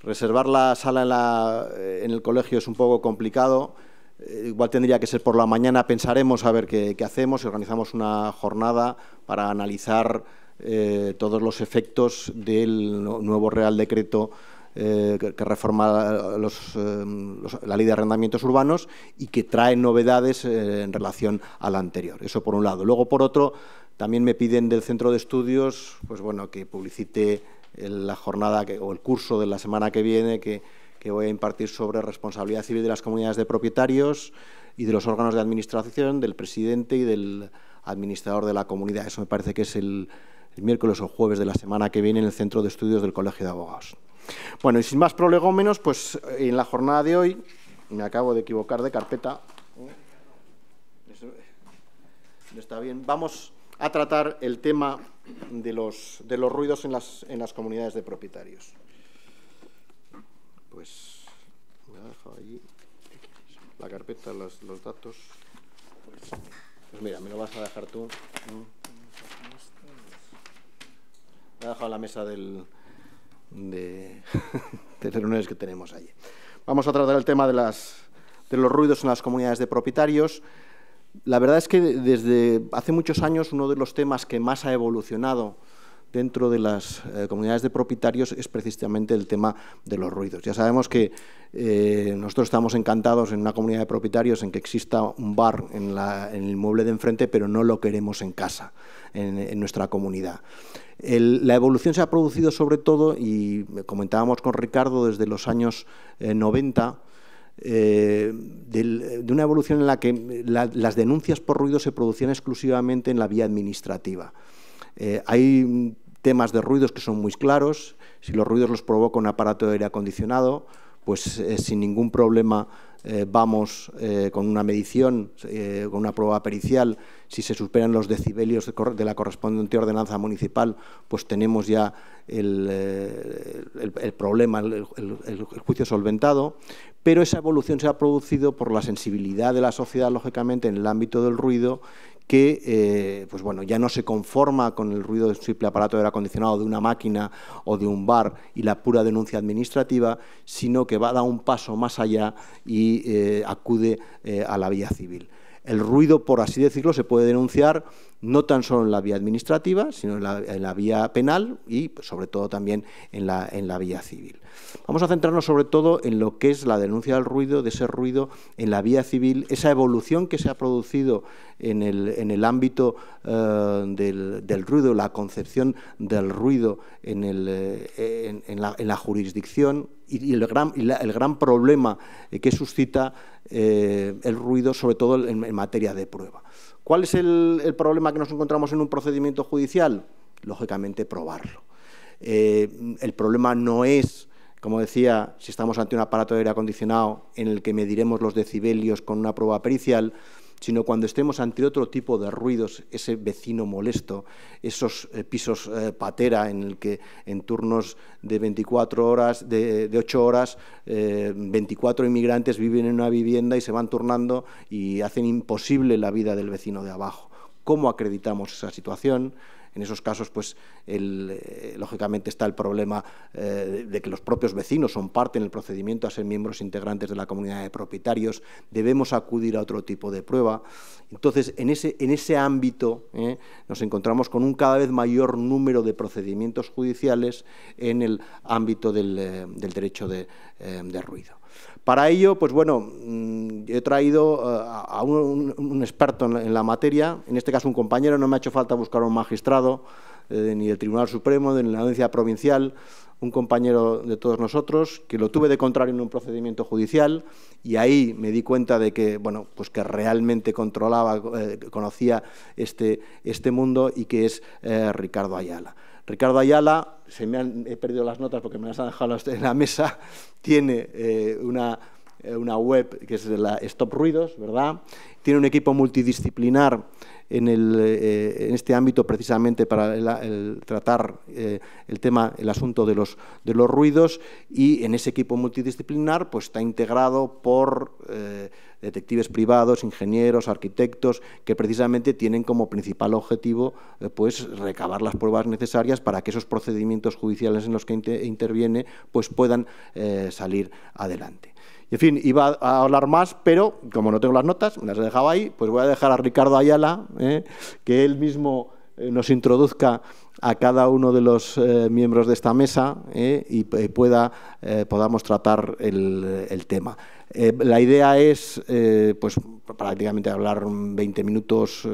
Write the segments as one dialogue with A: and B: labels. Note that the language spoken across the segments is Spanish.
A: Reservar la sala en el colegio es un poco complicado. Igual tendría que ser por la mañana, pensaremos a ver qué hacemos, organizamos una jornada para analizar todos los efectos del nuevo Real Decreto que reforma la Ley de Arrendamientos Urbanos y que trae novedades en relación a la anterior. Eso por un lado. Luego, por otro, también me piden del Centro de Estudios pues, bueno, que publicite la jornada o el curso de la semana que viene que voy a impartir sobre responsabilidad civil de las comunidades de propietarios y de los órganos de administración, del presidente y del administrador de la comunidad. Eso me parece que es el miércoles o jueves de la semana que viene en el Centro de Estudios del Colegio de Abogados. Bueno, y sin más prolegómenos, pues en la jornada de hoy, me acabo de equivocar de carpeta, está bien, vamos a tratar el tema de los ruidos en las comunidades de propietarios. Pues me ha dejado allí la carpeta, los datos. Pues mira, me lo vas a dejar tú. Me ha dejado en la mesa de reuniones que tenemos allí. Vamos a tratar el tema de los ruidos en las comunidades de propietarios. La verdad es que desde hace muchos años uno de los temas que más ha evolucionado dentro de las comunidades de propietarios es precisamente el tema de los ruidos. Ya sabemos que nosotros estamos encantados en una comunidad de propietarios en que exista un bar en el inmueble de enfrente, pero no lo queremos en casa, en nuestra comunidad. La evolución se ha producido sobre todo, y comentábamos con Ricardo, desde los años 90, de una evolución en la que las denuncias por ruido se producían exclusivamente en la vía administrativa. Hay temas de ruidos que son muy claros. Si los ruidos los provoca un aparato de aire acondicionado, pues sin ningún problema vamos con una medición, con una prueba pericial. Si se superan los decibelios de la correspondiente ordenanza municipal, pues tenemos ya el problema, el juicio solventado. Pero esa evolución se ha producido por la sensibilidad de la sociedad, lógicamente, en el ámbito del ruido, que pues bueno, ya no se conforma con el ruido de un simple aparato de aire acondicionado, de una máquina o de un bar y la pura denuncia administrativa, sino que va a dar un paso más allá y acude a la vía civil. El ruido, por así decirlo, se puede denunciar no tan solo en la vía administrativa, sino en la vía penal y, sobre todo, también en la vía civil. Vamos a centrarnos sobre todo en lo que es la denuncia del ruido, de ese ruido en la vía civil, esa evolución que se ha producido en el ámbito del ruido, la concepción del ruido en la jurisdicción y el gran problema que suscita el ruido, sobre todo en materia de prueba. ¿Cuál es el problema que nos encontramos en un procedimiento judicial? Lógicamente, probarlo. El problema no es, como decía, si estamos ante un aparato de aire acondicionado en el que mediremos los decibelios con una prueba pericial, sino cuando estemos ante otro tipo de ruidos, ese vecino molesto, esos pisos patera en el que en turnos de 24 horas, de 8 horas, 24 inmigrantes viven en una vivienda y se van turnando y hacen imposible la vida del vecino de abajo. ¿Cómo acreditamos esa situación? En esos casos, pues, lógicamente está el problema de que los propios vecinos son parte en el procedimiento a ser miembros integrantes de la comunidad de propietarios. Debemos acudir a otro tipo de prueba. Entonces, en ese ámbito nos encontramos con un cada vez mayor número de procedimientos judiciales en el ámbito del derecho de ruido. Para ello, pues bueno, he traído a un experto en la materia, en este caso un compañero, no me ha hecho falta buscar a un magistrado, ni del Tribunal Supremo, ni de la Audiencia Provincial, un compañero de todos nosotros, que lo tuve de contrario en un procedimiento judicial, y ahí me di cuenta de que, bueno, pues que realmente conocía este mundo, y que es Ricardo Ayala. Ricardo Ayala, he perdido las notas porque me las han dejado en la mesa, tiene una web que es la Stop Ruidos, ¿verdad? Tiene un equipo multidisciplinar en este ámbito precisamente para tratar el asunto de los ruidos, y en ese equipo multidisciplinar pues está integrado por detectives privados, ingenieros, arquitectos, que precisamente tienen como principal objetivo pues recabar las pruebas necesarias para que esos procedimientos judiciales en los que interviene pues puedan salir adelante. En fin, iba a hablar más, pero como no tengo las notas, me las he dejado ahí, pues voy a dejar a Ricardo Ayala, que él mismo nos introduzca a cada uno de los miembros de esta mesa y podamos tratar el tema. La idea es pues prácticamente hablar 20 minutos,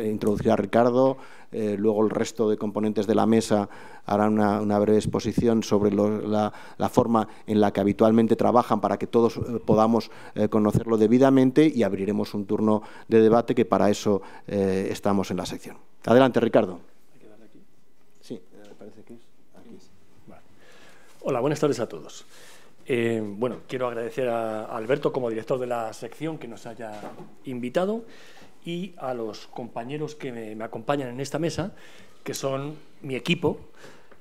A: introducir a Ricardo, luego el resto de componentes de la mesa harán una breve exposición sobre la forma en la que habitualmente trabajan para que todos podamos conocerlo debidamente, y abriremos un turno de debate, que para eso estamos en la sección. Adelante, Ricardo.
B: ¿Hay que darle aquí?
A: Sí, me parece que es aquí.
B: Vale. Hola, buenas tardes a todos. Bueno, quiero agradecer a Alberto como director de la sección que nos haya invitado, y a los compañeros que me acompañan en esta mesa, que son mi equipo,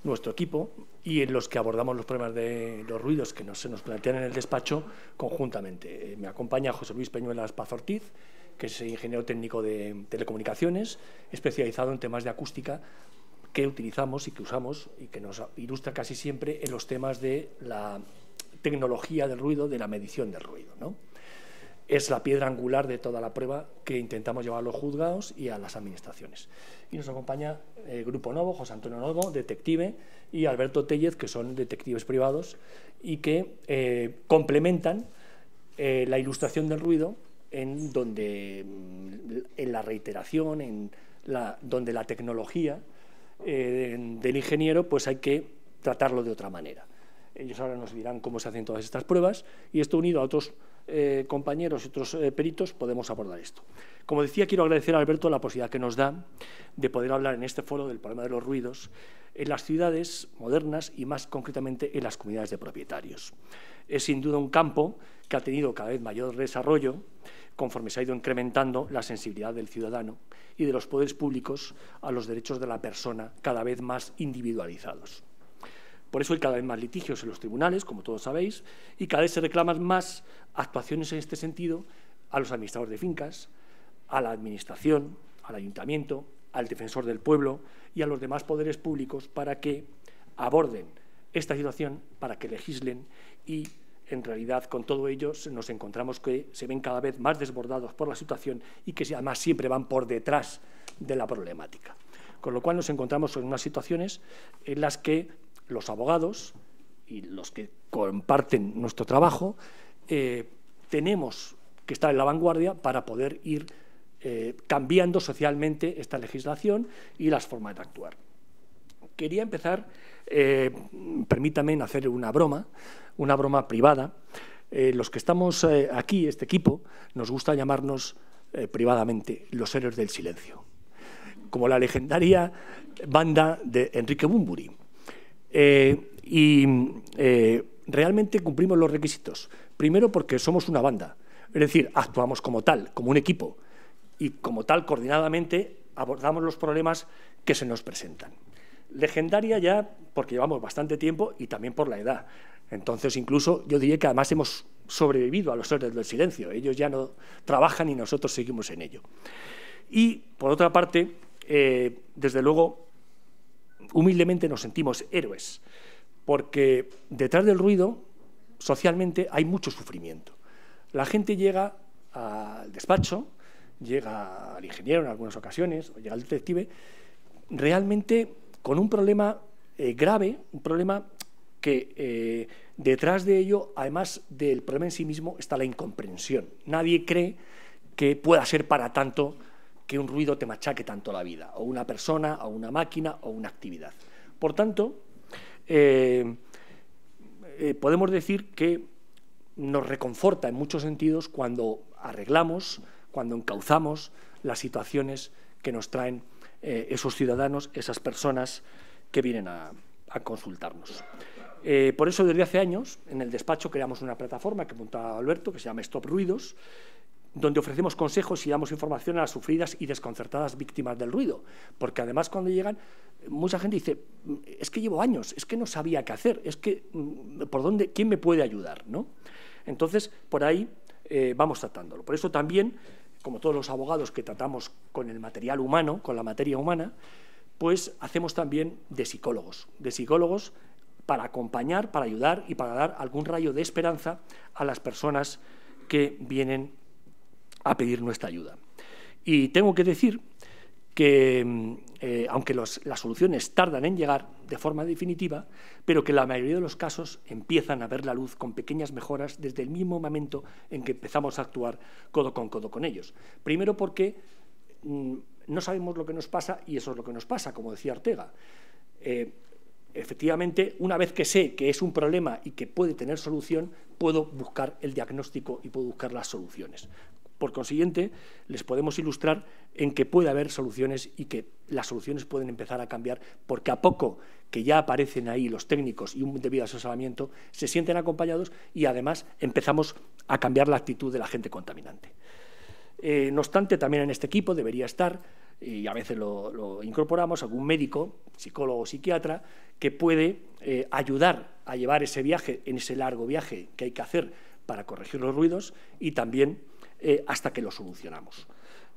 B: nuestro equipo, y en los que abordamos los problemas de los ruidos que se nos plantean en el despacho conjuntamente. Me acompaña José Luis Peñuelas Paz Ortiz, que es ingeniero técnico de telecomunicaciones, especializado en temas de acústica, que utilizamos y que usamos y que nos ilustra casi siempre en los temas de la tecnología del ruido, de la medición del ruido, ¿no? Es la piedra angular de toda la prueba que intentamos llevar a los juzgados y a las administraciones. Y nos acompaña el Grupo Novo, José Antonio Novo, detective, y Alberto Tellez, que son detectives privados y que complementan la ilustración del ruido en la reiteración, donde la tecnología del ingeniero pues hay que tratarlo de otra manera. Ellos ahora nos dirán cómo se hacen todas estas pruebas, y esto unido a otros compañeros y otros peritos podemos abordar esto. Como decía, quiero agradecer a Alberto la posibilidad que nos da de poder hablar en este foro del problema de los ruidos en las ciudades modernas y más concretamente en las comunidades de propietarios. Es sin duda un campo que ha tenido cada vez mayor desarrollo conforme se ha ido incrementando la sensibilidad del ciudadano y de los poderes públicos a los derechos de la persona, cada vez más individualizados. Por eso hay cada vez más litigios en los tribunales, como todos sabéis, y cada vez se reclaman más actuaciones en este sentido a los administradores de fincas, a la administración, al ayuntamiento, al defensor del pueblo y a los demás poderes públicos para que aborden esta situación, para que legislen, y en realidad con todo ello nos encontramos que se ven cada vez más desbordados por la situación y que además siempre van por detrás de la problemática. Con lo cual nos encontramos en unas situaciones en las que los abogados y los que comparten nuestro trabajo tenemos que estar en la vanguardia para poder ir cambiando socialmente esta legislación y las formas de actuar. Quería empezar, permítanme hacer una broma privada. Los que estamos aquí, este equipo, nos gusta llamarnos privadamente los héroes del silencio, como la legendaria banda de Enrique Bunbury. Realmente cumplimos los requisitos. Primero, porque somos una banda, es decir, actuamos como tal, como un equipo, y como tal, coordinadamente, abordamos los problemas que se nos presentan. Legendaria ya porque llevamos bastante tiempo y también por la edad. Entonces, incluso, yo diría que además hemos sobrevivido a los héroes del silencio. Ellos ya no trabajan y nosotros seguimos en ello. Y, por otra parte, desde luego, humildemente nos sentimos héroes, porque detrás del ruido, socialmente, hay mucho sufrimiento. La gente llega al despacho, llega al ingeniero en algunas ocasiones, o llega al detective, realmente con un problema grave, un problema que detrás de ello, además del problema en sí mismo, está la incomprensión. Nadie cree que pueda ser para tanto que un ruido te machaque tanto la vida, o una persona, o una máquina, o una actividad. Por tanto, podemos decir que nos reconforta en muchos sentidos cuando arreglamos, cuando encauzamos las situaciones que nos traen esos ciudadanos, esas personas que vienen a consultarnos. Por eso, desde hace años, en el despacho creamos una plataforma que monta Alberto, que se llama Stop Ruidos, donde ofrecemos consejos y damos información a las sufridas y desconcertadas víctimas del ruido. Porque además, cuando llegan, mucha gente dice, es que llevo años, es que no sabía qué hacer, es que, ¿por dónde? ¿Quién me puede ayudar?, ¿no? Entonces, por ahí vamos tratándolo. Por eso también, como todos los abogados que tratamos con el material humano, con la materia humana, pues hacemos también de psicólogos para acompañar, para ayudar y para dar algún rayo de esperanza a las personas que vienen a pedir nuestra ayuda. Y tengo que decir que, aunque las soluciones tardan en llegar de forma definitiva, pero que la mayoría de los casos empiezan a ver la luz con pequeñas mejoras desde el mismo momento en que empezamos a actuar codo con ellos. Primero porque no sabemos lo que nos pasa y eso es lo que nos pasa, como decía Ortega. Efectivamente, una vez que sé que es un problema y que puede tener solución, puedo buscar el diagnóstico y puedo buscar las soluciones. Por consiguiente, les podemos ilustrar en que puede haber soluciones y que las soluciones pueden empezar a cambiar, porque a poco que ya aparecen ahí los técnicos y un debido asesoramiento, se sienten acompañados y además empezamos a cambiar la actitud de la gente contaminante. No obstante, también en este equipo debería estar, y a veces lo incorporamos, algún médico, psicólogo o psiquiatra, que puede ayudar a llevar ese viaje, en ese largo viaje que hay que hacer para corregir los ruidos y también hasta que lo solucionamos.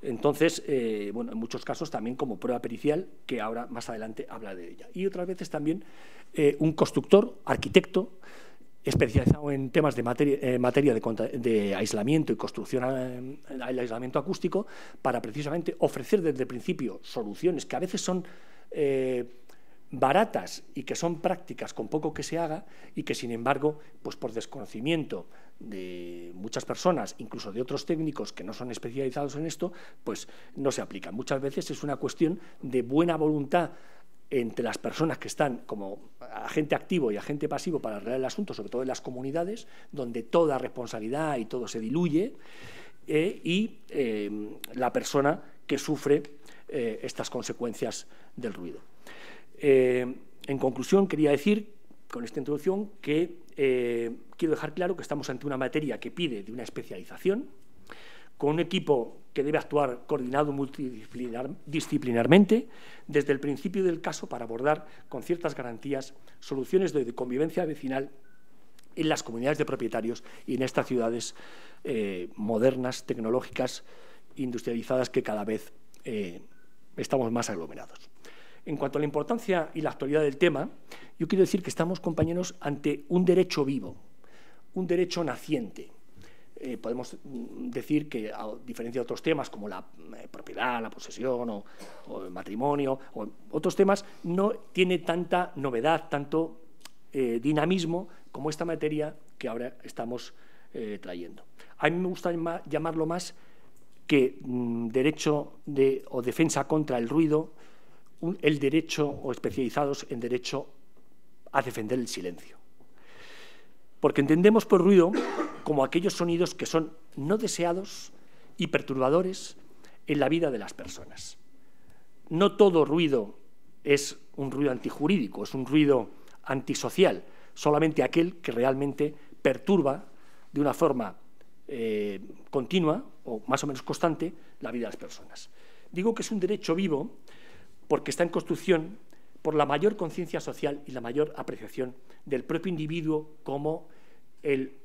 B: Entonces, bueno, en muchos casos también como prueba pericial, que ahora más adelante habla de ella. Y otras veces también un constructor, arquitecto, especializado en temas de materia de aislamiento y construcción del aislamiento acústico, para precisamente ofrecer desde el principio soluciones que a veces son baratas y que son prácticas con poco que se haga y que, sin embargo, pues por desconocimiento de muchas personas, incluso de otros técnicos que no son especializados en esto, pues no se aplican. Muchas veces es una cuestión de buena voluntad entre las personas que están como agente activo y agente pasivo para arreglar el asunto, sobre todo en las comunidades, donde toda responsabilidad y todo se diluye, y la persona que sufre estas consecuencias del ruido. En conclusión, quería decir, con esta introducción, que quiero dejar claro que estamos ante una materia que pide de una especialización, con un equipo que debe actuar coordinado multidisciplinarmente desde el principio del caso para abordar con ciertas garantías soluciones de convivencia vecinal en las comunidades de propietarios y en estas ciudades modernas, tecnológicas, industrializadas, que cada vez estamos más aglomerados. En cuanto a la importancia y la actualidad del tema, yo quiero decir que estamos, compañeros, ante un derecho vivo, un derecho naciente. Podemos decir que, a diferencia de otros temas como la propiedad, la posesión o el matrimonio o otros temas, no tiene tanta novedad, tanto dinamismo como esta materia que ahora estamos trayendo. A mí me gusta llamarlo más que derecho o defensa contra el ruido, el derecho o especializados en derecho a defender el silencio. Porque entendemos por ruido como aquellos sonidos que son no deseados y perturbadores en la vida de las personas. No todo ruido es un ruido antijurídico, es un ruido antisocial, solamente aquel que realmente perturba de una forma continua o más o menos constante la vida de las personas. Digo que es un derecho vivo porque está en construcción por la mayor conciencia social y la mayor apreciación del propio individuo como el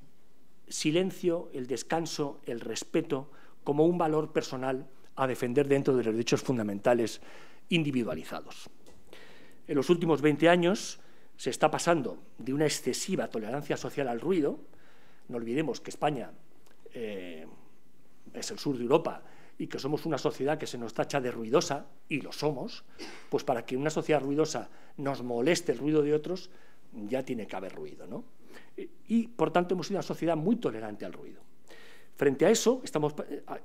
B: silencio, el descanso, el respeto, como un valor personal a defender dentro de los derechos fundamentales individualizados. En los últimos 20 años se está pasando de una excesiva tolerancia social al ruido. No olvidemos que España es el sur de Europa y que somos una sociedad que se nos tacha de ruidosa, y lo somos, pues para que una sociedad ruidosa nos moleste el ruido de otros, ya tiene que haber ruido, ¿no? Y, por tanto, hemos sido una sociedad muy tolerante al ruido. Frente a eso,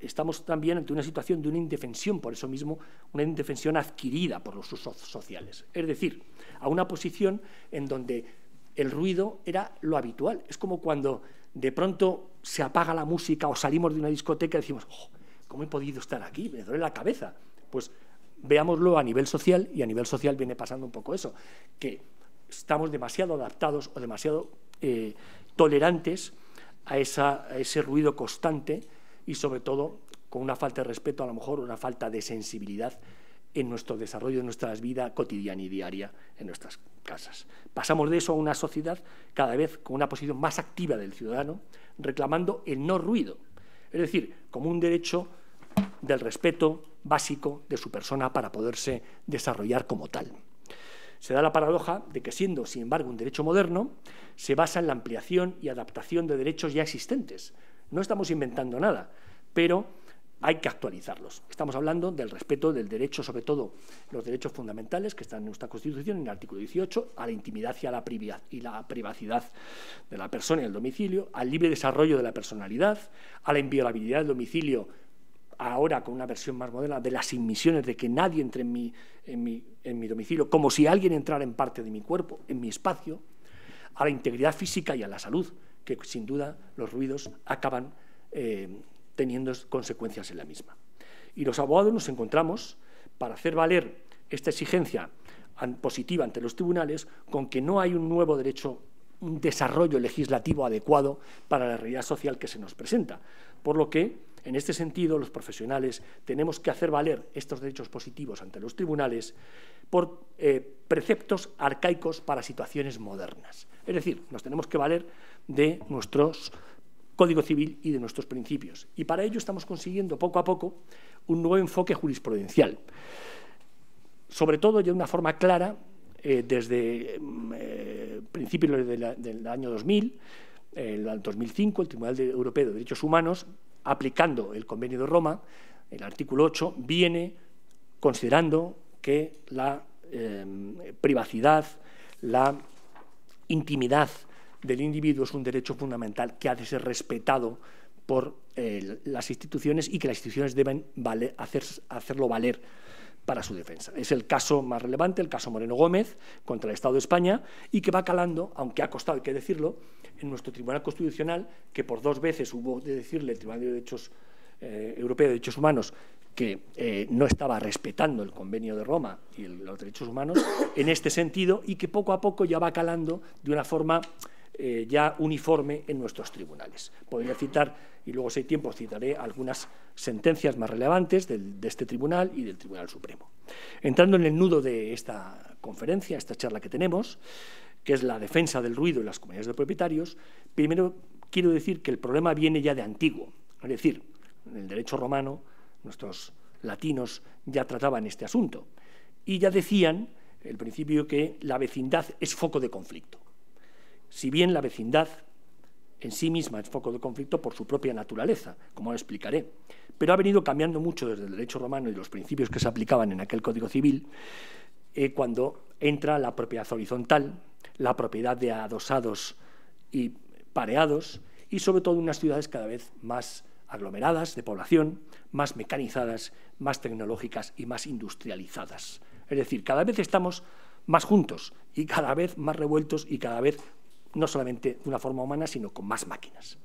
B: estamos también ante una situación de una indefensión, por eso mismo, una indefensión adquirida por los usos sociales. Es decir, a una posición en donde el ruido era lo habitual. Es como cuando de pronto se apaga la música o salimos de una discoteca y decimos, oh, ¿cómo he podido estar aquí? Me duele la cabeza. Pues veámoslo a nivel social, y a nivel social viene pasando un poco eso, que estamos demasiado adaptados o demasiado tolerantes a ese ruido constante y, sobre todo, con una falta de respeto, a lo mejor una falta de sensibilidad en nuestro desarrollo de nuestra vida cotidiana y diaria en nuestras casas. Pasamos de eso a una sociedad cada vez con una posición más activa del ciudadano, reclamando el no ruido, es decir, como un derecho del respeto básico de su persona para poderse desarrollar como tal. Se da la paradoja de que, siendo, sin embargo, un derecho moderno, se basa en la ampliación y adaptación de derechos ya existentes. No estamos inventando nada, pero hay que actualizarlos. Estamos hablando del respeto del derecho, sobre todo los derechos fundamentales que están en nuestra Constitución, en el artículo 18, a la intimidad y a la privacidad de la persona y el domicilio, al libre desarrollo de la personalidad, a la inviolabilidad del domicilio, ahora con una versión más moderna, de las inmisiones, de que nadie entre en mi domicilio, como si alguien entrara en parte de mi cuerpo, en mi espacio, a la integridad física y a la salud, que sin duda los ruidos acaban teniendo consecuencias en la misma. Y los abogados nos encontramos, para hacer valer esta exigencia positiva ante los tribunales, con que no hay un nuevo derecho, un desarrollo legislativo adecuado para la realidad social que se nos presenta. Por lo que, en este sentido, los profesionales tenemos que hacer valer estos derechos positivos ante los tribunales por preceptos arcaicos para situaciones modernas. Es decir, nos tenemos que valer de nuestros Código Civil y de nuestros principios. Y para ello estamos consiguiendo poco a poco un nuevo enfoque jurisprudencial, sobre todo de una forma clara desde principios del año 2000, el 2005, el Tribunal Europeo de Derechos Humanos, aplicando el Convenio de Roma, el artículo 8, viene considerando que la privacidad, la intimidad del individuo es un derecho fundamental que ha de ser respetado por las instituciones y que las instituciones deben hacerlo valer para su defensa. Es el caso más relevante, el caso Moreno Gómez contra el Estado de España, y que va calando, aunque ha costado, hay que decirlo, en nuestro Tribunal Constitucional, que por 2 veces hubo de decirle el Tribunal de Derechos Europeo de Derechos Humanos que no estaba respetando el Convenio de Roma y los derechos humanos en este sentido, y que poco a poco ya va calando de una forma ya uniforme en nuestros tribunales. Podría citar, y luego si hay tiempo citaré algunas sentencias más relevantes de este tribunal y del Tribunal Supremo. Entrando en el nudo de esta conferencia, esta charla que tenemos, que es la defensa del ruido en las comunidades de propietarios, primero quiero decir que el problema viene ya de antiguo. Es decir, en el derecho romano, nuestros latinos ya trataban este asunto y ya decían, el principio, que la vecindad es foco de conflicto. Si bien la vecindad en sí misma es foco de conflicto por su propia naturaleza, como ahora explicaré, pero ha venido cambiando mucho desde el derecho romano y los principios que se aplicaban en aquel Código Civil, cuando entra la propiedad horizontal, la propiedad de adosados y pareados, y sobre todo en unas ciudades cada vez más aglomeradas de población, más mecanizadas, más tecnológicas y más industrializadas. Es decir, cada vez estamos más juntos y cada vez más revueltos y cada vez no solamente de una forma humana, sino con más máquinas.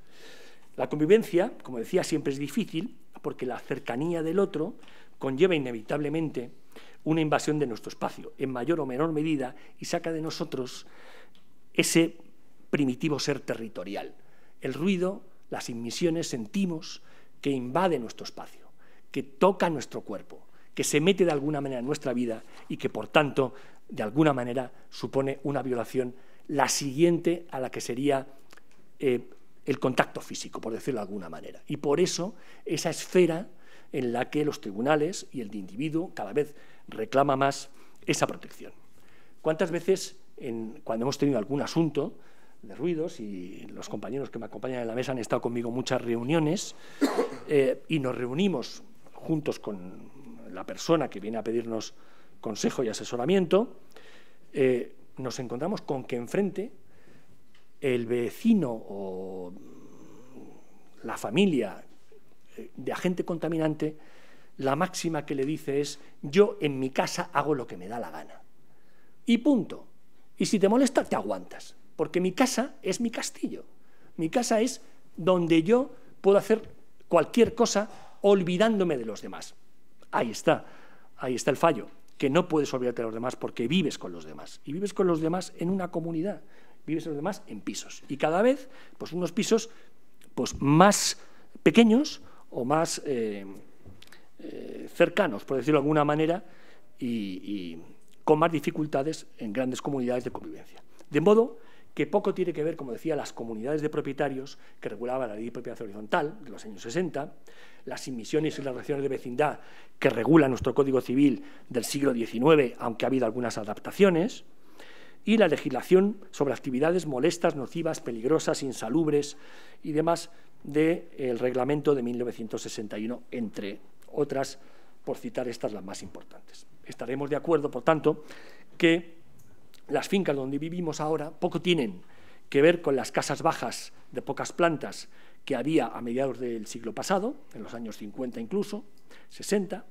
B: La convivencia, como decía, siempre es difícil porque la cercanía del otro conlleva inevitablemente una invasión de nuestro espacio, en mayor o menor medida, y saca de nosotros ese primitivo ser territorial. El ruido, las inmisiones, sentimos que invade nuestro espacio, que toca nuestro cuerpo, que se mete de alguna manera en nuestra vida y que, por tanto, de alguna manera supone una violación, la siguiente a la que sería el contacto físico, por decirlo de alguna manera. Y por eso esa esfera en la que los tribunales y el individuo cada vez reclama más esa protección. ¿Cuántas veces, cuando hemos tenido algún asunto de ruidos, y los compañeros que me acompañan en la mesa han estado conmigo en muchas reuniones, y nos reunimos juntos con la persona que viene a pedirnos consejo y asesoramiento, nos encontramos con que enfrente el vecino o la familia de agente contaminante, la máxima que le dice es: yo en mi casa hago lo que me da la gana. Y punto. Y si te molesta, te aguantas. Porque mi casa es mi castillo. Mi casa es donde yo puedo hacer cualquier cosa olvidándome de los demás. Ahí está el fallo. que no puedes olvidarte de los demás porque vives con los demás. Y vives con los demás en una comunidad, vives con los demás en pisos. Y cada vez, pues unos pisos pues, más pequeños o más cercanos, por decirlo de alguna manera, y con más dificultades en grandes comunidades de convivencia. De modo que poco tiene que ver, como decía, las comunidades de propietarios que regulaba la Ley de Propiedad Horizontal de los años 60, las inmisiones y las relaciones de vecindad que regula nuestro Código Civil del siglo XIX, aunque ha habido algunas adaptaciones, y la legislación sobre actividades molestas, nocivas, peligrosas, insalubres y demás del Reglamento de 1961, entre otras, por citar estas las más importantes. Estaremos de acuerdo, por tanto, que las fincas donde vivimos ahora poco tienen que ver con las casas bajas de pocas plantas que había a mediados del siglo pasado, en los años 50 incluso, 60,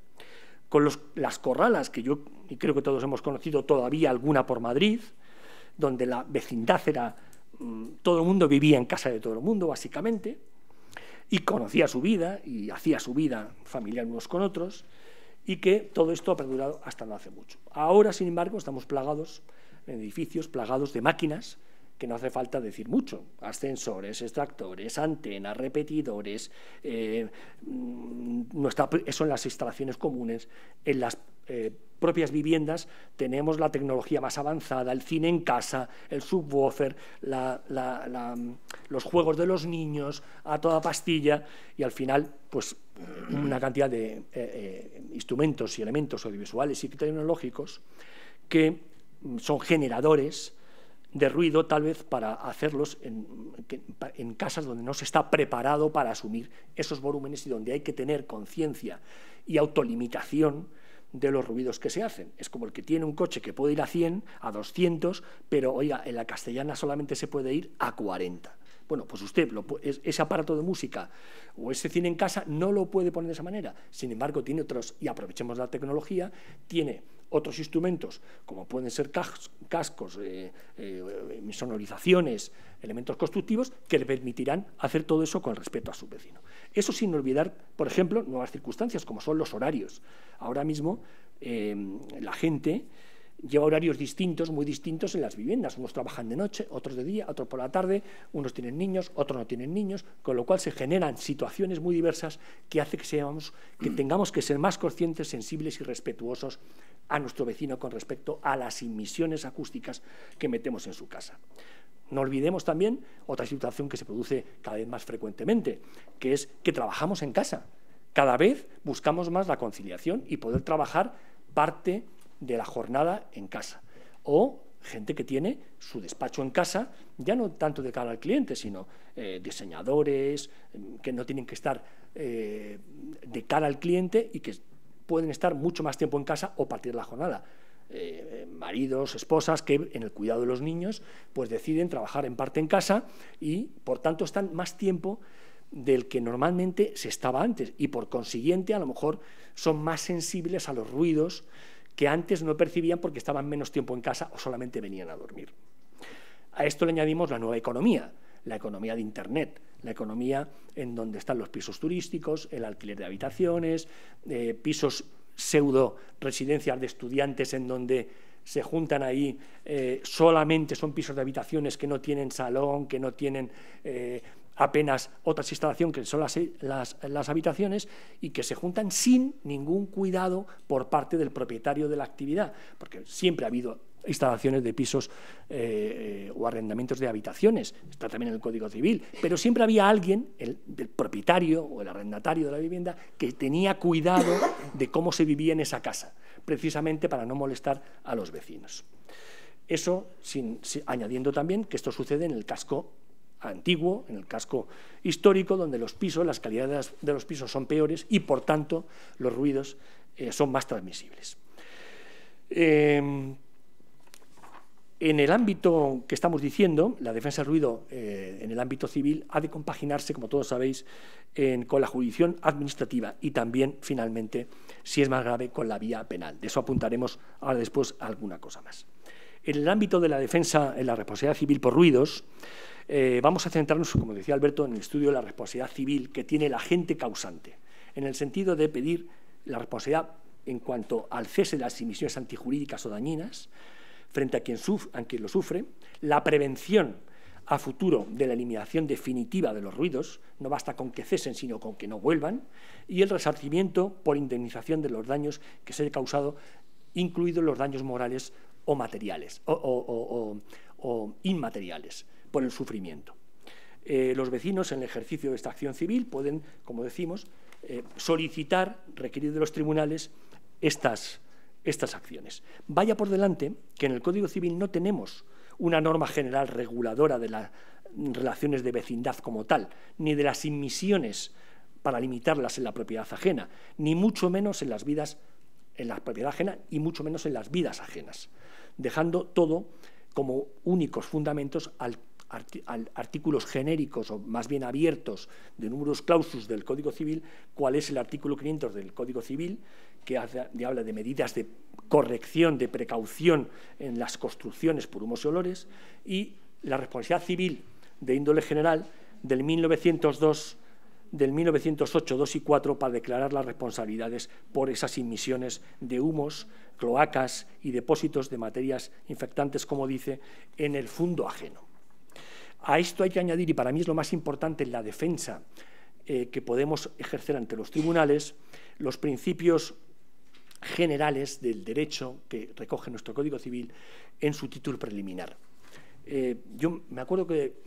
B: con las corralas que yo y creo que todos hemos conocido, todavía alguna por Madrid, donde la vecindad era, todo el mundo vivía en casa de todo el mundo, básicamente, y conocía su vida y hacía su vida familiar unos con otros, y que todo esto ha perdurado hasta no hace mucho. Ahora, sin embargo, estamos plagados en edificios, plagados de máquinas, que no hace falta decir mucho, ascensores, extractores, antenas, repetidores, eso en las instalaciones comunes, en las propias viviendas tenemos la tecnología más avanzada, el cine en casa, el subwoofer, los juegos de los niños a toda pastilla y al final pues una cantidad de instrumentos y elementos audiovisuales y tecnológicos que son generadores de ruido, tal vez para hacerlos en casas donde no se está preparado para asumir esos volúmenes y donde hay que tener conciencia y autolimitación de los ruidos que se hacen. Es como el que tiene un coche que puede ir a 100, a 200, pero oiga, en la Castellana solamente se puede ir a 40. Bueno, pues usted ese aparato de música o ese cine en casa no lo puede poner de esa manera. Sin embargo, tiene otros, y aprovechemos la tecnología, tiene otros instrumentos, como pueden ser cascos, sonorizaciones, elementos constructivos, que le permitirán hacer todo eso con respeto a su vecino. Eso sin olvidar, por ejemplo, nuevas circunstancias, como son los horarios. Ahora mismo la gente lleva horarios distintos, muy distintos en las viviendas. Unos trabajan de noche, otros de día, otros por la tarde, unos tienen niños, otros no tienen niños, con lo cual se generan situaciones muy diversas que hace que tengamos que ser más conscientes, sensibles y respetuosos a nuestro vecino con respecto a las emisiones acústicas que metemos en su casa. No olvidemos también otra situación que se produce cada vez más frecuentemente, que es que trabajamos en casa. Cada vez buscamos más la conciliación y poder trabajar parte de la jornada en casa. O gente que tiene su despacho en casa, ya no tanto de cara al cliente, sino diseñadores que no tienen que estar de cara al cliente y que pueden estar mucho más tiempo en casa o partir la jornada. Maridos, esposas que en el cuidado de los niños pues deciden trabajar en parte en casa y por tanto están más tiempo del que normalmente se estaba antes y por consiguiente a lo mejor son más sensibles a los ruidos que antes no percibían porque estaban menos tiempo en casa o solamente venían a dormir. A esto le añadimos la nueva economía, la economía de Internet, la economía en donde están los pisos turísticos, el alquiler de habitaciones, pisos pseudo residencias de estudiantes en donde se juntan ahí, solamente son pisos de habitaciones que no tienen salón, que no tienen apenas otras instalaciones que son las habitaciones y que se juntan sin ningún cuidado por parte del propietario de la actividad, porque siempre ha habido instalaciones de pisos o arrendamientos de habitaciones, está también en el Código Civil, pero siempre había alguien, el propietario o el arrendatario de la vivienda, que tenía cuidado de cómo se vivía en esa casa, precisamente para no molestar a los vecinos. Eso añadiendo también que esto sucede en el casco antiguo, en el casco histórico, donde los pisos, las calidades de los pisos son peores y, por tanto, los ruidos son más transmisibles. En el ámbito que estamos diciendo, la defensa del ruido en el ámbito civil ha de compaginarse, como todos sabéis, con la jurisdicción administrativa y también, finalmente, si es más grave, con la vía penal. De eso apuntaremos ahora después a alguna cosa más. En el ámbito de la defensa en la responsabilidad civil por ruidos, vamos a centrarnos, como decía Alberto, en el estudio de la responsabilidad civil que tiene el agente causante, en el sentido de pedir la responsabilidad en cuanto al cese de las emisiones antijurídicas o dañinas frente a quien lo sufre, la prevención a futuro de la eliminación definitiva de los ruidos, no basta con que cesen, sino con que no vuelvan, y el resarcimiento por indemnización de los daños que se haya causado, incluidos los daños morales o materiales o inmateriales por el sufrimiento. Los vecinos, en el ejercicio de esta acción civil, pueden, como decimos, solicitar, requerir de los tribunales estas acciones. Vaya por delante que en el Código Civil no tenemos una norma general reguladora de las relaciones de vecindad como tal, ni de las inmisiones para limitarlas en la propiedad ajena, ni mucho menos en la propiedad ajena y mucho menos en las vidas ajenas, dejando todo como únicos fundamentos artículos genéricos o más bien abiertos de numerus clausus del Código Civil, cuál es el artículo 500 del Código Civil, que habla de medidas de corrección, de precaución en las construcciones por humos y olores, y la responsabilidad civil de índole general del 1908, 2 y 4 para declarar las responsabilidades por esas inmisiones de humos, cloacas y depósitos de materias infectantes, como dice, en el fundo ajeno. A esto hay que añadir, y para mí es lo más importante en la defensa que podemos ejercer ante los tribunales, los principios generales del derecho que recoge nuestro Código Civil en su título preliminar. Yo me acuerdo que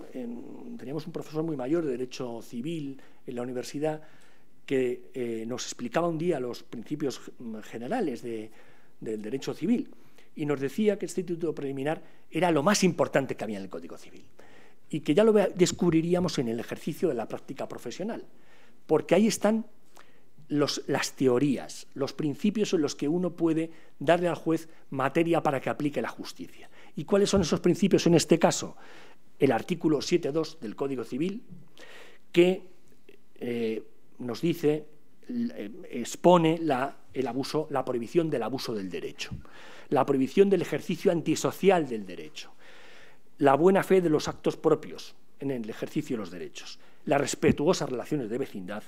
B: teníamos un profesor muy mayor de Derecho Civil en la universidad que nos explicaba un día los principios generales del derecho civil y nos decía que este título preliminar era lo más importante que había en el Código Civil y que ya lo descubriríamos en el ejercicio de la práctica profesional, porque ahí están las teorías, los principios en los que uno puede darle al juez materia para que aplique la justicia. ¿Y cuáles son esos principios en este caso? El artículo 7.2 del Código Civil, que nos dice, expone la prohibición del abuso del derecho, la prohibición del ejercicio antisocial del derecho, la buena fe de los actos propios en el ejercicio de los derechos, las respetuosas relaciones de vecindad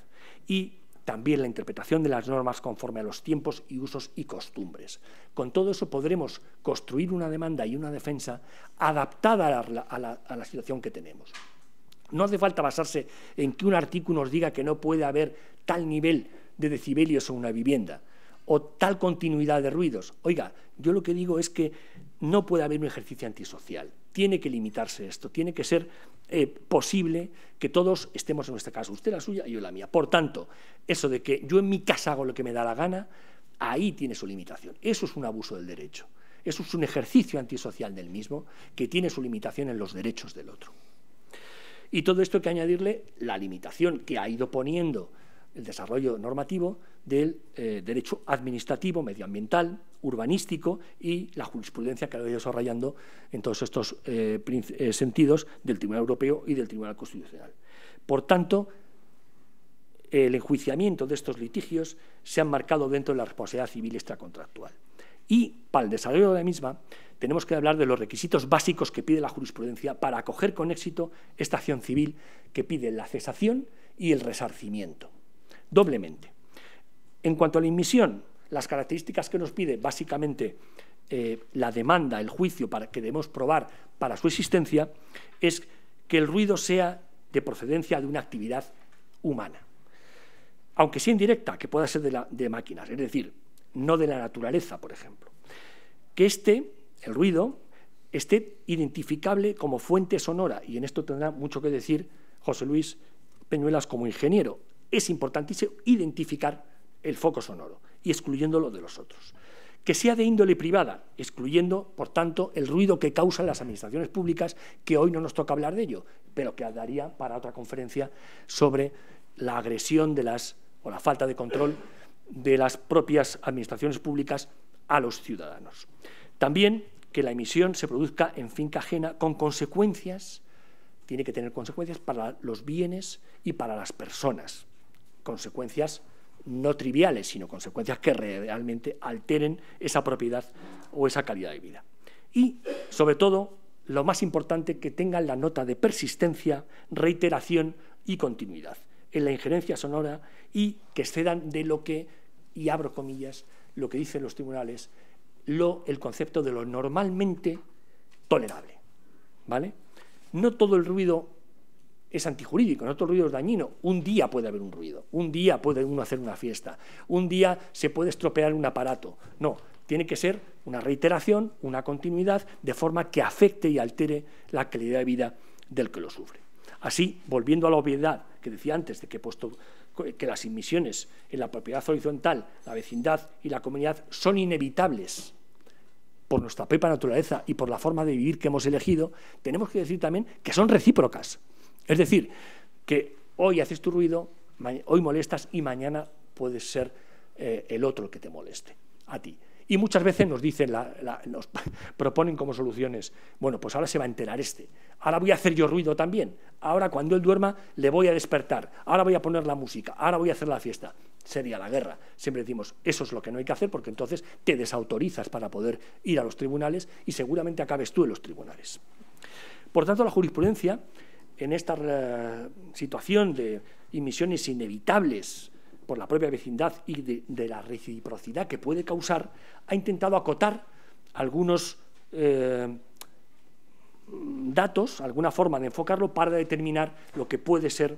B: y también la interpretación de las normas conforme a los tiempos y usos y costumbres. Con todo eso podremos construir una demanda y una defensa adaptada a la situación que tenemos. No hace falta basarse en que un artículo nos diga que no puede haber tal nivel de decibelios en una vivienda o tal continuidad de ruidos. Oiga, yo lo que digo es que no puede haber un ejercicio antisocial. Tiene que limitarse esto, tiene que ser posible que todos estemos en nuestra casa, usted la suya y yo la mía. Por tanto, eso de que yo en mi casa hago lo que me da la gana, ahí tiene su limitación. Eso es un abuso del derecho. Eso es un ejercicio antisocial del mismo que tiene su limitación en los derechos del otro. Y todo esto hay que añadirle la limitación que ha ido poniendo el desarrollo normativo del derecho administrativo, medioambiental, urbanístico y la jurisprudencia que ha ido desarrollando en todos estos sentidos del Tribunal Europeo y del Tribunal Constitucional. Por tanto, el enjuiciamiento de estos litigios se han marcado dentro de la responsabilidad civil extracontractual. Y para el desarrollo de la misma tenemos que hablar de los requisitos básicos que pide la jurisprudencia para acoger con éxito esta acción civil que pide la cesación y el resarcimiento, doblemente. En cuanto a la inmisión, las características que nos pide básicamente la demanda, el juicio que debemos probar para su existencia, es que el ruido sea de procedencia de una actividad humana, aunque sea indirecta, que pueda ser de máquinas, es decir, no de la naturaleza, por ejemplo. Que el ruido, esté identificable como fuente sonora, y en esto tendrá mucho que decir José Luis Peñuelas como ingeniero. Es importantísimo identificar el foco sonoro y excluyéndolo de los otros. Que sea de índole privada, excluyendo, por tanto, el ruido que causan las administraciones públicas, que hoy no nos toca hablar de ello, pero que daría para otra conferencia sobre la agresión o la falta de control de las propias administraciones públicas a los ciudadanos. También que la emisión se produzca en finca ajena con consecuencias, tiene que tener consecuencias para los bienes y para las personas, consecuencias no triviales, sino consecuencias que realmente alteren esa propiedad o esa calidad de vida. Y, sobre todo, lo más importante, que tengan la nota de persistencia, reiteración y continuidad en la injerencia sonora y que excedan de lo que, y abro comillas, lo que dicen los tribunales, el concepto de lo normalmente tolerable, ¿vale? No todo el ruido es antijurídico, no todo el ruido es dañino. Un día puede haber un ruido, un día puede uno hacer una fiesta, un día se puede estropear un aparato. No, tiene que ser una reiteración, una continuidad, de forma que afecte y altere la calidad de vida del que lo sufre. Así, volviendo a la obviedad que decía antes, de que puesto que las inmisiones en la propiedad horizontal, la vecindad y la comunidad son inevitables por nuestra propia naturaleza y por la forma de vivir que hemos elegido, tenemos que decir también que son recíprocas. Es decir, que hoy haces tu ruido, hoy molestas y mañana puede ser el otro el que te moleste, a ti. Y muchas veces nos dicen, nos proponen como soluciones, bueno, pues ahora se va a enterar ahora voy a hacer yo ruido también, ahora cuando él duerma le voy a despertar, ahora voy a poner la música, ahora voy a hacer la fiesta. Sería la guerra. Siempre decimos, eso es lo que no hay que hacer, porque entonces te desautorizas para poder ir a los tribunales y seguramente acabes tú en los tribunales. Por tanto, la jurisprudencia, en esta situación de inmisiones inevitables por la propia vecindad y de la reciprocidad que puede causar, ha intentado acotar algunos datos, alguna forma de enfocarlo para determinar lo que puede ser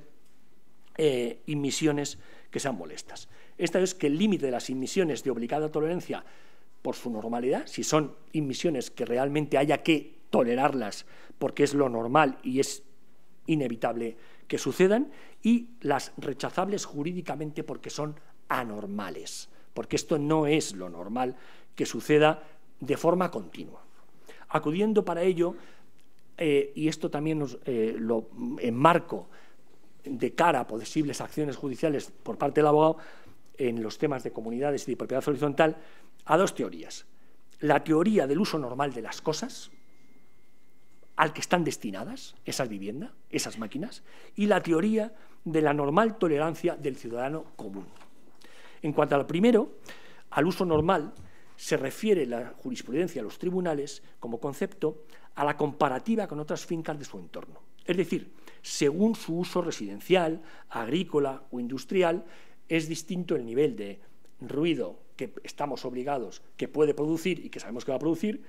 B: inmisiones que sean molestas. Esta es que el límite de las inmisiones de obligada tolerancia por su normalidad, si son inmisiones que realmente haya que tolerarlas porque es lo normal y es inevitable que sucedan, y las rechazables jurídicamente porque son anormales, porque esto no es lo normal que suceda de forma continua. Acudiendo para ello, y esto también lo enmarco de cara a posibles acciones judiciales por parte del abogado en los temas de comunidades y de propiedad horizontal, a dos teorías. La teoría del uso normal de las cosas, al que están destinadas esas viviendas, esas máquinas, y la teoría de la normal tolerancia del ciudadano común. En cuanto al primero, al uso normal, se refiere la jurisprudencia a los tribunales como concepto a la comparativa con otras fincas de su entorno. Es decir, según su uso residencial, agrícola o industrial, es distinto el nivel de ruido que estamos obligados, que puede producir y que sabemos que va a producir,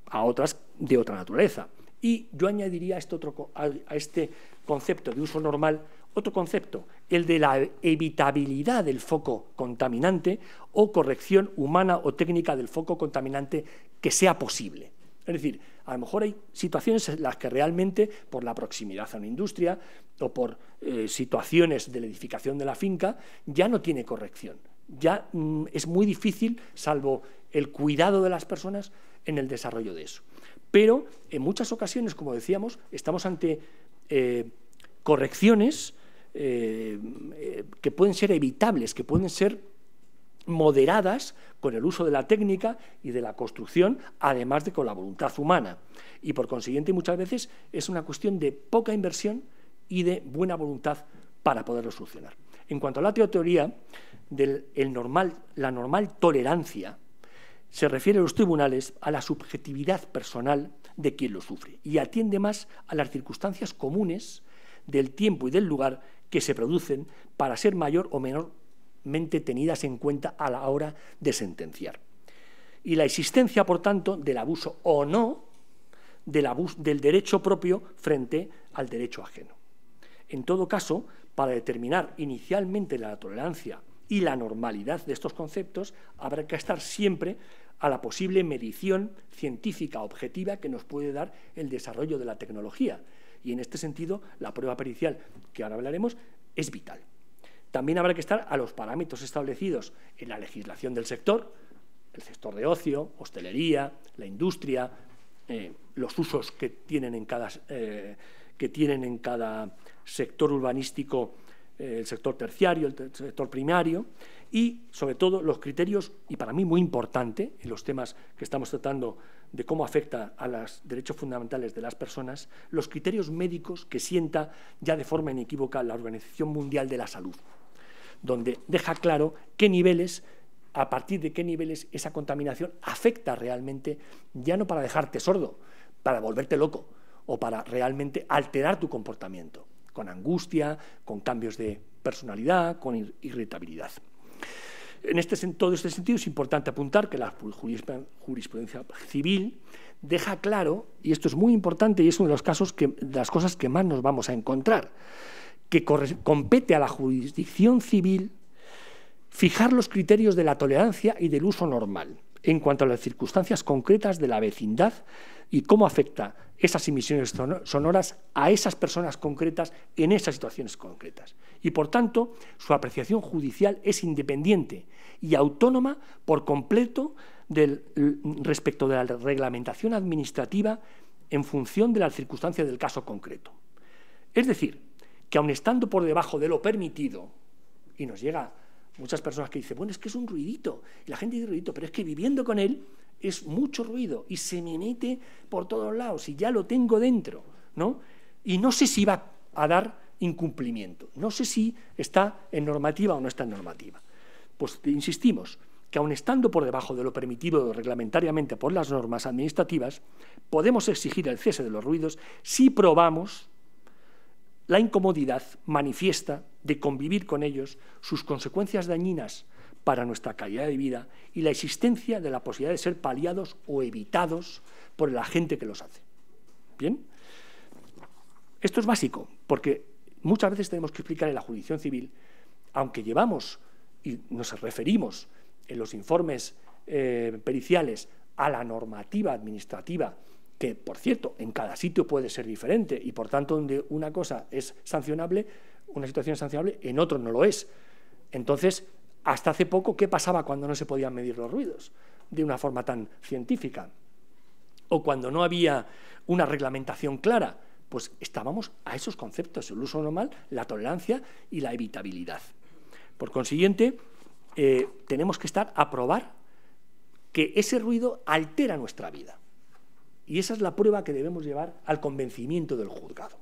B: a otras de otra naturaleza. Y yo añadiría a este concepto de uso normal otro concepto, el de la evitabilidad del foco contaminante o corrección humana o técnica del foco contaminante que sea posible. Es decir, a lo mejor hay situaciones en las que realmente, por la proximidad a una industria o por situaciones de la edificación de la finca, ya no tiene corrección. Ya es muy difícil, salvo el cuidado de las personas, en el desarrollo de eso. Pero en muchas ocasiones, como decíamos, estamos ante correcciones que pueden ser evitables, que pueden ser moderadas con el uso de la técnica y de la construcción, además de con la voluntad humana. Y por consiguiente, muchas veces es una cuestión de poca inversión y de buena voluntad para poderlo solucionar. En cuanto a la teoría de la normal tolerancia, se refiere a los tribunales a la subjetividad personal de quien lo sufre y atiende más a las circunstancias comunes del tiempo y del lugar que se producen para ser mayor o menormente tenidas en cuenta a la hora de sentenciar. Y la existencia, por tanto, del abuso o no del derecho propio frente al derecho ajeno. En todo caso, para determinar inicialmente la tolerancia y la normalidad de estos conceptos, habrá que estar siempre a la posible medición científica objetiva que nos puede dar el desarrollo de la tecnología. Y en este sentido, la prueba pericial, que ahora hablaremos, es vital. También habrá que estar a los parámetros establecidos en la legislación del sector, el sector de ocio, hostelería, la industria, los usos que tienen en cada sector urbanístico, el sector terciario, el sector primario, y sobre todo los criterios, y para mí muy importante en los temas que estamos tratando de cómo afecta a los derechos fundamentales de las personas, los criterios médicos que sienta ya de forma inequívoca la Organización Mundial de la Salud, donde deja claro qué niveles, a partir de qué niveles esa contaminación afecta realmente, ya no para dejarte sordo, para volverte loco o para realmente alterar tu comportamiento, con angustia, con cambios de personalidad, con irritabilidad. todo este sentido es importante apuntar que la jurisprudencia civil deja claro, y esto es muy importante y es uno de las cosas que más nos vamos a encontrar, que compete a la jurisdicción civil fijar los criterios de la tolerancia y del uso normal en cuanto a las circunstancias concretas de la vecindad y cómo afecta esas emisiones sonoras a esas personas concretas en esas situaciones concretas. Y, por tanto, su apreciación judicial es independiente y autónoma por completo respecto de la reglamentación administrativa en función de las circunstancias del caso concreto. Es decir, que aun estando por debajo de lo permitido, y nos llega muchas personas que dicen, bueno, es que es un ruidito, y la gente dice ruidito, pero es que viviendo con él es mucho ruido y se me mete por todos lados y ya lo tengo dentro, ¿no? Y no sé si va a dar incumplimiento, no sé si está en normativa o no está en normativa. Pues insistimos que aun estando por debajo de lo permitido reglamentariamente por las normas administrativas, podemos exigir el cese de los ruidos si probamos la incomodidad manifiesta de convivir con ellos, sus consecuencias dañinas para nuestra calidad de vida y la existencia de la posibilidad de ser paliados o evitados por el agente que los hace. ¿Bien? Esto es básico, porque muchas veces tenemos que explicar en la jurisdicción civil, aunque llevamos y nos referimos en los informes periciales a la normativa administrativa, que, por cierto, en cada sitio puede ser diferente y, por tanto, donde una cosa es sancionable, una situación es sancionable, en otro no lo es. Entonces, hasta hace poco, ¿qué pasaba cuando no se podían medir los ruidos de una forma tan científica? O cuando no había una reglamentación clara, pues estábamos a esos conceptos, el uso normal, la tolerancia y la evitabilidad. Por consiguiente, tenemos que estar a probar que ese ruido altera nuestra vida. Y esa es la prueba que debemos llevar al convencimiento del juzgado.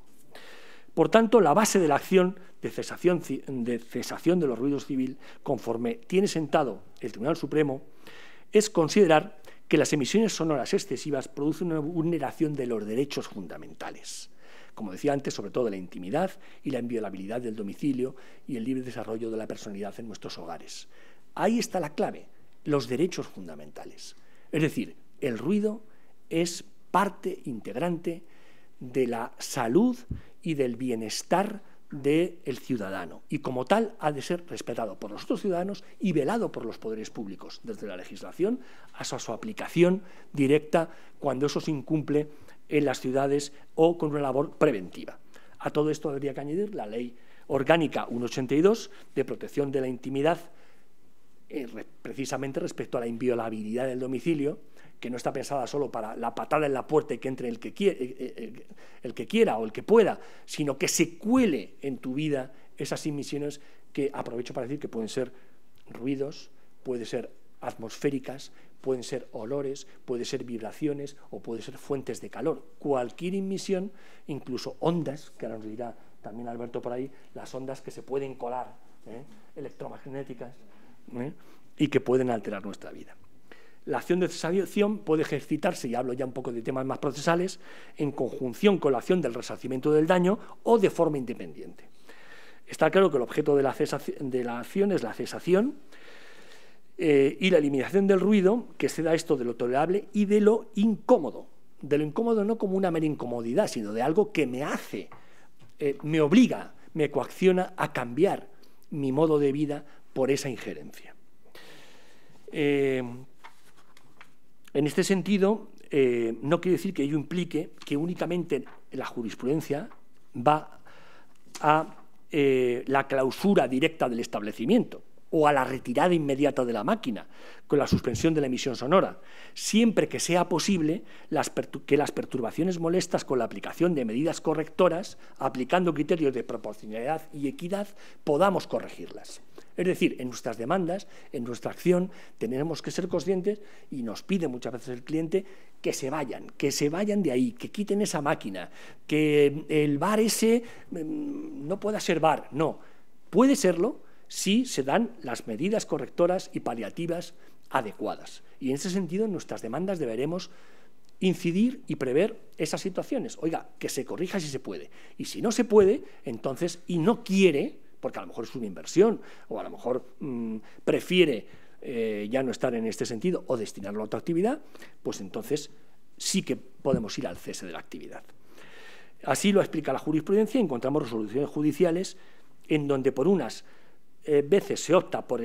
B: Por tanto, la base de la acción de cesación de los ruidos civil, conforme tiene sentado el Tribunal Supremo, es considerar que las emisiones sonoras excesivas producen una vulneración de los derechos fundamentales, como decía antes, sobre todo de la intimidad y la inviolabilidad del domicilio y el libre desarrollo de la personalidad en nuestros hogares. Ahí está la clave, los derechos fundamentales. Es decir, el ruido es parte integrante de la salud y del bienestar del ciudadano, y como tal ha de ser respetado por los otros ciudadanos y velado por los poderes públicos, desde la legislación hasta su aplicación directa cuando eso se incumple en las ciudades o con una labor preventiva. A todo esto habría que añadir la Ley Orgánica 182 de protección de la intimidad, precisamente respecto a la inviolabilidad del domicilio, que no está pensada solo para la patada en la puerta y que entre el que quiera o el que pueda, sino que se cuele en tu vida esas emisiones que, aprovecho para decir, que pueden ser ruidos, pueden ser atmosféricas, pueden ser olores, pueden ser vibraciones o pueden ser fuentes de calor. Cualquier emisión, incluso ondas, que ahora nos dirá también Alberto por ahí, las ondas que se pueden colar, electromagnéticas, y que pueden alterar nuestra vida. La acción de cesación puede ejercitarse, y hablo ya un poco de temas más procesales, en conjunción con la acción del resarcimiento del daño o de forma independiente. Está claro que el objeto de la acción es la cesación y la eliminación del ruido, que se da esto de lo tolerable y de lo incómodo. De lo incómodo no como una mera incomodidad, sino de algo que me hace, me obliga, me coacciona a cambiar mi modo de vida por esa injerencia. En este sentido, no quiere decir que ello implique que únicamente la jurisprudencia va a la clausura directa del establecimiento o a la retirada inmediata de la máquina con la suspensión de la emisión sonora, siempre que sea posible que las perturbaciones molestas con la aplicación de medidas correctoras, aplicando criterios de proporcionalidad y equidad, podamos corregirlas. Es decir, en nuestras demandas, en nuestra acción, tenemos que ser conscientes, y nos pide muchas veces el cliente, que se vayan de ahí, que quiten esa máquina, que el bar ese no pueda ser bar. No, puede serlo si se dan las medidas correctoras y paliativas adecuadas. Y en ese sentido, en nuestras demandas deberemos incidir y prever esas situaciones. Oiga, que se corrija si se puede. Y si no se puede, entonces, y no quiere, porque a lo mejor es una inversión o a lo mejor prefiere ya no estar en este sentido o destinarlo a otra actividad, pues entonces sí que podemos ir al cese de la actividad. Así lo explica la jurisprudencia. Encontramos resoluciones judiciales en donde por unas veces se opta por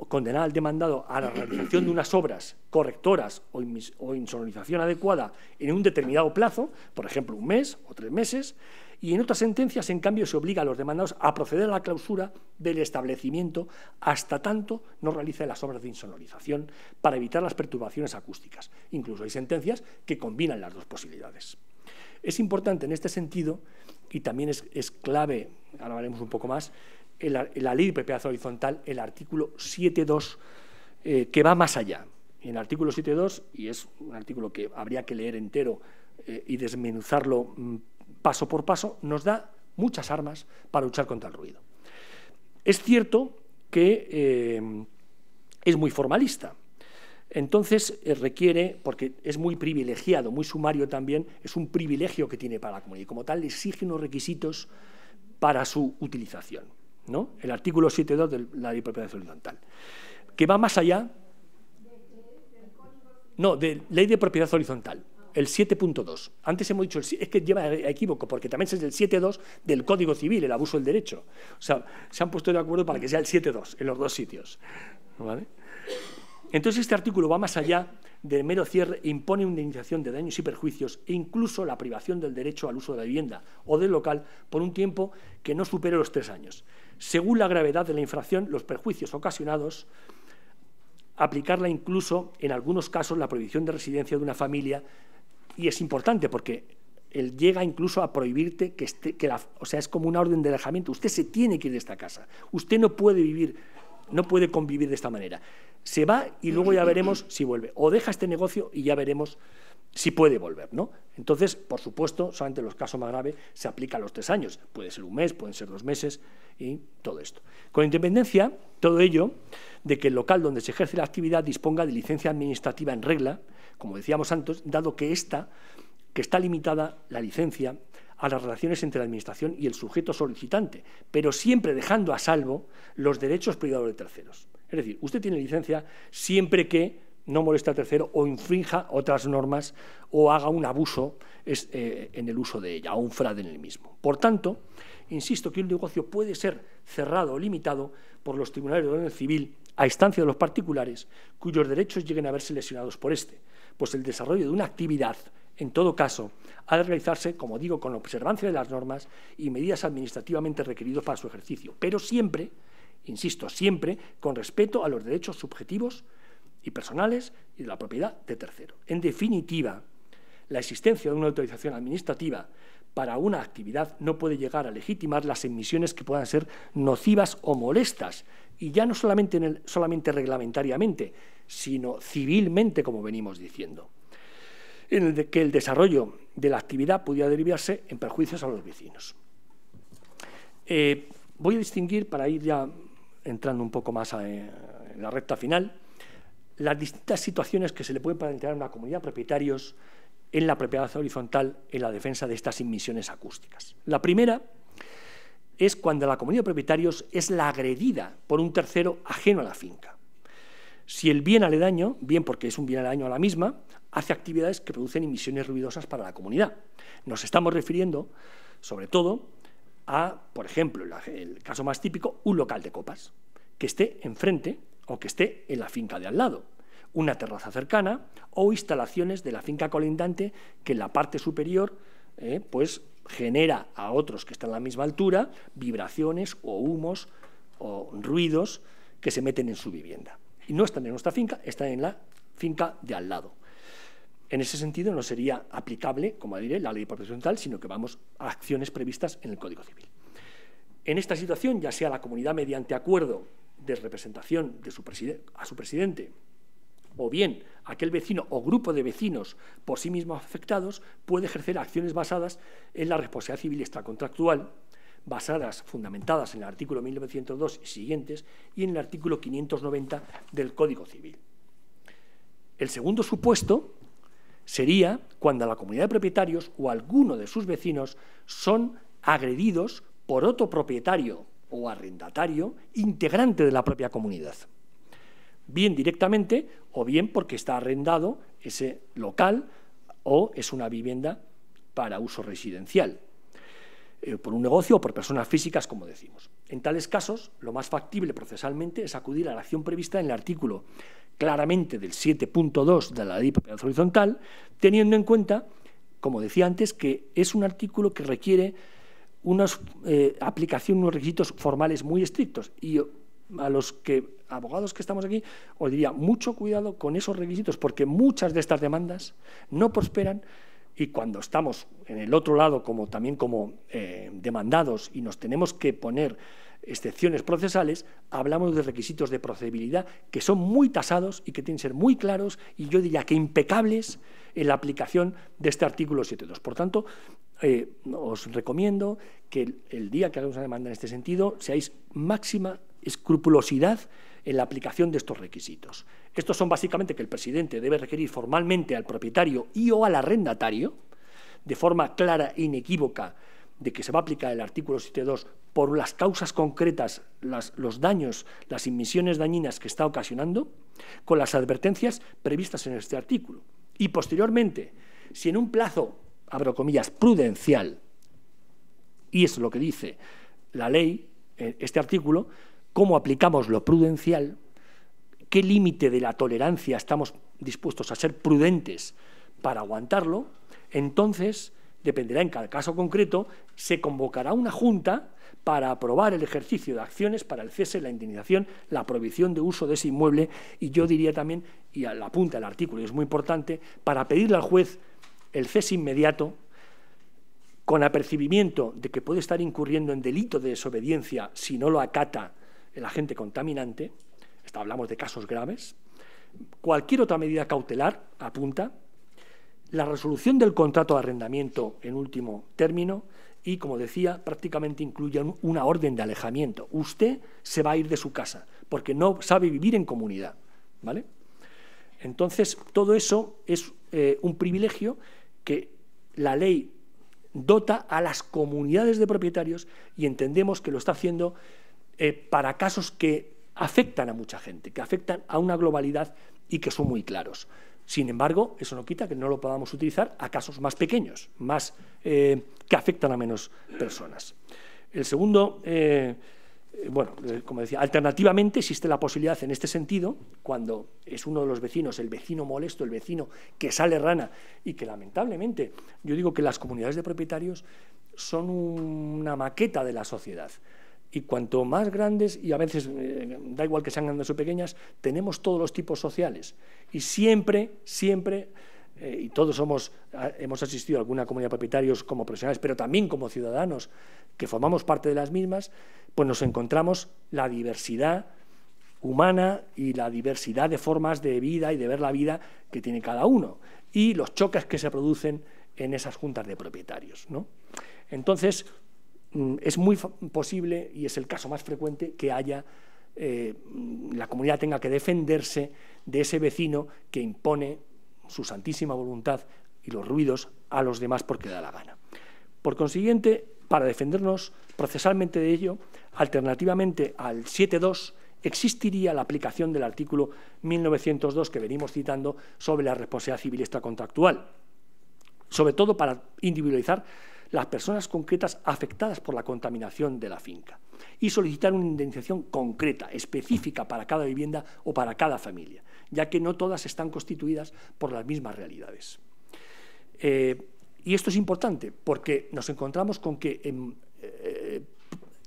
B: condenar al demandado a la realización de unas obras correctoras o insonorización adecuada en un determinado plazo, por ejemplo, 1 mes o 3 meses, y en otras sentencias, en cambio, se obliga a los demandados a proceder a la clausura del establecimiento hasta tanto no realice las obras de insonorización para evitar las perturbaciones acústicas. Incluso hay sentencias que combinan las dos posibilidades. Es importante en este sentido, y también es clave, ahora veremos un poco más, la ley de propiedad horizontal, el artículo 7.2, que va más allá. En el artículo 7.2, y es un artículo que habría que leer entero y desmenuzarlo paso por paso, nos da muchas armas para luchar contra el ruido. Es cierto que es muy formalista. Entonces requiere, porque es muy privilegiado, muy sumario también, es un privilegio que tiene para la comunidad y como tal exige unos requisitos para su utilización, ¿no? El artículo 7.2 de la Ley de Propiedad Horizontal, que va más allá, no, de Ley de Propiedad Horizontal, el 7.2. Antes hemos dicho, es que lleva a equívoco, porque también es el 7.2 del Código Civil, el abuso del derecho. O sea, se han puesto de acuerdo para que sea el 7.2 en los dos sitios, ¿vale? Entonces, este artículo va más allá del mero cierre e impone una indemnización de daños y perjuicios e incluso la privación del derecho al uso de la vivienda o del local por un tiempo que no supere los 3 años. Según la gravedad de la infracción, los perjuicios ocasionados, aplicarla incluso, en algunos casos, la prohibición de residencia de una familia. Y es importante porque él llega incluso a prohibirte o sea, es como una orden de alejamiento. Usted se tiene que ir de esta casa. Usted no puede vivir, no puede convivir de esta manera. Se va y luego ya veremos si vuelve. O deja este negocio y ya veremos si puede volver, ¿no? Entonces, por supuesto, solamente en los casos más graves se aplica a los 3 años. Puede ser 1 mes, pueden ser 2 meses y todo esto. Con independencia, todo ello, de que el local donde se ejerce la actividad disponga de licencia administrativa en regla, como decíamos antes, dado que está limitada la licencia a las relaciones entre la Administración y el sujeto solicitante, pero siempre dejando a salvo los derechos privados de terceros. Es decir, usted tiene licencia siempre que no moleste a tercero o infrinja otras normas o haga un abuso en el uso de ella o un fraude en el mismo. Por tanto, insisto que un negocio puede ser cerrado o limitado por los tribunales de orden civil a instancia de los particulares cuyos derechos lleguen a verse lesionados por este, pues el desarrollo de una actividad, en todo caso, ha de realizarse, como digo, con observancia de las normas y medidas administrativamente requeridas para su ejercicio, pero siempre, insisto, siempre con respeto a los derechos subjetivos y personales y de la propiedad de tercero. En definitiva, la existencia de una autorización administrativa para una actividad no puede llegar a legitimar las emisiones que puedan ser nocivas o molestas, y ya no solamente reglamentariamente, sino civilmente, como venimos diciendo, en el de que el desarrollo de la actividad pudiera derivarse en perjuicios a los vecinos. Voy a distinguir, para ir ya entrando un poco más en la recta final, las distintas situaciones que se le pueden plantear a una comunidad de propietarios en la propiedad horizontal en la defensa de estas emisiones acústicas. La primera es cuando la comunidad de propietarios es la agredida por un tercero ajeno a la finca. Si el bien aledaño, bien porque es un bien aledaño a la misma, hace actividades que producen emisiones ruidosas para la comunidad. Nos estamos refiriendo, sobre todo, a, por ejemplo, el caso más típico, un local de copas, que esté enfrente o que esté en la finca de al lado, una terraza cercana o instalaciones de la finca colindante que en la parte superior pues genera a otros que están a la misma altura vibraciones o humos o ruidos que se meten en su vivienda. Y no están en nuestra finca, están en la finca de al lado. En ese sentido no sería aplicable, como diré, la ley de propiedad horizontal, sino que vamos a acciones previstas en el Código Civil. En esta situación, ya sea la comunidad mediante acuerdo de representación a su presidente, o bien aquel vecino o grupo de vecinos por sí mismos afectados, puede ejercer acciones basadas en la responsabilidad civil extracontractual, fundamentadas en el artículo 1902 y siguientes y en el artículo 590 del Código Civil. El segundo supuesto sería cuando la comunidad de propietarios o alguno de sus vecinos son agredidos por otro propietario o arrendatario integrante de la propia comunidad, bien directamente o bien porque está arrendado ese local o es una vivienda para uso residencial, por un negocio o por personas físicas, como decimos. En tales casos, lo más factible procesalmente es acudir a la acción prevista en el artículo claramente del 7.2 de la Ley de Propiedad Horizontal, teniendo en cuenta, como decía antes, que es un artículo que requiere una aplicación de unos requisitos formales muy estrictos. Y a los abogados que estamos aquí, os diría, mucho cuidado con esos requisitos, porque muchas de estas demandas no prosperan. Y cuando estamos en el otro lado, también como demandados, y nos tenemos que poner excepciones procesales, hablamos de requisitos de procedibilidad que son muy tasados y que tienen que ser muy claros y yo diría que impecables en la aplicación de este artículo 7.2. Por tanto, os recomiendo que el día que hagamos una demanda en este sentido seáis máxima escrupulosidad en la aplicación de estos requisitos. Estos son básicamente que el presidente debe requerir formalmente al propietario y o al arrendatario, de forma clara e inequívoca, de que se va a aplicar el artículo 7.2 por las causas concretas, los daños, las emisiones dañinas que está ocasionando, con las advertencias previstas en este artículo. Y posteriormente, si en un plazo, abro comillas, prudencial, y es lo que dice la ley, este artículo, cómo aplicamos lo prudencial, qué límite de la tolerancia estamos dispuestos a ser prudentes para aguantarlo, entonces dependerá en cada caso concreto, se convocará una junta para aprobar el ejercicio de acciones para el cese, la indemnización, la prohibición de uso de ese inmueble y yo diría también, y apunta el artículo y es muy importante, para pedirle al juez el cese inmediato con apercibimiento de que puede estar incurriendo en delito de desobediencia si no lo acata el agente contaminante, hablamos de casos graves, cualquier otra medida cautelar, apunta, la resolución del contrato de arrendamiento en último término y, como decía, prácticamente incluye una orden de alejamiento. Usted se va a ir de su casa porque no sabe vivir en comunidad, ¿vale? Entonces, todo eso es un privilegio que la ley dota a las comunidades de propietarios y entendemos que lo está haciendo para casos que afectan a mucha gente, que afectan a una globalidad y que son muy claros. Sin embargo, eso no quita que no lo podamos utilizar a casos más pequeños, que afectan a menos personas. El segundo, como decía, alternativamente existe la posibilidad en este sentido, cuando es uno de los vecinos, el vecino molesto, el vecino que sale rana y que lamentablemente, yo digo que las comunidades de propietarios son una maqueta de la sociedad. Y cuanto más grandes, y a veces da igual que sean grandes o pequeñas, tenemos todos los tipos sociales. Y siempre, y todos hemos asistido a alguna comunidad de propietarios como profesionales, pero también como ciudadanos que formamos parte de las mismas, pues nos encontramos la diversidad humana y la diversidad de formas de vida y de ver la vida que tiene cada uno, y los choques que se producen en esas juntas de propietarios, ¿no? Entonces, es muy posible, y es el caso más frecuente, que la comunidad tenga que defenderse de ese vecino que impone su santísima voluntad y los ruidos a los demás porque da la gana. Por consiguiente, para defendernos procesalmente de ello, alternativamente al 7.2, existiría la aplicación del artículo 1902 que venimos citando sobre la responsabilidad civil extracontractual, sobre todo para individualizar las personas concretas afectadas por la contaminación de la finca y solicitar una indemnización concreta, específica para cada vivienda o para cada familia, ya que no todas están constituidas por las mismas realidades. Y esto es importante porque nos encontramos con que en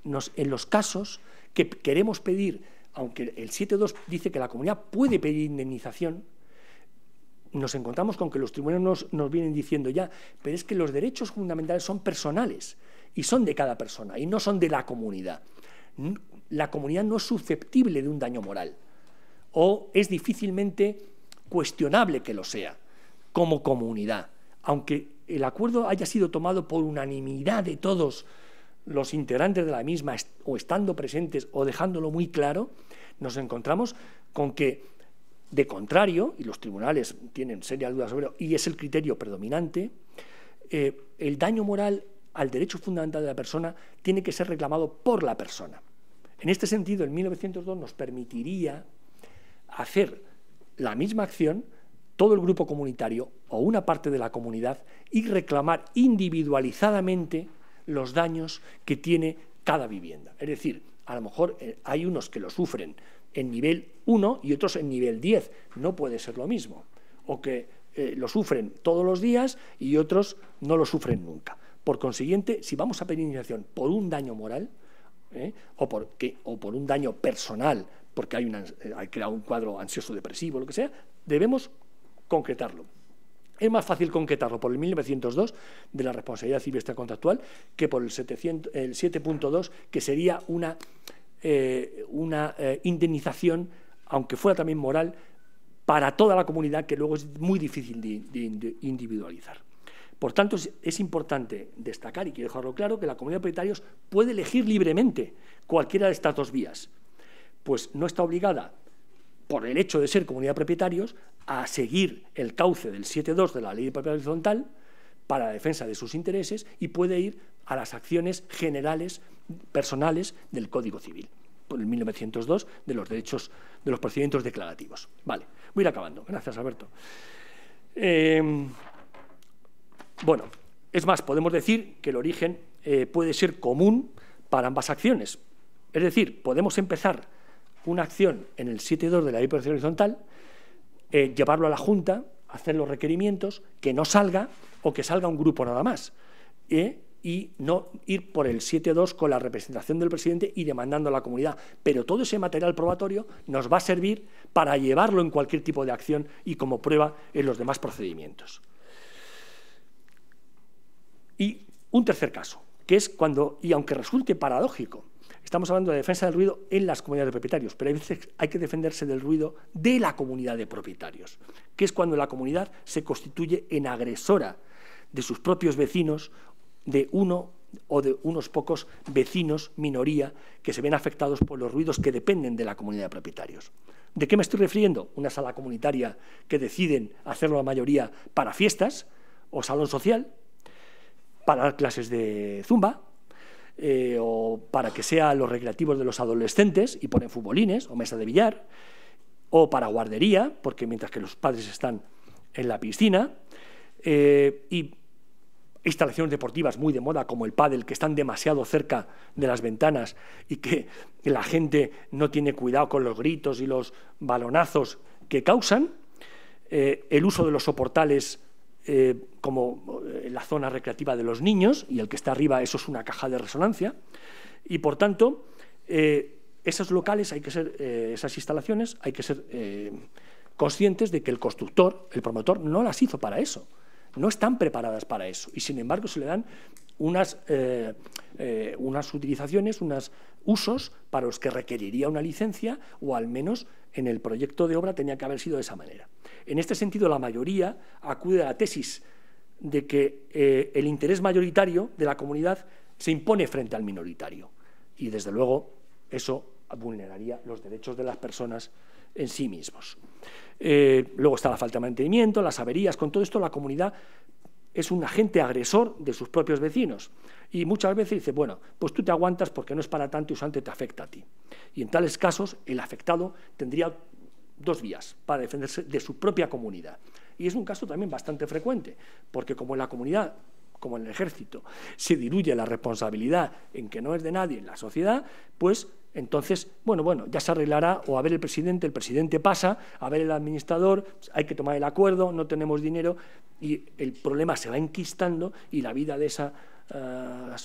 B: los casos que queremos pedir, aunque el 7.2 dice que la comunidad puede pedir indemnización, nos encontramos con que los tribunales nos vienen diciendo ya, pero es que los derechos fundamentales son personales y son de cada persona y no son de la comunidad. La comunidad no es susceptible de un daño moral o es difícilmente cuestionable que lo sea como comunidad, aunque el acuerdo haya sido tomado por unanimidad de todos los integrantes de la misma o estando presentes o dejándolo muy claro, nos encontramos con que de contrario, y los tribunales tienen serias dudas sobre ello, y es el criterio predominante, el daño moral al derecho fundamental de la persona tiene que ser reclamado por la persona En este sentido, el 1902 nos permitiría hacer la misma acción, todo el grupo comunitario o una parte de la comunidad, y reclamar individualizadamente los daños que tiene cada vivienda. Es decir, a lo mejor hay unos que lo sufren en nivel 1 y otros en nivel 10. No puede ser lo mismo. O que lo sufren todos los días y otros no lo sufren nunca. Por consiguiente, si vamos a pedir indemnización por un daño moral o por un daño personal, porque hay creado un cuadro ansioso-depresivo, lo que sea, debemos concretarlo. Es más fácil concretarlo por el 1902 de la responsabilidad civil extracontractual que por el 7.2, que sería una indemnización, aunque fuera también moral, para toda la comunidad, que luego es muy difícil de individualizar. Por tanto, es importante destacar, y quiero dejarlo claro, que la comunidad de propietarios puede elegir libremente cualquiera de estas dos vías, pues no está obligada, por el hecho de ser comunidad de propietarios, a seguir el cauce del 7.2 de la Ley de Propiedad Horizontal para la defensa de sus intereses, y puede ir a las acciones generales personales del Código Civil, por el 1902, de los derechos de los procedimientos declarativos. Vale, voy a ir acabando. Gracias, Alberto. Bueno, es más, podemos decir que el origen puede ser común para ambas acciones. Es decir, podemos empezar una acción en el 7.2 de la Ley de Propiedad Horizontal, llevarlo a la Junta, hacer los requerimientos, que no salga o que salga un grupo nada más, y no ir por el 7.2 con la representación del presidente y demandando a la comunidad. Pero todo ese material probatorio nos va a servir para llevarlo en cualquier tipo de acción y como prueba en los demás procedimientos. Y un tercer caso, que es cuando, y aunque resulte paradójico, estamos hablando de defensa del ruido en las comunidades de propietarios, pero a veces hay que defenderse del ruido de la comunidad de propietarios, que es cuando la comunidad se constituye en agresora de sus propios vecinos, de uno o de unos pocos vecinos, minoría, que se ven afectados por los ruidos que dependen de la comunidad de propietarios. ¿De qué me estoy refiriendo? Una sala comunitaria que deciden hacerlo la mayoría para fiestas o salón social, para dar clases de zumba, o para que sean los recreativos de los adolescentes y ponen futbolines o mesa de billar, o para guardería, porque mientras que los padres están en la piscina, y instalaciones deportivas muy de moda como el pádel, que están demasiado cerca de las ventanas y que la gente no tiene cuidado con los gritos y los balonazos que causan, el uso de los soportales como la zona recreativa de los niños, y el que está arriba, eso es una caja de resonancia, y por tanto esos locales, esas instalaciones, hay que ser conscientes de que el constructor, el promotor, no las hizo para eso, no están preparadas para eso, y sin embargo se le dan unas utilizaciones, unos usos para los que requeriría una licencia, o al menos en el proyecto de obra tenía que haber sido de esa manera. En este sentido, la mayoría acude a la tesis de que el interés mayoritario de la comunidad se impone frente al minoritario, y desde luego eso vulneraría los derechos de las personas en sí mismos. Luego está la falta de mantenimiento, las averías. Con todo esto, la comunidad es un agente agresor de sus propios vecinos, y muchas veces dice, bueno, pues tú te aguantas porque no es para tanto y solamente te afecta a ti. Y en tales casos el afectado tendría dos vías para defenderse de su propia comunidad. Y es un caso también bastante frecuente, porque como en la comunidad, como en el ejército, se diluye la responsabilidad en que no es de nadie en la sociedad, pues entonces, bueno, ya se arreglará, o a ver el presidente pasa, a ver el administrador, hay que tomar el acuerdo, no tenemos dinero, y el problema se va enquistando y la vida de esas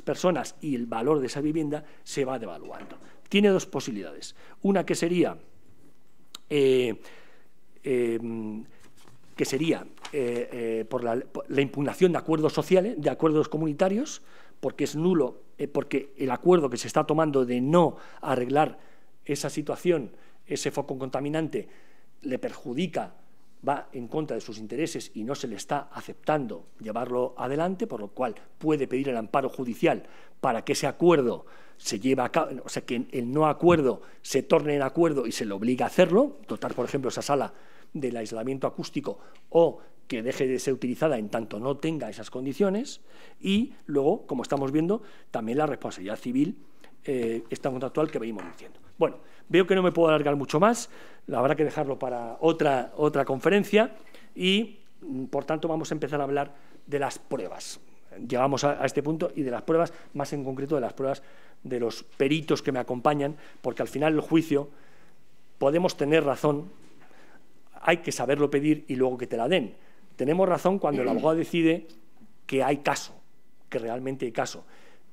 B: personas y el valor de esa vivienda se va devaluando. Tiene dos posibilidades. Una que sería por la impugnación de acuerdos sociales, de acuerdos comunitarios, porque es nulo, porque el acuerdo que se está tomando de no arreglar esa situación, ese foco contaminante, le perjudica, va en contra de sus intereses y no se le está aceptando llevarlo adelante, por lo cual puede pedir el amparo judicial para que ese acuerdo se lleve a cabo, o sea, que el no acuerdo se torne en acuerdo y se le obliga a hacerlo, dotar, por ejemplo, esa sala del aislamiento acústico, o que deje de ser utilizada en tanto no tenga esas condiciones. Y luego, como estamos viendo, también la responsabilidad civil esta contractual que venimos diciendo. Bueno, veo que no me puedo alargar mucho más, habrá que dejarlo para otra conferencia y, por tanto, vamos a empezar a hablar de las pruebas. Llegamos a este punto y de las pruebas, más en concreto de las pruebas de los peritos que me acompañan, porque al final el juicio podemos tener razón, hay que saberlo pedir y luego que te la den. Tenemos razón cuando el abogado decide que hay caso, que realmente hay caso,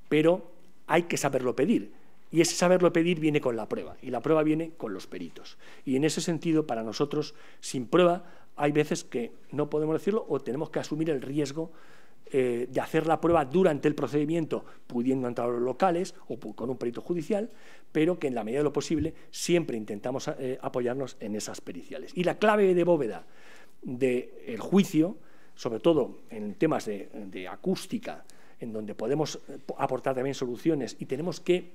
B: pero hay que saberlo pedir. Y ese saberlo pedir viene con la prueba, y la prueba viene con los peritos. Y en ese sentido, para nosotros, sin prueba, hay veces que no podemos decirlo o tenemos que asumir el riesgo de hacer la prueba durante el procedimiento, pudiendo entrar a los locales o con un perito judicial, pero que en la medida de lo posible siempre intentamos apoyarnos en esas periciales. Y la clave de bóveda del juicio, sobre todo en temas de acústica, en donde podemos aportar también soluciones y tenemos que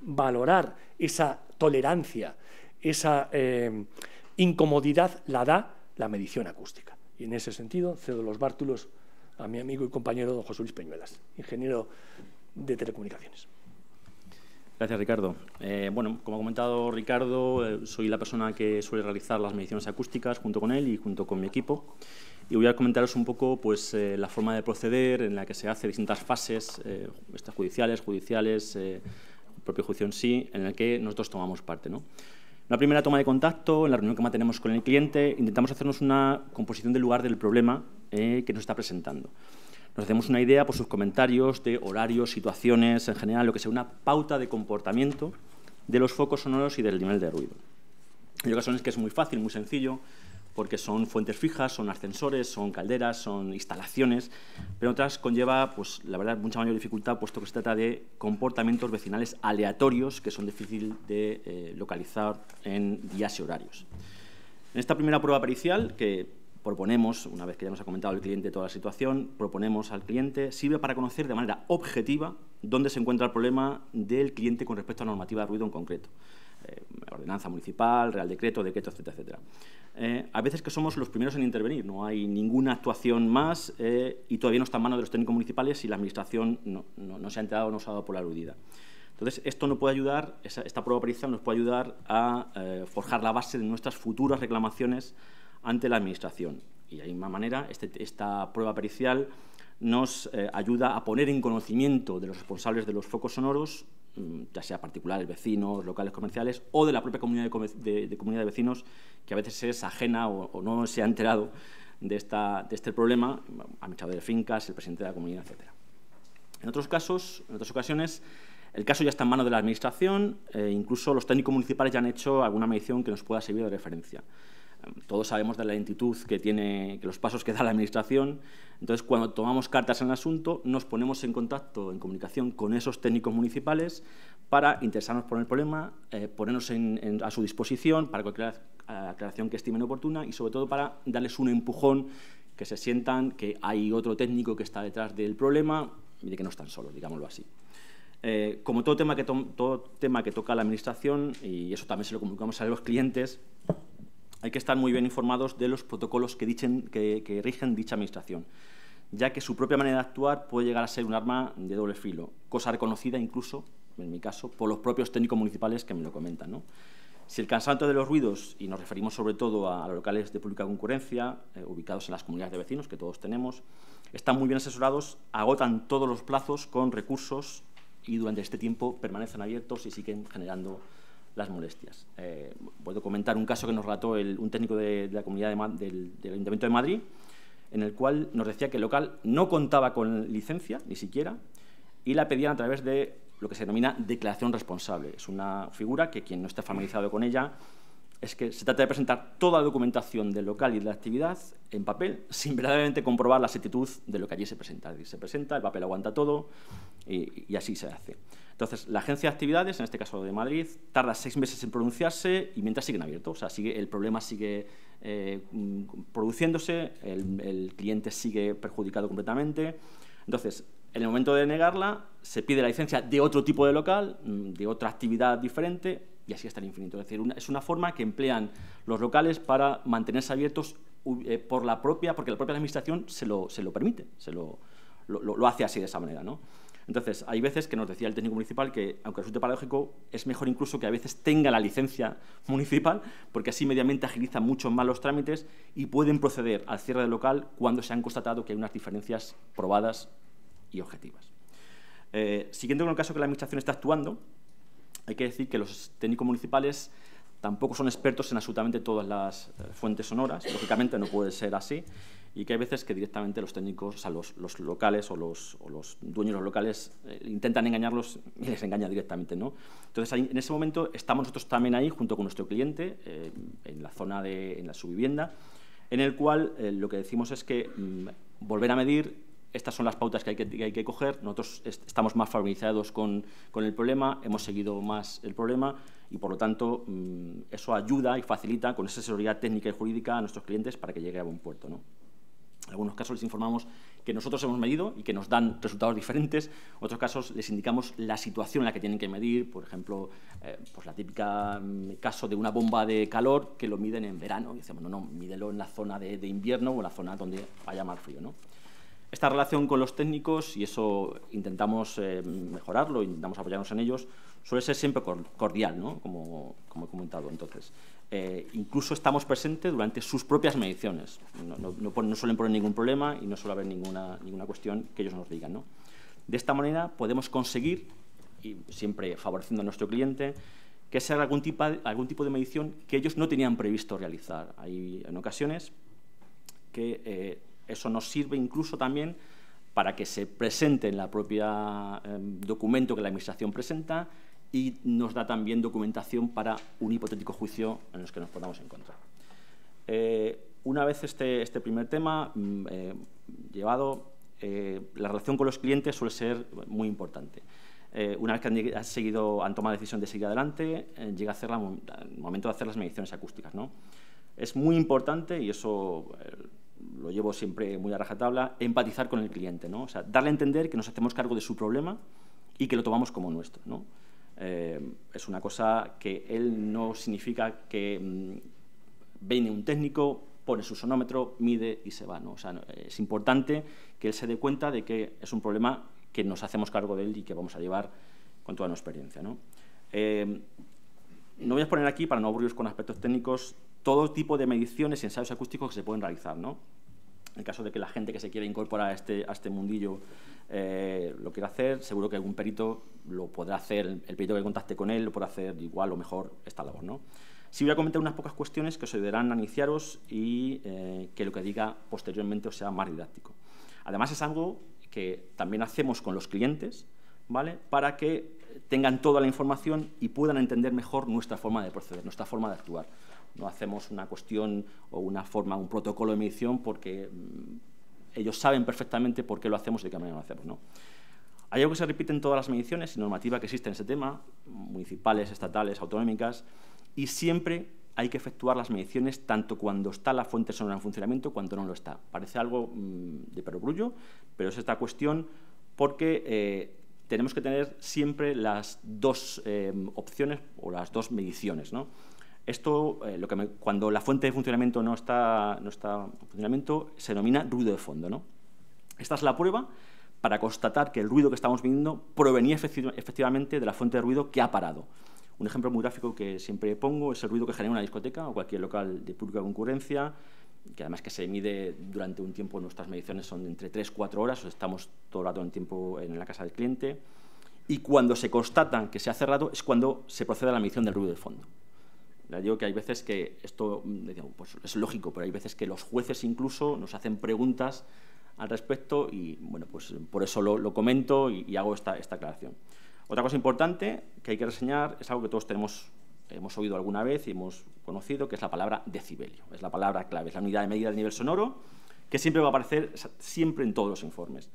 B: valorar esa tolerancia, esa incomodidad, la da la medición acústica. Y en ese sentido cedo los bártulos a mi amigo y compañero don José Luis Peñuelas, ingeniero de telecomunicaciones.
C: Gracias, Ricardo. Bueno, como ha comentado Ricardo, soy la persona que suele realizar las mediciones acústicas junto con él y junto con mi equipo. Y voy a comentaros un poco pues, la forma de proceder en la que se hace distintas fases, judiciales, el propio juicio en sí, en el que nosotros tomamos parte, ¿no? En la primera toma de contacto, en la reunión que mantenemos con el cliente, intentamos hacernos una composición del lugar del problema que nos está presentando. Nos hacemos una idea por sus comentarios de horarios, situaciones, en general, lo que sea una pauta de comportamiento de los focos sonoros y del nivel de ruido. Hay ocasiones que es muy fácil, muy sencillo, porque son fuentes fijas, son ascensores, son calderas, son instalaciones, pero otras conlleva, pues, la verdad, mucha mayor dificultad, puesto que se trata de comportamientos vecinales aleatorios que son difíciles de localizar en días y horarios. En esta primera prueba pericial, que proponemos, una vez que ya nos ha comentado el cliente toda la situación, proponemos al cliente, sirve para conocer de manera objetiva dónde se encuentra el problema del cliente con respecto a la normativa de ruido en concreto. Ordenanza municipal, Real Decreto, decreto, etcétera, etcétera. A veces que somos los primeros en intervenir, no hay ninguna actuación más y todavía no está en manos de los técnicos municipales y la Administración no se ha enterado o no se ha dado por aludida. Entonces, esto nos puede ayudar, esta prueba pericial nos puede ayudar a forjar la base de nuestras futuras reclamaciones ante la Administración. Y de la misma manera, esta prueba pericial nos ayuda a poner en conocimiento de los responsables de los focos sonoros, ya sea particulares, vecinos, locales comerciales o de la propia comunidad de vecinos, que a veces es ajena o no se ha enterado de este problema, administrador de fincas, el presidente de la comunidad, etcétera. En otros casos, en otras ocasiones, el caso ya está en manos de la Administración, incluso los técnicos municipales ya han hecho alguna medición que nos pueda servir de referencia. Todos sabemos de la lentitud que los pasos que da la Administración. Entonces, cuando tomamos cartas en el asunto, nos ponemos en contacto, en comunicación con esos técnicos municipales para interesarnos por el problema, ponernos a su disposición para cualquier aclaración que estimen oportuna y, sobre todo, para darles un empujón, que se sientan que hay otro técnico que está detrás del problema y de que no están solos, digámoslo así. Como todo tema que toca a la Administración, y eso también se lo comunicamos a los clientes, hay que estar muy bien informados de los protocolos que rigen dicha Administración, ya que su propia manera de actuar puede llegar a ser un arma de doble filo, cosa reconocida incluso, en mi caso, por los propios técnicos municipales que me lo comentan, ¿no? Si el cansancio de los ruidos, y nos referimos sobre todo a los locales de pública concurrencia, ubicados en las comunidades de vecinos, que todos tenemos, están muy bien asesorados, agotan todos los plazos con recursos y durante este tiempo permanecen abiertos y siguen generando las molestias. Puedo comentar un caso que nos relató un técnico de la comunidad del Ayuntamiento de Madrid, en el cual nos decía que el local no contaba con licencia, ni siquiera, y la pedían a través de lo que se denomina declaración responsable. Es una figura que quien no esté familiarizado con ella es que se trata de presentar toda la documentación del local y de la actividad en papel sin verdaderamente comprobar la exactitud de lo que allí se presenta. Se presenta, el papel aguanta todo y así se hace. Entonces, la Agencia de Actividades, en este caso de Madrid, tarda 6 meses en pronunciarse y mientras siguen abiertos. O sea, el problema sigue produciéndose, el cliente sigue perjudicado completamente. Entonces, en el momento de negarla, se pide la licencia de otro tipo de local, de otra actividad diferente, y así hasta el infinito. Es decir, es una forma que emplean los locales para mantenerse abiertos porque la propia Administración se lo permite, lo hace así de esa manera, ¿no? Entonces, hay veces que nos decía el técnico municipal que, aunque resulte paradójico, es mejor incluso que a veces tenga la licencia municipal, porque así mediamente agiliza mucho más los trámites y pueden proceder al cierre del local cuando se han constatado que hay unas diferencias probadas y objetivas. Siguiendo con el caso que la Administración está actuando, hay que decir que los técnicos municipales tampoco son expertos en absolutamente todas las fuentes sonoras, lógicamente no puede ser así, y que hay veces que directamente los técnicos, o sea, los locales o los dueños de los locales intentan engañarlos y les engañan directamente, ¿no? Entonces, en ese momento estamos nosotros también ahí, junto con nuestro cliente, en la zona en su vivienda, en el cual lo que decimos es que volver a medir. Estas son las pautas que hay que coger. Nosotros estamos más familiarizados con el problema, hemos seguido más el problema y, por lo tanto, eso ayuda y facilita con esa asesoría técnica y jurídica a nuestros clientes para que llegue a buen puerto, ¿no? En algunos casos les informamos que nosotros hemos medido y que nos dan resultados diferentes. En otros casos les indicamos la situación en la que tienen que medir. Por ejemplo, pues la típica caso de una bomba de calor que lo miden en verano. Y decimos, no, mídelo en la zona de invierno o en la zona donde haya más frío, ¿no? Esta relación con los técnicos, y eso intentamos mejorarlo, intentamos apoyarnos en ellos, suele ser siempre cordial, ¿no? Como he comentado. Entonces, incluso estamos presentes durante sus propias mediciones. No suelen poner ningún problema y no suele haber ninguna cuestión que ellos nos digan, ¿no? De esta manera podemos conseguir, y siempre favoreciendo a nuestro cliente, que sea algún tipo de medición que ellos no tenían previsto realizar. Hay en ocasiones que eso nos sirve incluso también para que se presente en la propia documento que la Administración presenta y nos da también documentación para un hipotético juicio en el que nos podamos encontrar. Una vez este primer tema llevado, la relación con los clientes suele ser muy importante. Una vez que han tomado la decisión de seguir adelante, llega a hacer el momento de hacer las mediciones acústicas, ¿no? Es muy importante, y eso lo llevo siempre muy a rajatabla, empatizar con el cliente, ¿no? O sea, darle a entender que nos hacemos cargo de su problema y que lo tomamos como nuestro, ¿no? Es una cosa que él no significa que viene un técnico, pone su sonómetro, mide y se va, ¿no? O sea, es importante que él se dé cuenta de que es un problema que nos hacemos cargo de él y que vamos a llevar con toda nuestra experiencia, ¿no? No voy a exponer aquí, para no aburriros con aspectos técnicos, todo tipo de mediciones y ensayos acústicos que se pueden realizar, ¿no? En el caso de que la gente que se quiera incorporar a este mundillo lo quiera hacer, seguro que algún perito lo podrá hacer, el perito que contacte con él lo podrá hacer igual o mejor esta labor, ¿no? Sí voy a comentar unas pocas cuestiones que os ayudarán a iniciaros y que lo que diga posteriormente os sea más didáctico. Además, es algo que también hacemos con los clientes, ¿vale?, para que tengan toda la información y puedan entender mejor nuestra forma de proceder, nuestra forma de actuar. No hacemos una cuestión o una forma, un protocolo de medición porque ellos saben perfectamente por qué lo hacemos y de qué manera lo hacemos, ¿no? Hay algo que se repite en todas las mediciones y normativa que existe en ese tema, municipales, estatales, autonómicas, y siempre hay que efectuar las mediciones tanto cuando está la fuente sonora en funcionamiento cuando no lo está. Parece algo de perogrullo, pero es esta cuestión porque tenemos que tener siempre las dos opciones o las dos mediciones, ¿no? Esto, cuando la fuente de funcionamiento no está en funcionamiento, se denomina ruido de fondo, ¿no? Esta es la prueba para constatar que el ruido que estamos midiendo provenía efectivamente de la fuente de ruido que ha parado. Un ejemplo muy gráfico que siempre pongo es el ruido que genera una discoteca o cualquier local de pública concurrencia, que además que se mide durante un tiempo. Nuestras mediciones son entre 3-4 horas, o sea, estamos todo el rato en la casa del cliente, y cuando se constata que se ha cerrado es cuando se procede a la medición del ruido de fondo. Les digo que hay veces que esto, pues es lógico, pero hay veces que los jueces incluso nos hacen preguntas al respecto y, bueno, pues por eso lo comento y hago esta aclaración. Otra cosa importante que hay que reseñar es algo que todos hemos oído alguna vez y hemos conocido, que es la palabra decibelio. Es la palabra clave, es la unidad de medida del nivel sonoro, que siempre va a aparecer siempre en todos los informes.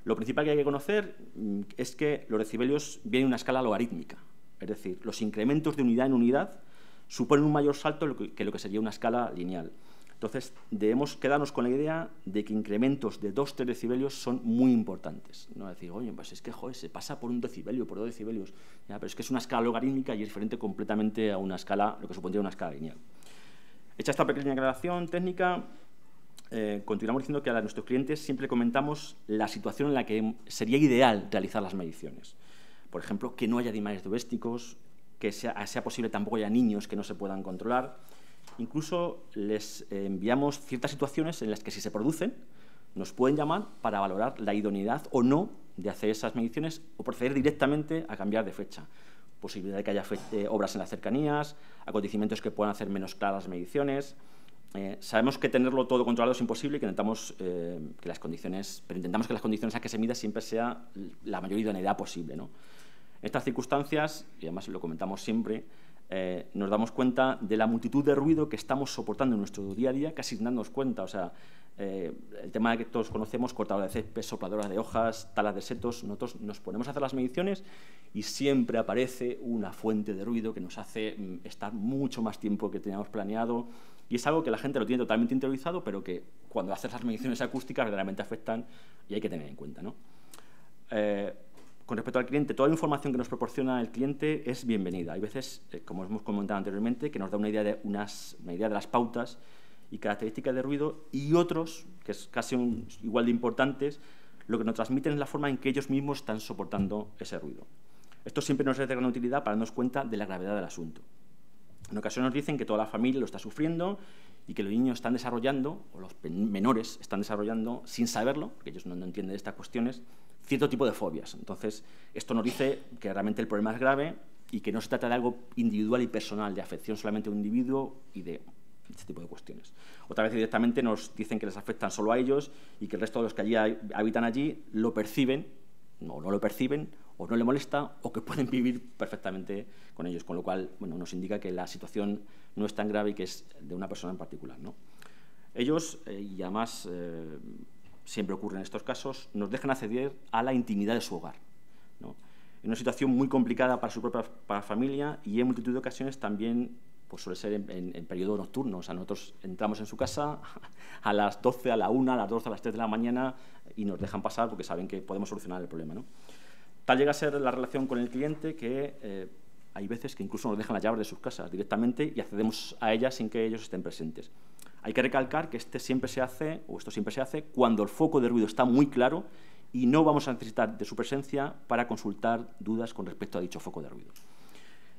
C: Lo principal que hay que conocer es que los decibelios vienen en una escala logarítmica, es decir, los incrementos de unidad en unidad suponen un mayor salto que lo que sería una escala lineal. Entonces, debemos quedarnos con la idea de que incrementos de 2-3 decibelios son muy importantes. No decir, oye, pues es que joder, se pasa por 1 decibelio, por 2 decibelios. Ya, pero es que es una escala logarítmica y es diferente completamente a una escala, lo que supondría una escala lineal. Hecha esta pequeña aclaración técnica, continuamos diciendo que a nuestros clientes siempre comentamos la situación en la que sería ideal realizar las mediciones. Por ejemplo, que no haya animales domésticos, que sea posible tampoco haya niños que no se puedan controlar. Incluso les enviamos ciertas situaciones en las que si se producen, nos pueden llamar para valorar la idoneidad o no de hacer esas mediciones o proceder directamente a cambiar de fecha. Posibilidad de que haya obras en las cercanías, acontecimientos que puedan hacer menos claras las mediciones. Sabemos que tenerlo todo controlado es imposible y que intentamos que las condiciones a que se mida siempre sea la mayor idoneidad posible, ¿no? En estas circunstancias, y además lo comentamos siempre, nos damos cuenta de la multitud de ruido que estamos soportando en nuestro día a día, casi sin darnos cuenta. O sea, el tema que todos conocemos, cortadoras de césped, sopladoras de hojas, talas de setos, nosotros nos ponemos a hacer las mediciones y siempre aparece una fuente de ruido que nos hace estar mucho más tiempo que teníamos planeado. Y es algo que la gente lo tiene totalmente interiorizado, pero que cuando haces las mediciones acústicas verdaderamente afectan y hay que tener en cuenta, ¿no? Con respecto al cliente, toda la información que nos proporciona el cliente es bienvenida. Hay veces, como hemos comentado anteriormente, que nos da una idea de las pautas y características de ruido, y otros, que es casi igual de importantes, lo que nos transmiten es la forma en que ellos mismos están soportando ese ruido. Esto siempre nos es de gran utilidad para darnos cuenta de la gravedad del asunto. En ocasiones nos dicen que toda la familia lo está sufriendo y que los niños están desarrollando, o los menores están desarrollando, sin saberlo, porque ellos no entienden de estas cuestiones, cierto tipo de fobias. Entonces, esto nos dice que realmente el problema es grave y que no se trata de algo individual y personal, de afección solamente a un individuo y de este tipo de cuestiones. Otra vez directamente nos dicen que les afectan solo a ellos y que el resto de los que allí habitan allí lo perciben, no lo perciben, o no le molesta, o que pueden vivir perfectamente con ellos, con lo cual, bueno, nos indica que la situación no es tan grave y que es de una persona en particular, ¿no? Ellos, y además siempre ocurre en estos casos, nos dejan acceder a la intimidad de su hogar, ¿no? En una situación muy complicada para su propia familia y en multitud de ocasiones también pues suele ser en periodo nocturno. O sea, nosotros entramos en su casa a las 12, a la 1, a las 12, a las 3 de la mañana y nos dejan pasar porque saben que podemos solucionar el problema, ¿no? Tal llega a ser la relación con el cliente que hay veces que incluso nos dejan las llaves de sus casas directamente y accedemos a ellas sin que ellos estén presentes. Hay que recalcar que esto siempre se hace cuando el foco de ruido está muy claro y no vamos a necesitar de su presencia para consultar dudas con respecto a dicho foco de ruido.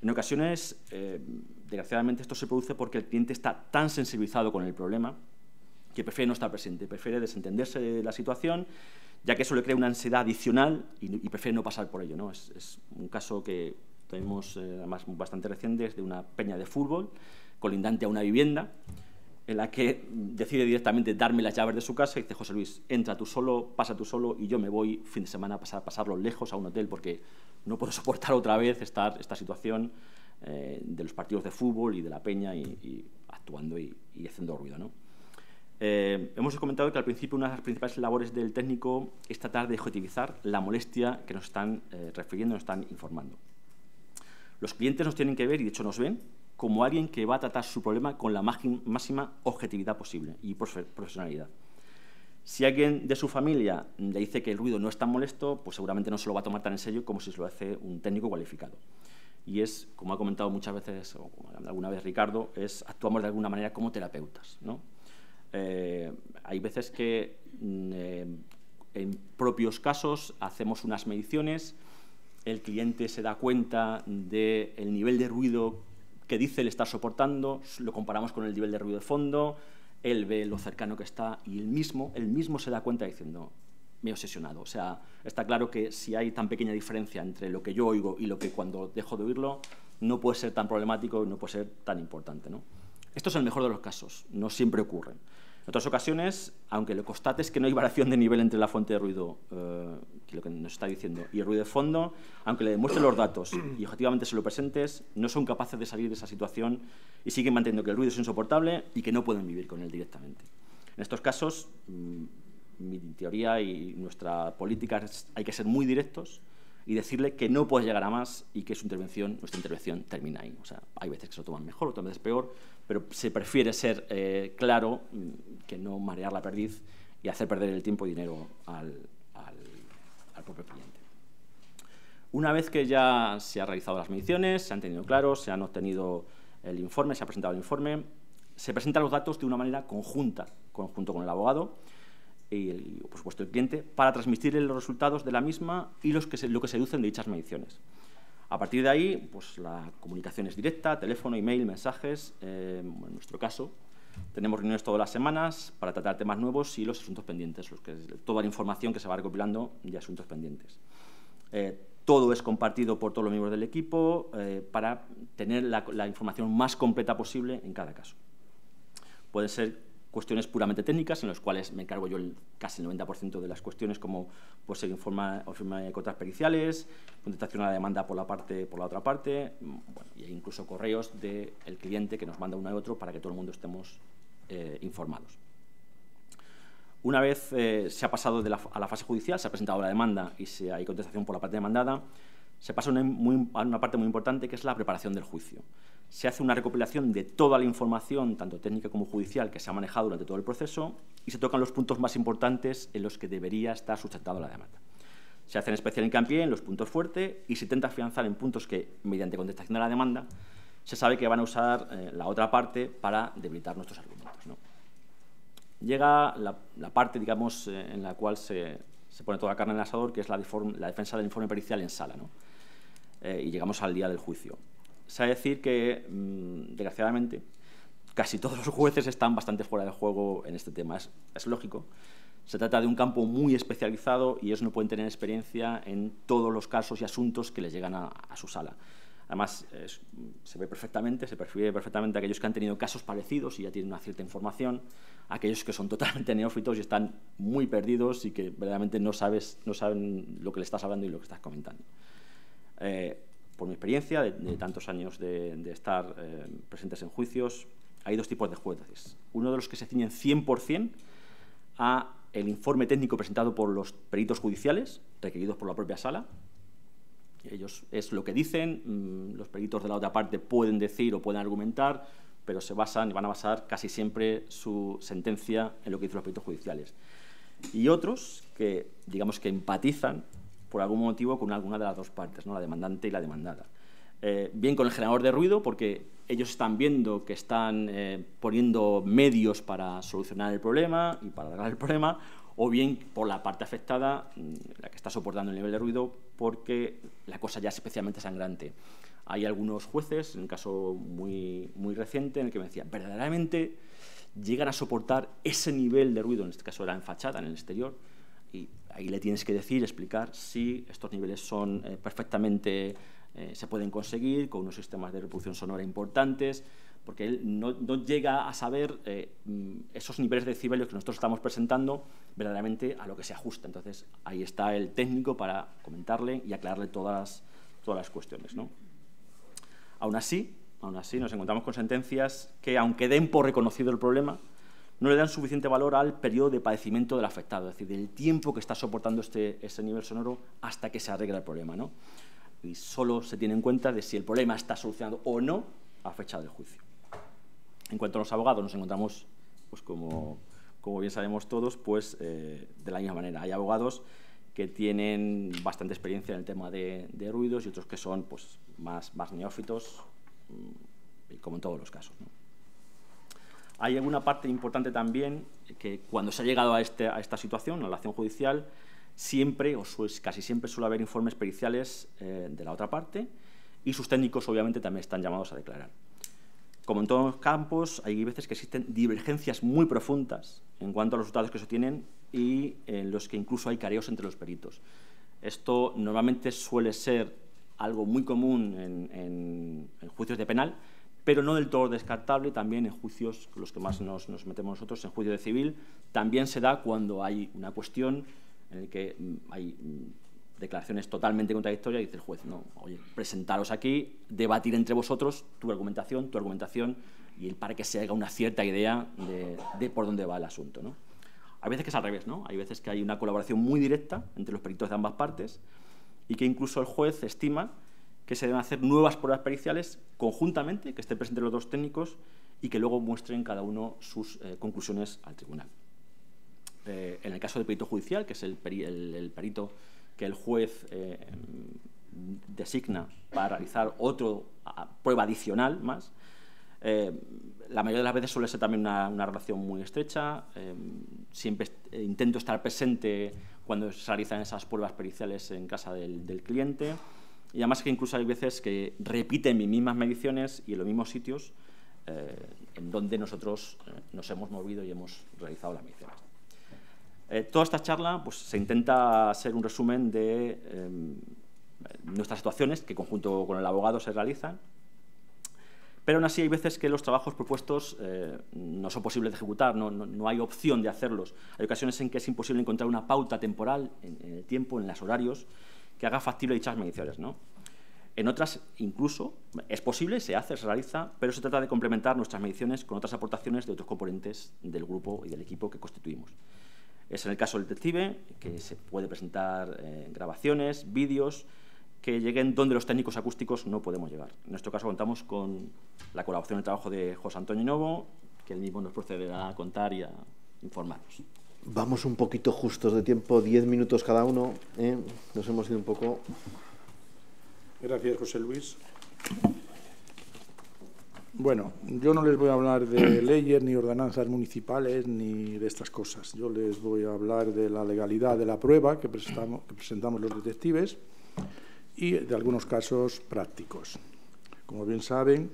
C: En ocasiones, desgraciadamente, esto se produce porque el cliente está tan sensibilizado con el problema que prefiere no estar presente, prefiere desentenderse de la situación, ya que eso le crea una ansiedad adicional y prefiere no pasar por ello, ¿no? Es un caso que tenemos, además, bastante reciente, de una peña de fútbol colindante a una vivienda, en la que decide directamente darme las llaves de su casa y dice: José Luis, entra tú solo, pasa tú solo y yo me voy fin de semana a pasarlo lejos a un hotel porque no puedo soportar otra vez esta situación de los partidos de fútbol y de la peña y actuando y haciendo ruido, ¿no? Hemos comentado que al principio una de las principales labores del técnico es tratar de objetivizar la molestia que nos están refiriendo, nos están informando. Los clientes nos tienen que ver, y de hecho nos ven, como alguien que va a tratar su problema con la máxima objetividad posible y profesionalidad. Si alguien de su familia le dice que el ruido no es tan molesto, pues seguramente no se lo va a tomar tan en serio como si se lo hace un técnico cualificado. Y es, como ha comentado muchas veces, o alguna vez Ricardo, actuamos de alguna manera como terapeutas, ¿no? Hay veces que en propios casos hacemos unas mediciones, el cliente se da cuenta del nivel de ruido que dice él estar soportando, lo comparamos con el nivel de ruido de fondo, él ve lo cercano que está y él mismo se da cuenta diciendo: me he obsesionado. O sea, está claro que si hay tan pequeña diferencia entre lo que yo oigo y lo que cuando dejo de oírlo, no puede ser tan problemático y no puede ser tan importante, ¿no? Esto es el mejor de los casos, no siempre ocurre. En otras ocasiones, aunque lo constates que no hay variación de nivel entre la fuente de ruido, que lo que nos está diciendo, y el ruido de fondo, aunque le demuestres los datos y objetivamente se lo presentes, no son capaces de salir de esa situación y siguen manteniendo que el ruido es insoportable y que no pueden vivir con él directamente. En estos casos, mi teoría y nuestra política es: hay que ser muy directos y decirle que no puede llegar a más y que nuestra intervención termina ahí. O sea, hay veces que se lo toman mejor, otras veces peor, pero se prefiere ser claro que no marear la perdiz y hacer perder el tiempo y dinero al propio cliente. Una vez que ya se han realizado las mediciones, se han tenido claros, se han obtenido el informe, se ha presentado el informe, se presentan los datos de una manera conjunta, junto con el abogado y, por supuesto, el cliente, para transmitirle los resultados de la misma y lo que se deducen de dichas mediciones. A partir de ahí, pues la comunicación es directa, teléfono, email, mensajes. En nuestro caso, tenemos reuniones todas las semanas para tratar temas nuevos y los asuntos pendientes, toda la información que se va recopilando de asuntos pendientes. Todo es compartido por todos los miembros del equipo para tener la información más completa posible en cada caso. Pueden ser cuestiones puramente técnicas, en las cuales me encargo yo casi el 90% de las cuestiones, como pues, el informe de contras periciales, contestación a la demanda por la otra parte, bueno, y hay incluso correos del cliente que nos manda uno y otro para que todo el mundo estemos informados. Una vez se ha pasado a la fase judicial, se ha presentado la demanda y hay contestación por la parte demandada, se pasa a una parte muy importante, que es la preparación del juicio. Se hace una recopilación de toda la información, tanto técnica como judicial, que se ha manejado durante todo el proceso y se tocan los puntos más importantes en los que debería estar sustentada la demanda. Se hace en especial hincapié en los puntos fuertes y se intenta afianzar en puntos que, mediante contestación de la demanda, se sabe que van a usar la otra parte para debilitar nuestros argumentos, ¿no? Llega la parte, digamos, en la cual se pone toda la carne en el asador, que es la defensa del informe pericial en sala, ¿no? Y llegamos al día del juicio. Se ha de decir que, desgraciadamente, casi todos los jueces están bastante fuera de juego en este tema. Es lógico. Se trata de un campo muy especializado y ellos no pueden tener experiencia en todos los casos y asuntos que les llegan a su sala. Además, se ve perfectamente, se percibe perfectamente aquellos que han tenido casos parecidos y ya tienen una cierta información, aquellos que son totalmente neófitos y están muy perdidos y que verdaderamente no saben lo que le estás hablando y lo que estás comentando. Por mi experiencia de tantos años de estar presentes en juicios, hay dos tipos de jueces. Uno de los que se ciñen 100% a el informe técnico presentado por los peritos judiciales, requeridos por la propia sala. Ellos es lo que dicen, los peritos de la otra parte pueden decir o pueden argumentar, pero van a basar casi siempre su sentencia en lo que dicen los peritos judiciales. Y otros que, digamos, que empatizan por algún motivo con alguna de las dos partes, ¿no? La demandante y la demandada. Bien con el generador de ruido, porque ellos están viendo que están poniendo medios para solucionar el problema y para alargar el problema, o bien por la parte afectada, la que está soportando el nivel de ruido, porque la cosa ya es especialmente sangrante. Hay algunos jueces, en un caso muy reciente, en el que me decían, verdaderamente llegan a soportar ese nivel de ruido, en este caso era en fachada, en el exterior, y ahí le tienes que decir, explicar si estos niveles son perfectamente, se pueden conseguir con unos sistemas de reproducción sonora importantes, porque él no llega a saber esos niveles de decibelios que nosotros estamos presentando verdaderamente a lo que se ajusta. Entonces, ahí está el técnico para comentarle y aclararle todas las cuestiones, ¿no? Aún así, nos encontramos con sentencias que, aunque den por reconocido el problema, no le dan suficiente valor al periodo de padecimiento del afectado, es decir, del tiempo que está soportando ese nivel sonoro hasta que se arregla el problema, ¿no? Y solo se tiene en cuenta de si el problema está solucionado o no a fecha del juicio. En cuanto a los abogados, nos encontramos, pues como bien sabemos todos, pues de la misma manera. Hay abogados que tienen bastante experiencia en el tema de ruidos y otros que son pues, más neófitos, como en todos los casos, ¿no? Hay alguna parte importante también que cuando se ha llegado a esta situación, a la acción judicial, siempre, casi siempre suele haber informes periciales de la otra parte y sus técnicos obviamente también están llamados a declarar. Como en todos los campos, hay veces que existen divergencias muy profundas en cuanto a los resultados que se obtienen y en los que incluso hay careos entre los peritos. Esto normalmente suele ser algo muy común en juicios de penal, pero no del todo descartable también en juicios con los que más nos metemos nosotros, en juicio de civil. También se da cuando hay una cuestión en la que hay declaraciones totalmente contradictorias y dice el juez, no, oye, presentaros aquí, debatir entre vosotros tu argumentación, y para que se haga una cierta idea de por dónde va el asunto, ¿no? Hay veces que es al revés, ¿no? Hay veces que hay una colaboración muy directa entre los peritos de ambas partes y que incluso el juez estima que se deben hacer nuevas pruebas periciales conjuntamente, que estén presentes los dos técnicos y que luego muestren cada uno sus conclusiones al tribunal. En el caso del perito judicial, que es el perito que el juez designa para realizar otra prueba adicional más, La mayoría de las veces suele ser también una relación muy estrecha. Siempre intento estar presente cuando se realizan esas pruebas periciales en casa del cliente. Y además que incluso hay veces que repiten mis mismas mediciones y en los mismos sitios en donde nosotros nos hemos movido y hemos realizado las mediciones. Toda esta charla pues, se intenta ser un resumen de nuestras situaciones que conjunto con el abogado se realizan, pero aún así hay veces que los trabajos propuestos no son posibles de ejecutar, no hay opción de hacerlos. Hay ocasiones en que es imposible encontrar una pauta temporal en el tiempo, en los horarios, que haga factible dichas mediciones, ¿no? En otras, incluso, es posible, se hace, se realiza, pero se trata de complementar nuestras mediciones con otras aportaciones de otros componentes del grupo y del equipo que constituimos. Es en el caso del detective, que se puede presentar grabaciones, vídeos, que lleguen donde los técnicos acústicos no podemos llegar. En nuestro caso contamos con la colaboración y el trabajo de José Antonio Novo, que él mismo nos procederá a contar y a informarnos.
A: Vamos un poquito justos de tiempo, 10 minutos cada uno, ¿eh? Nos hemos ido un poco...
D: Gracias, José Luis. Bueno, yo no les voy a hablar de leyes ni ordenanzas municipales ni de estas cosas. Yo les voy a hablar de la legalidad de la prueba que presentamos los detectives y de algunos casos prácticos. Como bien saben,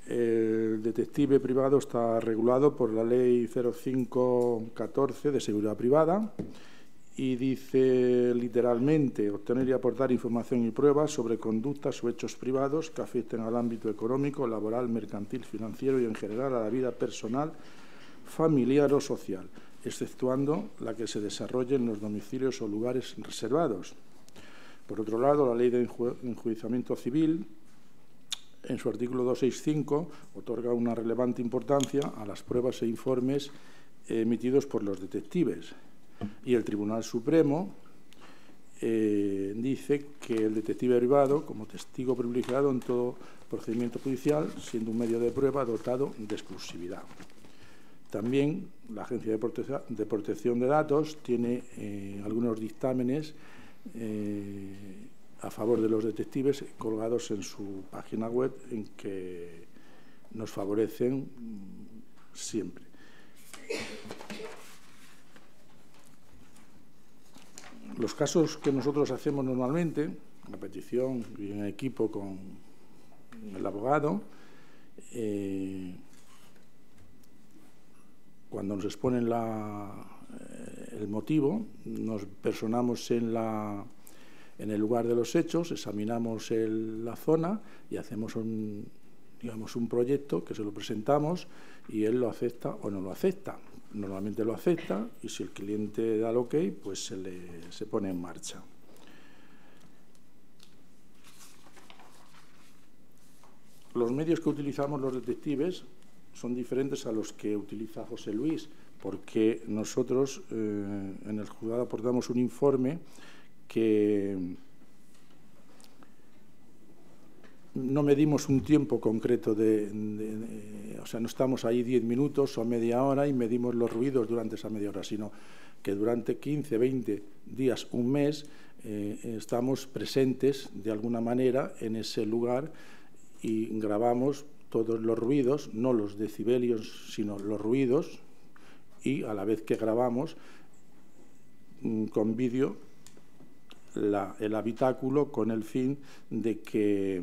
D: el detective privado está regulado por la Ley 0514 de Seguridad Privada y dice literalmente obtener y aportar información y pruebas sobre conductas o hechos privados que afecten al ámbito económico, laboral, mercantil, financiero y en general a la vida personal, familiar o social, exceptuando la que se desarrolle en los domicilios o lugares reservados. Por otro lado, la Ley de Enjuiciamiento Civil, en su artículo 265, otorga una relevante importancia a las pruebas e informes emitidos por los detectives. Y el Tribunal Supremo dice que el detective privado, como testigo privilegiado en todo procedimiento judicial, siendo un medio de prueba dotado de exclusividad. También la Agencia de Protección de Datos tiene algunos dictámenes a favor de los detectives colgados en su página web en que nos favorecen siempre. Los casos que nosotros hacemos normalmente, a petición y en equipo con el abogado, cuando nos exponen el motivo, nos personamos en el lugar de los hechos, examinamos la zona y hacemos un proyecto que se lo presentamos y él lo acepta o no lo acepta. Normalmente lo acepta y si el cliente da el ok, pues se pone en marcha. Los medios que utilizamos los detectives son diferentes a los que utiliza José Luis, porque nosotros en el juzgado aportamos un informe que no medimos un tiempo concreto o sea, no estamos ahí 10 minutos o media hora y medimos los ruidos durante esa media hora, sino que durante 15, 20 días, un mes, estamos presentes de alguna manera en ese lugar y grabamos todos los ruidos, no los decibelios, sino los ruidos, y a la vez que grabamos con vídeo el habitáculo con el fin de que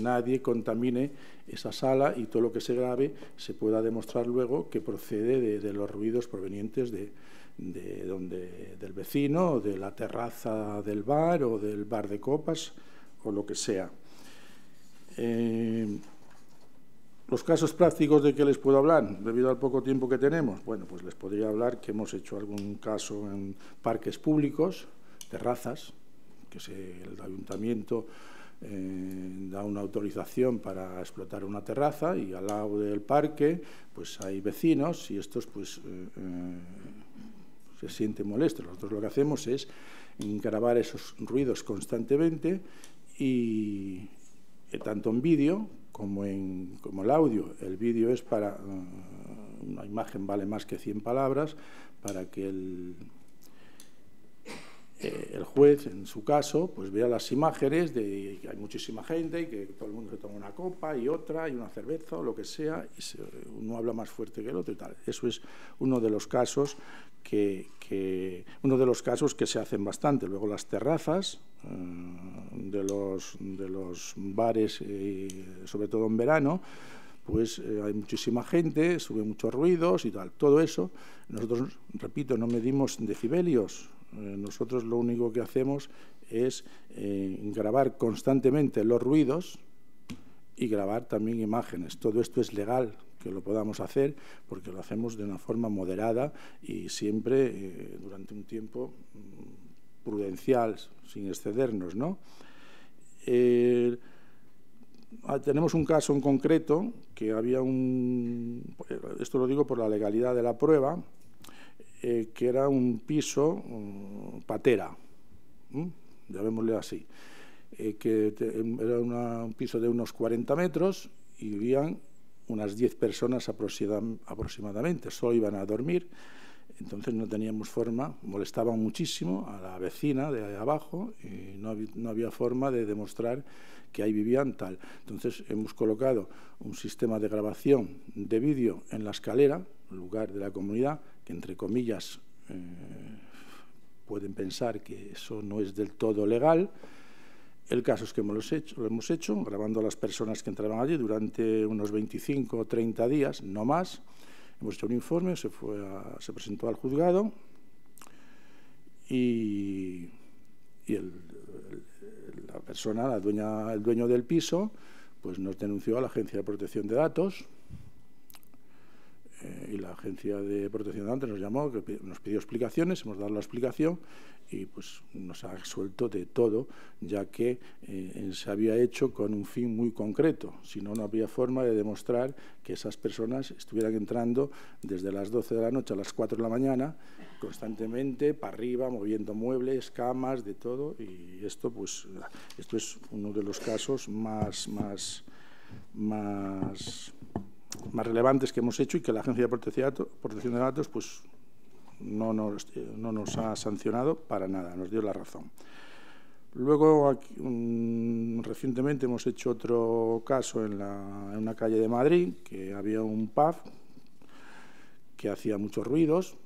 D: nadie contamine esa sala y todo lo que se grabe se pueda demostrar luego que procede de los ruidos provenientes del vecino, o de la terraza del bar o del bar de copas o lo que sea. Los casos prácticos de que les puedo hablar, debido al poco tiempo que tenemos, bueno, pues les podría hablar que hemos hecho algún caso en parques públicos, terrazas, que el ayuntamiento da una autorización para explotar una terraza y al lado del parque pues hay vecinos y estos pues se sienten molestos. Nosotros lo que hacemos es grabar esos ruidos constantemente y tanto en vídeo como el audio. El vídeo es para una imagen vale más que 100 palabras, para que el juez, en su caso, pues vea las imágenes de que hay muchísima gente y que todo el mundo se toma una copa y otra y una cerveza o lo que sea, y uno habla más fuerte que el otro y tal. Eso es uno de los casos que se hacen bastante. Luego las terrazas de los bares, sobre todo en verano, pues hay muchísima gente, sube muchos ruidos y tal. Todo eso, nosotros, repito, no medimos decibelios. Nosotros lo único que hacemos es grabar constantemente los ruidos y grabar también imágenes. Todo esto es legal que lo podamos hacer porque lo hacemos de una forma moderada y siempre durante un tiempo prudencial, sin excedernos, ¿no? Tenemos un caso en concreto que había esto lo digo por la legalidad de la prueba, que era un piso patera, llamémosle así, que era un piso de unos 40 metros y vivían unas 10 personas aproximadamente, solo iban a dormir, entonces no teníamos forma, molestaban muchísimo a la vecina de ahí abajo y no había forma de demostrar que ahí vivían tal. Entonces hemos colocado un sistema de grabación de vídeo en la escalera, lugar de la comunidad, que entre comillas pueden pensar que eso no es del todo legal. El caso es que lo hemos hecho, grabando a las personas que entraban allí durante unos 25 o 30 días, no más. Hemos hecho un informe, se presentó al juzgado y la persona, el dueño del piso, pues nos denunció a la Agencia de Protección de Datos y la Agencia de Protección de Datos nos llamó, nos pidió explicaciones, hemos dado la explicación y pues nos ha absuelto de todo, ya que se había hecho con un fin muy concreto. Si no, no habría forma de demostrar que esas personas estuvieran entrando desde las 12 de la noche a las 4 de la mañana, constantemente, para arriba, moviendo muebles, camas, de todo, y esto es uno de los casos más relevantes que hemos hecho y que la Agencia de Protección de Datos pues, no nos ha sancionado para nada, nos dio la razón. Luego, recientemente hemos hecho otro caso en una calle de Madrid, que había un pub que hacía muchos ruidos.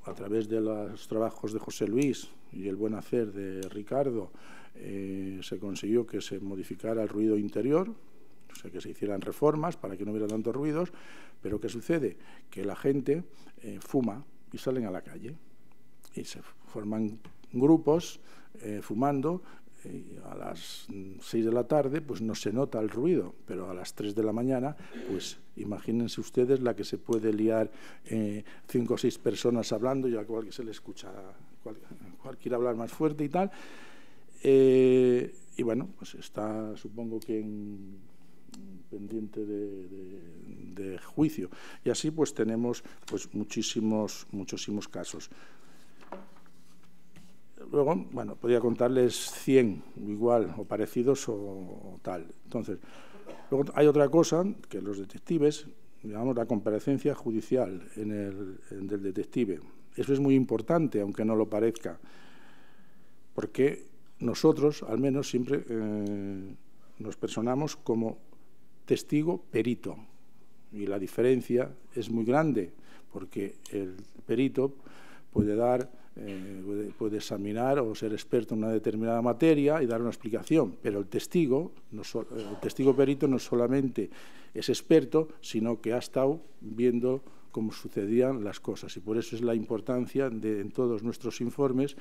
D: A través de los trabajos de José Luis y el buen hacer de Ricardo, se consiguió que se modificara el ruido interior, o sea, que se hicieran reformas para que no hubiera tantos ruidos, pero ¿qué sucede? Que la gente fuma y salen a la calle y se forman grupos fumando. A las 6 de la tarde pues no se nota el ruido, pero a las 3 de la mañana pues imagínense ustedes la que se puede liar 5 o 6 personas hablando y a cual se le escucha cualquiera hablar más fuerte y tal, y bueno, pues está supongo que pendiente de juicio, y así pues tenemos pues muchísimos casos. Luego, bueno, podría contarles 100 igual o parecidos o tal. Entonces, luego hay otra cosa que los detectives, llamamos la comparecencia judicial del detective. Eso es muy importante, aunque no lo parezca, porque nosotros, al menos, siempre nos personamos como testigo perito. Y la diferencia es muy grande, porque el perito puede examinar o ser experto en una determinada materia y dar una explicación, pero el testigo perito no solamente es experto, sino que ha estado viendo cómo sucedían las cosas, y por eso es la importancia de en todos nuestros informes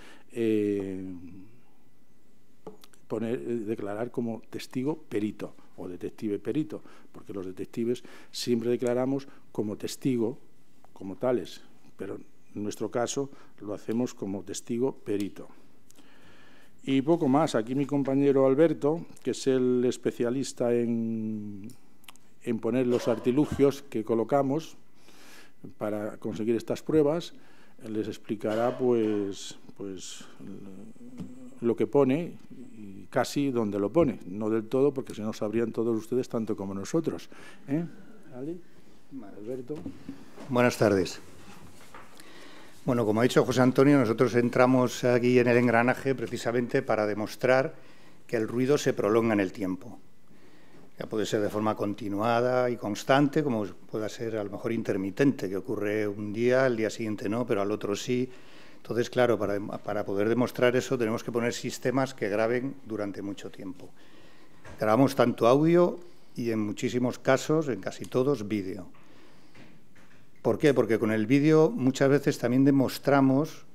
D: declarar como testigo perito o detective perito, porque los detectives siempre declaramos como testigo, como tales, pero en nuestro caso lo hacemos como testigo perito. Y poco más. Aquí mi compañero Alberto, que es el especialista en poner los artilugios que colocamos para conseguir estas pruebas, les explicará pues lo que pone y casi donde lo pone. No del todo, porque si no sabrían todos ustedes tanto como nosotros. ¿Ali? Alberto.
E: Buenas tardes. Bueno, como ha dicho José Antonio, nosotros entramos aquí en el engranaje precisamente para demostrar que el ruido se prolonga en el tiempo. Ya puede ser de forma continuada y constante, como pueda ser a lo mejor intermitente, que ocurre un día, el día siguiente no, pero al otro sí. Entonces, claro, para poder demostrar eso tenemos que poner sistemas que graben durante mucho tiempo. Grabamos tanto audio y en muchísimos casos, en casi todos, vídeo. ¿Por qué? Porque con el vídeo muchas veces también demostramos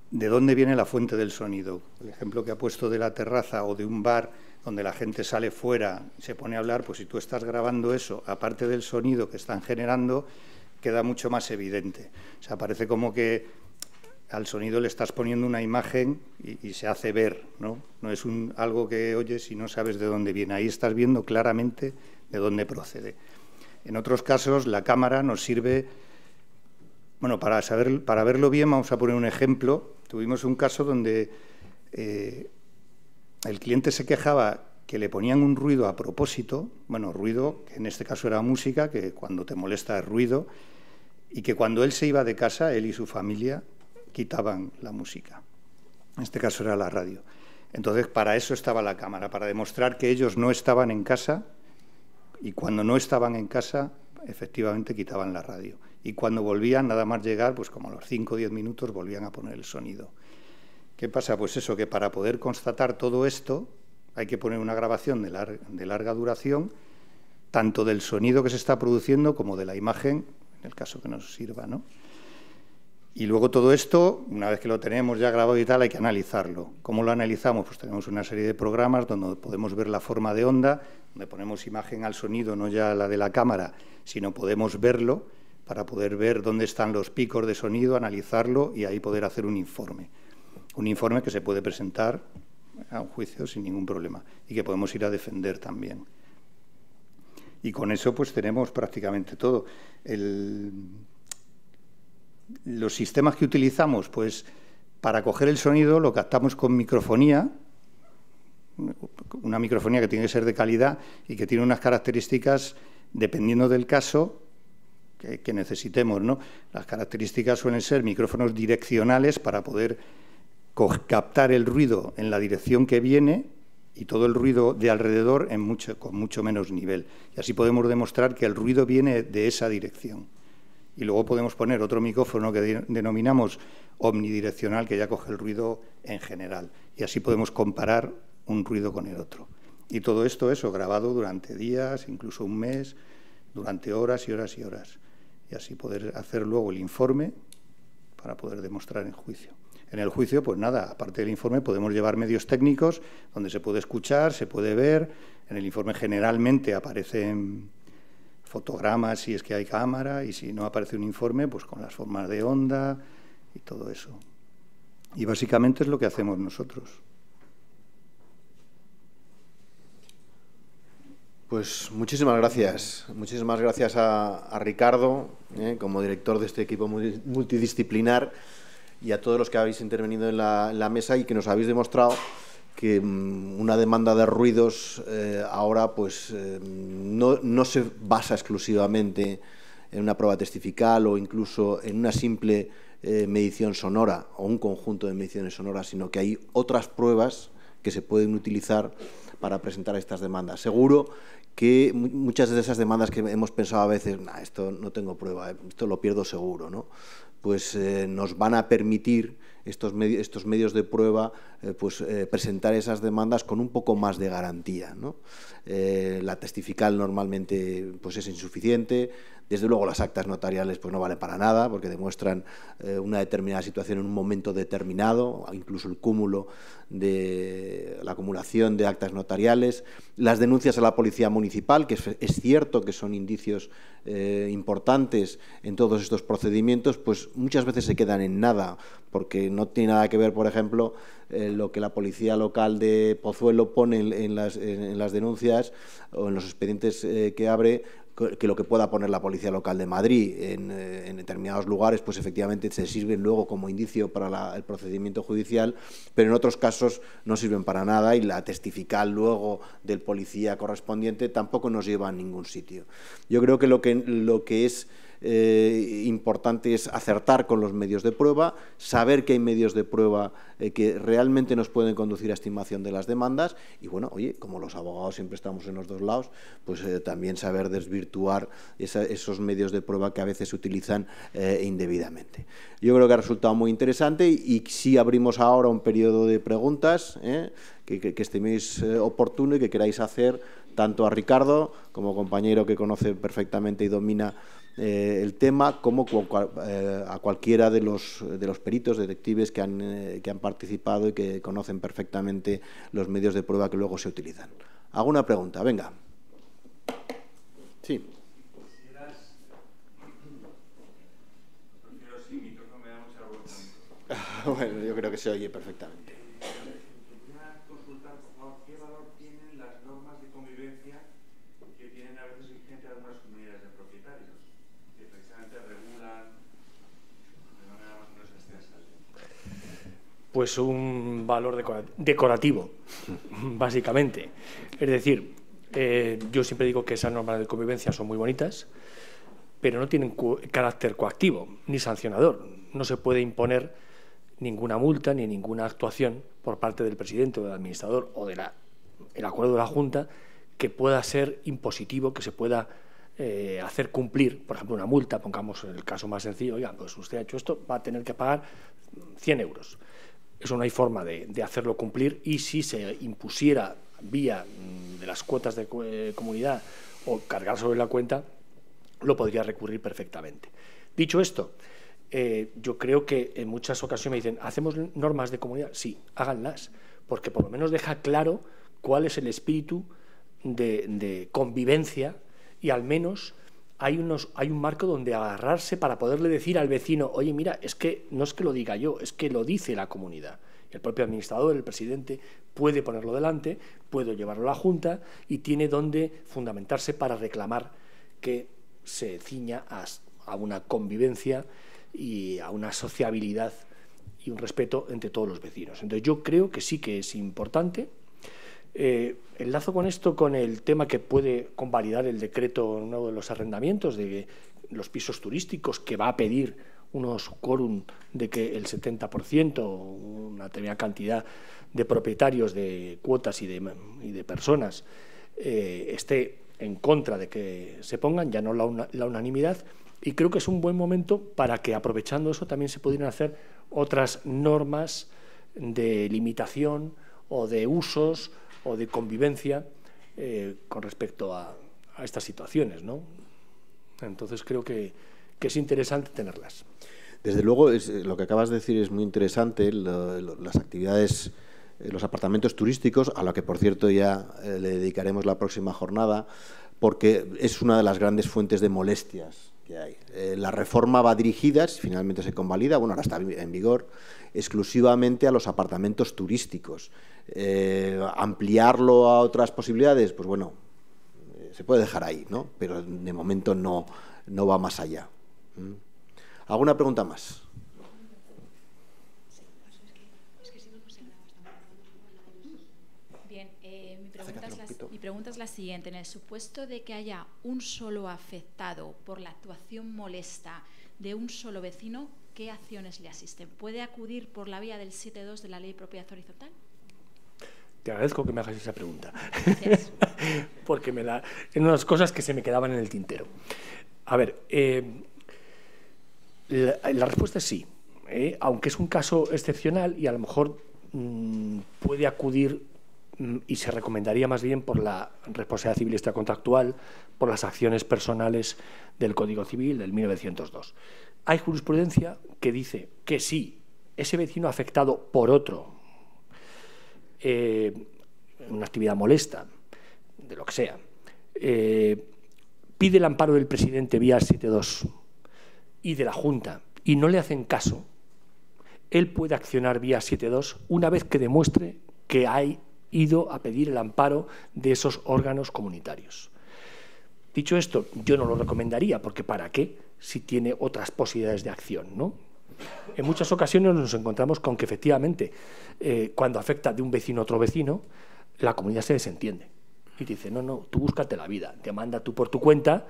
E: de dónde viene la fuente del sonido. El ejemplo que ha puesto de la terraza o de un bar donde la gente sale fuera y se pone a hablar, pues si tú estás grabando eso, aparte del sonido que están generando, queda mucho más evidente. O sea, parece como que al sonido le estás poniendo una imagen y se hace ver, ¿no? No es algo que oyes y no sabes de dónde viene. Ahí estás viendo claramente de dónde procede. En otros casos, la cámara nos sirve, bueno, para verlo bien, vamos a poner un ejemplo. Tuvimos un caso donde el cliente se quejaba que le ponían un ruido a propósito, bueno, ruido, que en este caso era música, que cuando te molesta es ruido, y que cuando él se iba de casa, él y su familia quitaban la música. En este caso era la radio. Entonces, para eso estaba la cámara, para demostrar que ellos no estaban en casa y cuando no estaban en casa, efectivamente quitaban la radio. Y cuando volvían, nada más llegar, pues como a los 5 o 10 minutos, volvían a poner el sonido. ¿Qué pasa? Pues eso, que para poder constatar todo esto hay que poner una grabación de larga duración, tanto del sonido que se está produciendo como de la imagen, en el caso que nos sirva, ¿no? Y luego todo esto, una vez que lo tenemos ya grabado y tal, hay que analizarlo. ¿Cómo lo analizamos? Pues tenemos una serie de programas donde podemos ver la forma de onda, donde ponemos imagen al sonido, no ya la de la cámara, sino podemos verlo para poder ver dónde están los picos de sonido, analizarlo y ahí poder hacer un informe. Un informe que se puede presentar a un juicio sin ningún problema y que podemos ir a defender también. Y con eso pues tenemos prácticamente todo. Los sistemas que utilizamos, pues para coger el sonido lo captamos con microfonía, una microfonía que tiene que ser de calidad y que tiene unas características dependiendo del caso que necesitemos, ¿no? Las características suelen ser micrófonos direccionales para poder captar el ruido en la dirección que viene y todo el ruido de alrededor con mucho menos nivel. Y así podemos demostrar que el ruido viene de esa dirección. Y luego podemos poner otro micrófono que denominamos omnidireccional, que ya coge el ruido en general. Y así podemos comparar un ruido con el otro. Y todo esto, grabado durante días, incluso un mes, durante horas y horas y horas. Y así poder hacer luego el informe para poder demostrar en juicio. En el juicio, pues nada, aparte del informe podemos llevar medios técnicos donde se puede escuchar, se puede ver. En el informe generalmente aparecen fotogramas si es que hay cámara y si no aparece un informe, pues con las formas de onda y todo eso. Y básicamente es lo que hacemos nosotros.
A: Pues muchísimas gracias. Muchísimas gracias a Ricardo, como director de este equipo multidisciplinar, y a todos los que habéis intervenido en la mesa y que nos habéis demostrado que una demanda de ruidos ahora pues no se basa exclusivamente en una prueba testifical o incluso en una simple medición sonora o un conjunto de mediciones sonoras, sino que hay otras pruebas que se pueden utilizar para presentar estas demandas. Seguro que muchas de esas demandas que hemos pensado a veces, esto no tengo prueba, esto lo pierdo seguro, ¿no? Pues nos van a permitir estos medios de prueba presentar esas demandas con un poco más de garantía, ¿no? La testifical normalmente pues es insuficiente. Desde luego las actas notariales pues no valen para nada porque demuestran una determinada situación en un momento determinado, incluso el cúmulo de la acumulación de actas notariales. Las denuncias a la policía municipal, que es cierto que son indicios importantes en todos estos procedimientos, pues muchas veces se quedan en nada, porque no tiene nada que ver, por ejemplo, lo que la policía local de Pozuelo pone en las denuncias o en los expedientes que abre, que lo que pueda poner la policía local de Madrid. En determinados lugares, pues efectivamente se sirven luego como indicio para el procedimiento judicial, pero en otros casos no sirven para nada y la testifical luego del policía correspondiente tampoco nos lleva a ningún sitio. Yo creo que lo que es importante es acertar con los medios de prueba, saber que hay medios de prueba que realmente nos pueden conducir a estimación de las demandas y, bueno, oye, como los abogados siempre estamos en los dos lados, pues también saber desvirtuar esos medios de prueba que a veces se utilizan indebidamente. Yo creo que ha resultado muy interesante y sí abrimos ahora un periodo de preguntas que estiméis oportuno y que queráis hacer tanto a Ricardo, como compañero que conoce perfectamente y domina el tema, como a cualquiera de los peritos, detectives que han participado y que conocen perfectamente los medios de prueba que luego se utilizan. ¿Alguna pregunta? Venga. Sí. Bueno, yo creo que se oye perfectamente.
F: Quería consultar, por favor, qué valor tienen las normas de convivencia que tienen a veces vigente algunas comunidades de propietarios, que precisamente regulan de manera más o menos extensa.
B: Pues un valor decorativo, básicamente. Es decir, yo siempre digo que esas normas de convivencia son muy bonitas, pero no tienen carácter coactivo ni sancionador. No se puede imponer ninguna multa ni ninguna actuación por parte del presidente o del administrador o del acuerdo de la Junta que pueda ser impositivo, que se pueda hacer cumplir, por ejemplo, una multa. Pongamos el caso más sencillo: oiga, pues usted ha hecho esto, va a tener que pagar 100 euros. Eso no hay forma de hacerlo cumplir, y si se impusiera vía de las cuotas de comunidad o cargar sobre la cuenta, lo podría recurrir perfectamente. Dicho esto, yo creo que en muchas ocasiones me dicen, ¿hacemos normas de comunidad? Sí, háganlas, porque por lo menos deja claro cuál es el espíritu de convivencia, y al menos hay un marco donde agarrarse para poderle decir al vecino, oye, mira, es que no es que lo diga yo, es que lo dice la comunidad. El propio administrador, el presidente, puede ponerlo delante, puede llevarlo a la Junta y tiene donde fundamentarse para reclamar que se ciña a una convivencia y a una sociabilidad y un respeto entre todos los vecinos. Entonces yo creo que sí que es importante. Enlazo con esto con el tema que puede convalidar el decreto nuevo de los arrendamientos de los pisos turísticos, que va a pedir unos quórum de que el 70%, una determinada cantidad de propietarios de cuotas y de personas esté en contra de que se pongan, ya no la unanimidad. Y creo que es un buen momento para que, aprovechando eso, también se pudieran hacer otras normas de limitación o de usos o de convivencia con respecto a estas situaciones, ¿no? Entonces creo que es interesante tenerlas.
A: Desde luego, lo que acabas de decir es muy interesante, las actividades, los apartamentos turísticos, a lo que, por cierto, ya le dedicaremos la próxima jornada, porque es una de las grandes fuentes de molestias que hay. La reforma va dirigida, si finalmente se convalida, bueno, ahora está en vigor, exclusivamente a los apartamentos turísticos. Ampliarlo a otras posibilidades, pues bueno, se puede dejar ahí, ¿no? Pero de momento no va más allá. ¿Alguna pregunta más?
G: Bien, mi pregunta es la siguiente. En el supuesto de que haya un solo afectado por la actuación molesta de un solo vecino, ¿qué acciones le asisten? ¿Puede acudir por la vía del 7.2 de la Ley de Propiedad Horizontal?
B: Te agradezco que me hagas esa pregunta.
G: Gracias.
B: Porque en unas cosas que se me quedaban en el tintero. A ver, la respuesta es sí, aunque es un caso excepcional y a lo mejor puede acudir y se recomendaría más bien por la responsabilidad civil extracontractual, por las acciones personales del Código Civil del 1902. Hay jurisprudencia que dice que si ese vecino afectado por otro, una actividad molesta, de lo que sea, pide el amparo del presidente vía 7.2 y de la Junta y no le hacen caso, él puede accionar vía 7.2 una vez que demuestre que ha ido a pedir el amparo de esos órganos comunitarios. Dicho esto, yo no lo recomendaría, porque ¿para qué? Si tiene otras posibilidades de acción, ¿no? En muchas ocasiones nos encontramos con que efectivamente cuando afecta de un vecino a otro vecino, la comunidad se desentiende y dice, no, tú búscate la vida, demanda tú por tu cuenta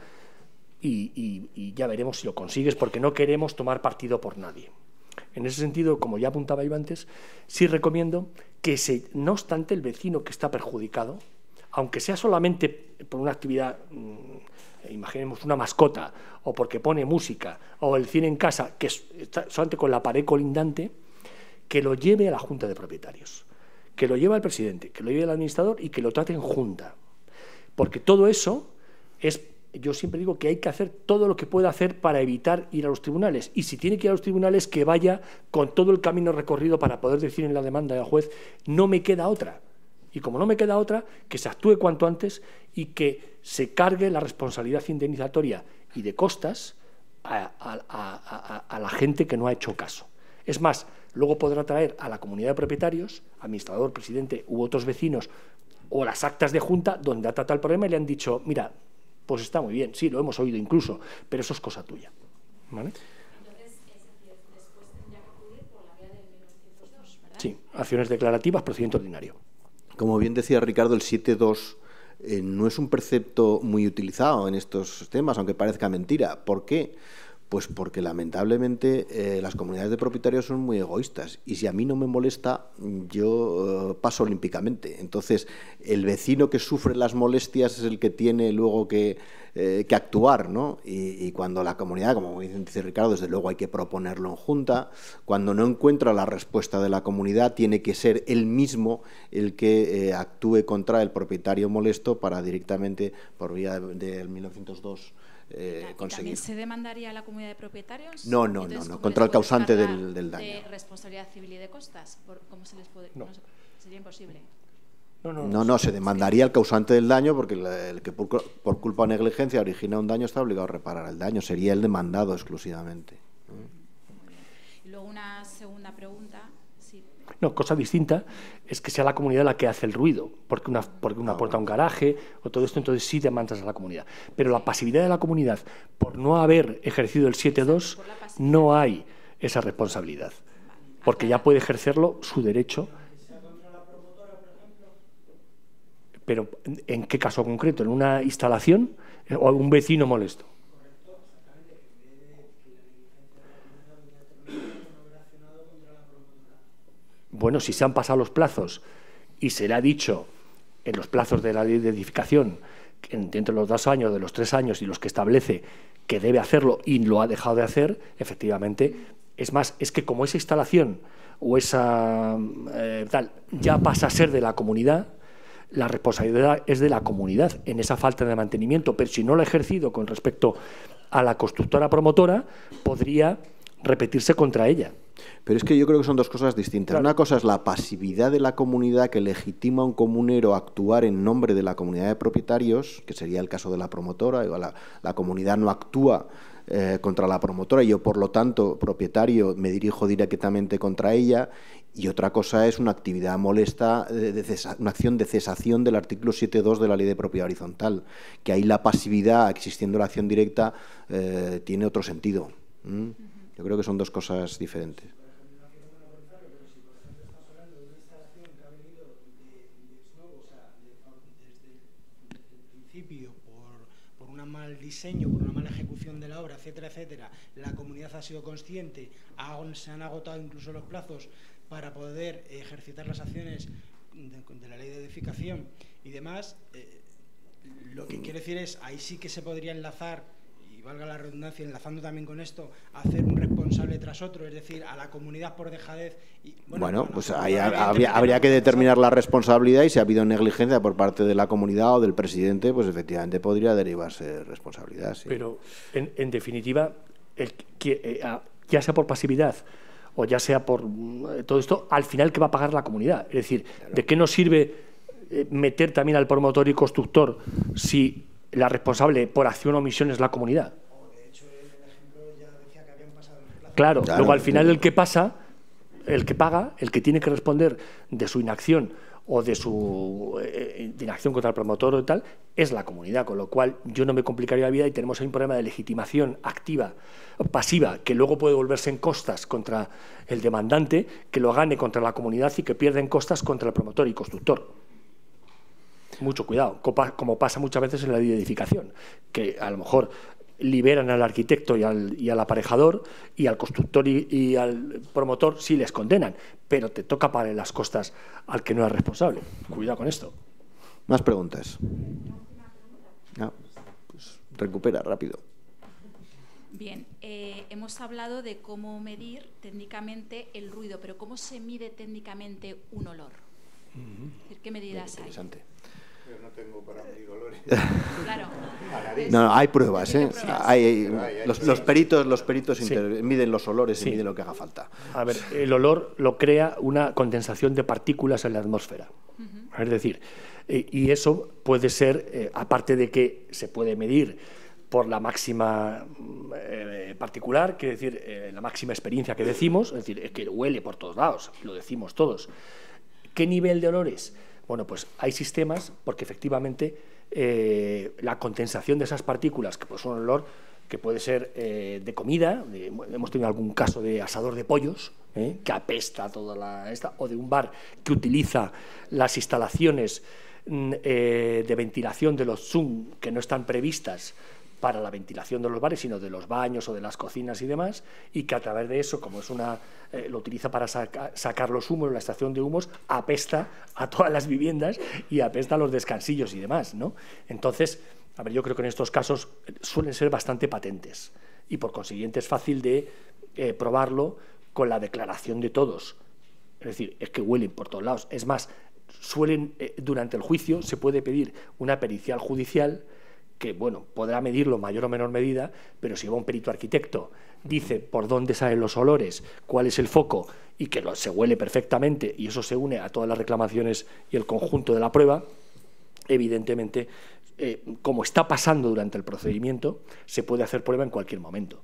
B: y ya veremos si lo consigues, porque no queremos tomar partido por nadie. En ese sentido, como ya apuntaba yo antes, sí recomiendo que, no obstante, el vecino que está perjudicado, aunque sea solamente por una actividad, imaginemos una mascota, o porque pone música, o el cine en casa, que está solamente con la pared colindante, que lo lleve a la Junta de Propietarios, que lo lleve al presidente, que lo lleve al administrador y que lo trate en junta. Porque todo eso es... Yo siempre digo que hay que hacer todo lo que pueda hacer para evitar ir a los tribunales. Y si tiene que ir a los tribunales, que vaya con todo el camino recorrido para poder decir en la demanda al juez, no me queda otra. Y como no me queda otra, que se actúe cuanto antes y que se cargue la responsabilidad indemnizatoria y de costas a la gente que no ha hecho caso. Es más, luego podrá traer a la comunidad de propietarios, administrador, presidente u otros vecinos, o las actas de junta donde ha tratado el problema y le han dicho, mira, pues está muy bien, sí, lo hemos oído incluso, pero eso es cosa tuya. ¿Vale?
G: Entonces, después tendría que acudir por la vía del 1902, ¿verdad?
B: Sí, acciones declarativas, procedimiento ordinario.
A: Como bien decía Ricardo, el 7.2 no es un precepto muy utilizado en estos temas, aunque parezca mentira. ¿Por qué? Pues porque lamentablemente las comunidades de propietarios son muy egoístas y si a mí no me molesta, yo paso olímpicamente. Entonces, el vecino que sufre las molestias es el que tiene luego que actuar, ¿no? Y cuando la comunidad, como dice Ricardo, desde luego hay que proponerlo en junta. Cuando no encuentra la respuesta de la comunidad, tiene que ser él mismo el que actúe contra el propietario molesto para directamente, por vía del 1902, conseguir.
G: ¿También se demandaría a la comunidad de propietarios?
A: No, contra el causante del daño.
G: ¿De responsabilidad civil y de costas? ¿Cómo se les puede...?
B: No.
G: Sería imposible.
A: No, se demandaría al causante del daño porque el que por culpa o negligencia origina un daño está obligado a reparar el daño. Sería el demandado exclusivamente.
G: Y luego una segunda pregunta. Sí.
B: No, cosa distinta es que sea la comunidad la que hace el ruido, porque una puerta a un garaje o todo esto, entonces sí demandas a la comunidad. Pero la pasividad de la comunidad, por no haber ejercido el 7.2, no hay esa responsabilidad, porque ya puede ejercerlo su derecho. Pero ¿en qué caso concreto? ¿En una instalación o un vecino molesto? Bueno, si se han pasado los plazos y se le ha dicho en los plazos de la ley de edificación, entre los 2 años, de los 3 años y los que establece que debe hacerlo y lo ha dejado de hacer, efectivamente, es más, es que como esa instalación o esa tal ya pasa a ser de la comunidad, la responsabilidad es de la comunidad en esa falta de mantenimiento, pero si no lo ha ejercido con respecto a la constructora promotora, podría repetirse contra ella.
A: Pero es que yo creo que son dos cosas distintas.
B: Claro.
A: Una cosa es la pasividad de la comunidad que legitima a un comunero a actuar en nombre de la comunidad de propietarios, que sería el caso de la promotora. La comunidad no actúa contra la promotora y yo, por lo tanto, propietario, me dirijo directamente contra ella. Y otra cosa es una actividad molesta, una acción de cesación del artículo 7.2 de la Ley de Propiedad Horizontal, que ahí la pasividad, existiendo la acción directa, tiene otro sentido. Yo creo que son dos cosas diferentes.
H: Por un mal diseño, por una mala ejecución de la obra, etcétera, etcétera, la comunidad ha sido consciente, se han agotado incluso los plazos para poder ejercitar las acciones de la ley de edificación y demás. Lo que quiero decir es, ahí sí que se podría enlazar, y valga la redundancia, enlazando también con esto, hacer un responsable tras otro, es decir, a la comunidad por dejadez. Y,
A: bueno, pues ahí habría que determinar la responsabilidad y si ha habido negligencia por parte de la comunidad o del presidente, pues efectivamente podría derivarse responsabilidad. Sí.
B: Pero, en definitiva, ya sea por pasividad o ya sea por todo esto, al final, ¿qué va a pagar la comunidad? Es decir, claro, ¿de qué nos sirve meter también al promotor y constructor si la responsable por acción o omisión es la comunidad?
H: De hecho, el ejemplo ya decía que habían pasado los plazos.
B: Claro, luego al final el que paga, el que tiene que responder de su inacción o de su inacción contra el promotor o tal, es la comunidad, con lo cual yo no me complicaría la vida y tenemos ahí un problema de legitimación activa, pasiva, que luego puede volverse en costas contra el demandante, que lo gane contra la comunidad y que pierda en costas contra el promotor y constructor. Mucho cuidado, como pasa muchas veces en la ley de edificación, que a lo mejor liberan al arquitecto y al aparejador, y al constructor y al promotor sí les condenan, pero te toca pagar las costas al que no es responsable. Cuidado con esto.
A: ¿Más preguntas? No, pues recupera rápido.
G: Bien, hemos hablado de cómo medir técnicamente el ruido, pero ¿cómo se mide técnicamente un olor? ¿Qué medidas hay?
E: Yo no tengo para medir olores.
G: Claro.
A: No, hay pruebas, ¿eh? Los peritos
B: Sí.
A: miden los olores
B: Sí.
A: y miden lo que haga falta.
B: A ver, el olor lo crea una condensación de partículas en la atmósfera. Es decir, y eso puede ser, aparte de que se puede medir por la máxima particular, quiere decir, la máxima experiencia que decimos, es decir, es que huele por todos lados, lo decimos todos. ¿Qué nivel de olores? Bueno, pues hay sistemas, porque efectivamente la condensación de esas partículas, que pues un olor que puede ser de comida, hemos tenido algún caso de asador de pollos, que apesta toda o de un bar que utiliza las instalaciones de ventilación de los Zoom que no están previstas para la ventilación de los bares, sino de los baños o de las cocinas y demás, y que a través de eso, como es lo utiliza para sacar los humos, la extracción de humos, apesta a todas las viviendas y apesta a los descansillos y demás, ¿no? Entonces, a ver, yo creo que en estos casos suelen ser bastante patentes y por consiguiente es fácil de probarlo con la declaración de todos. Es decir, es que huelen por todos lados. Es más, durante el juicio se puede pedir una pericial judicial que, bueno, podrá medirlo en mayor o menor medida, pero si va un perito arquitecto, dice por dónde salen los olores, cuál es el foco, y que se huele perfectamente, y eso se une a todas las reclamaciones y el conjunto de la prueba, evidentemente, como está pasando durante el procedimiento, se puede hacer prueba en cualquier momento.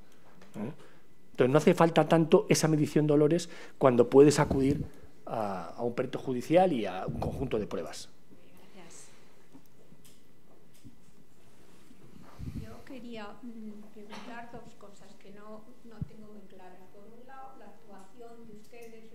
B: Entonces, no hace falta tanto esa medición de olores cuando puedes acudir a un perito judicial y a un conjunto de pruebas.
I: Quería preguntar dos cosas que no tengo muy claras. Por un lado, la actuación de ustedes,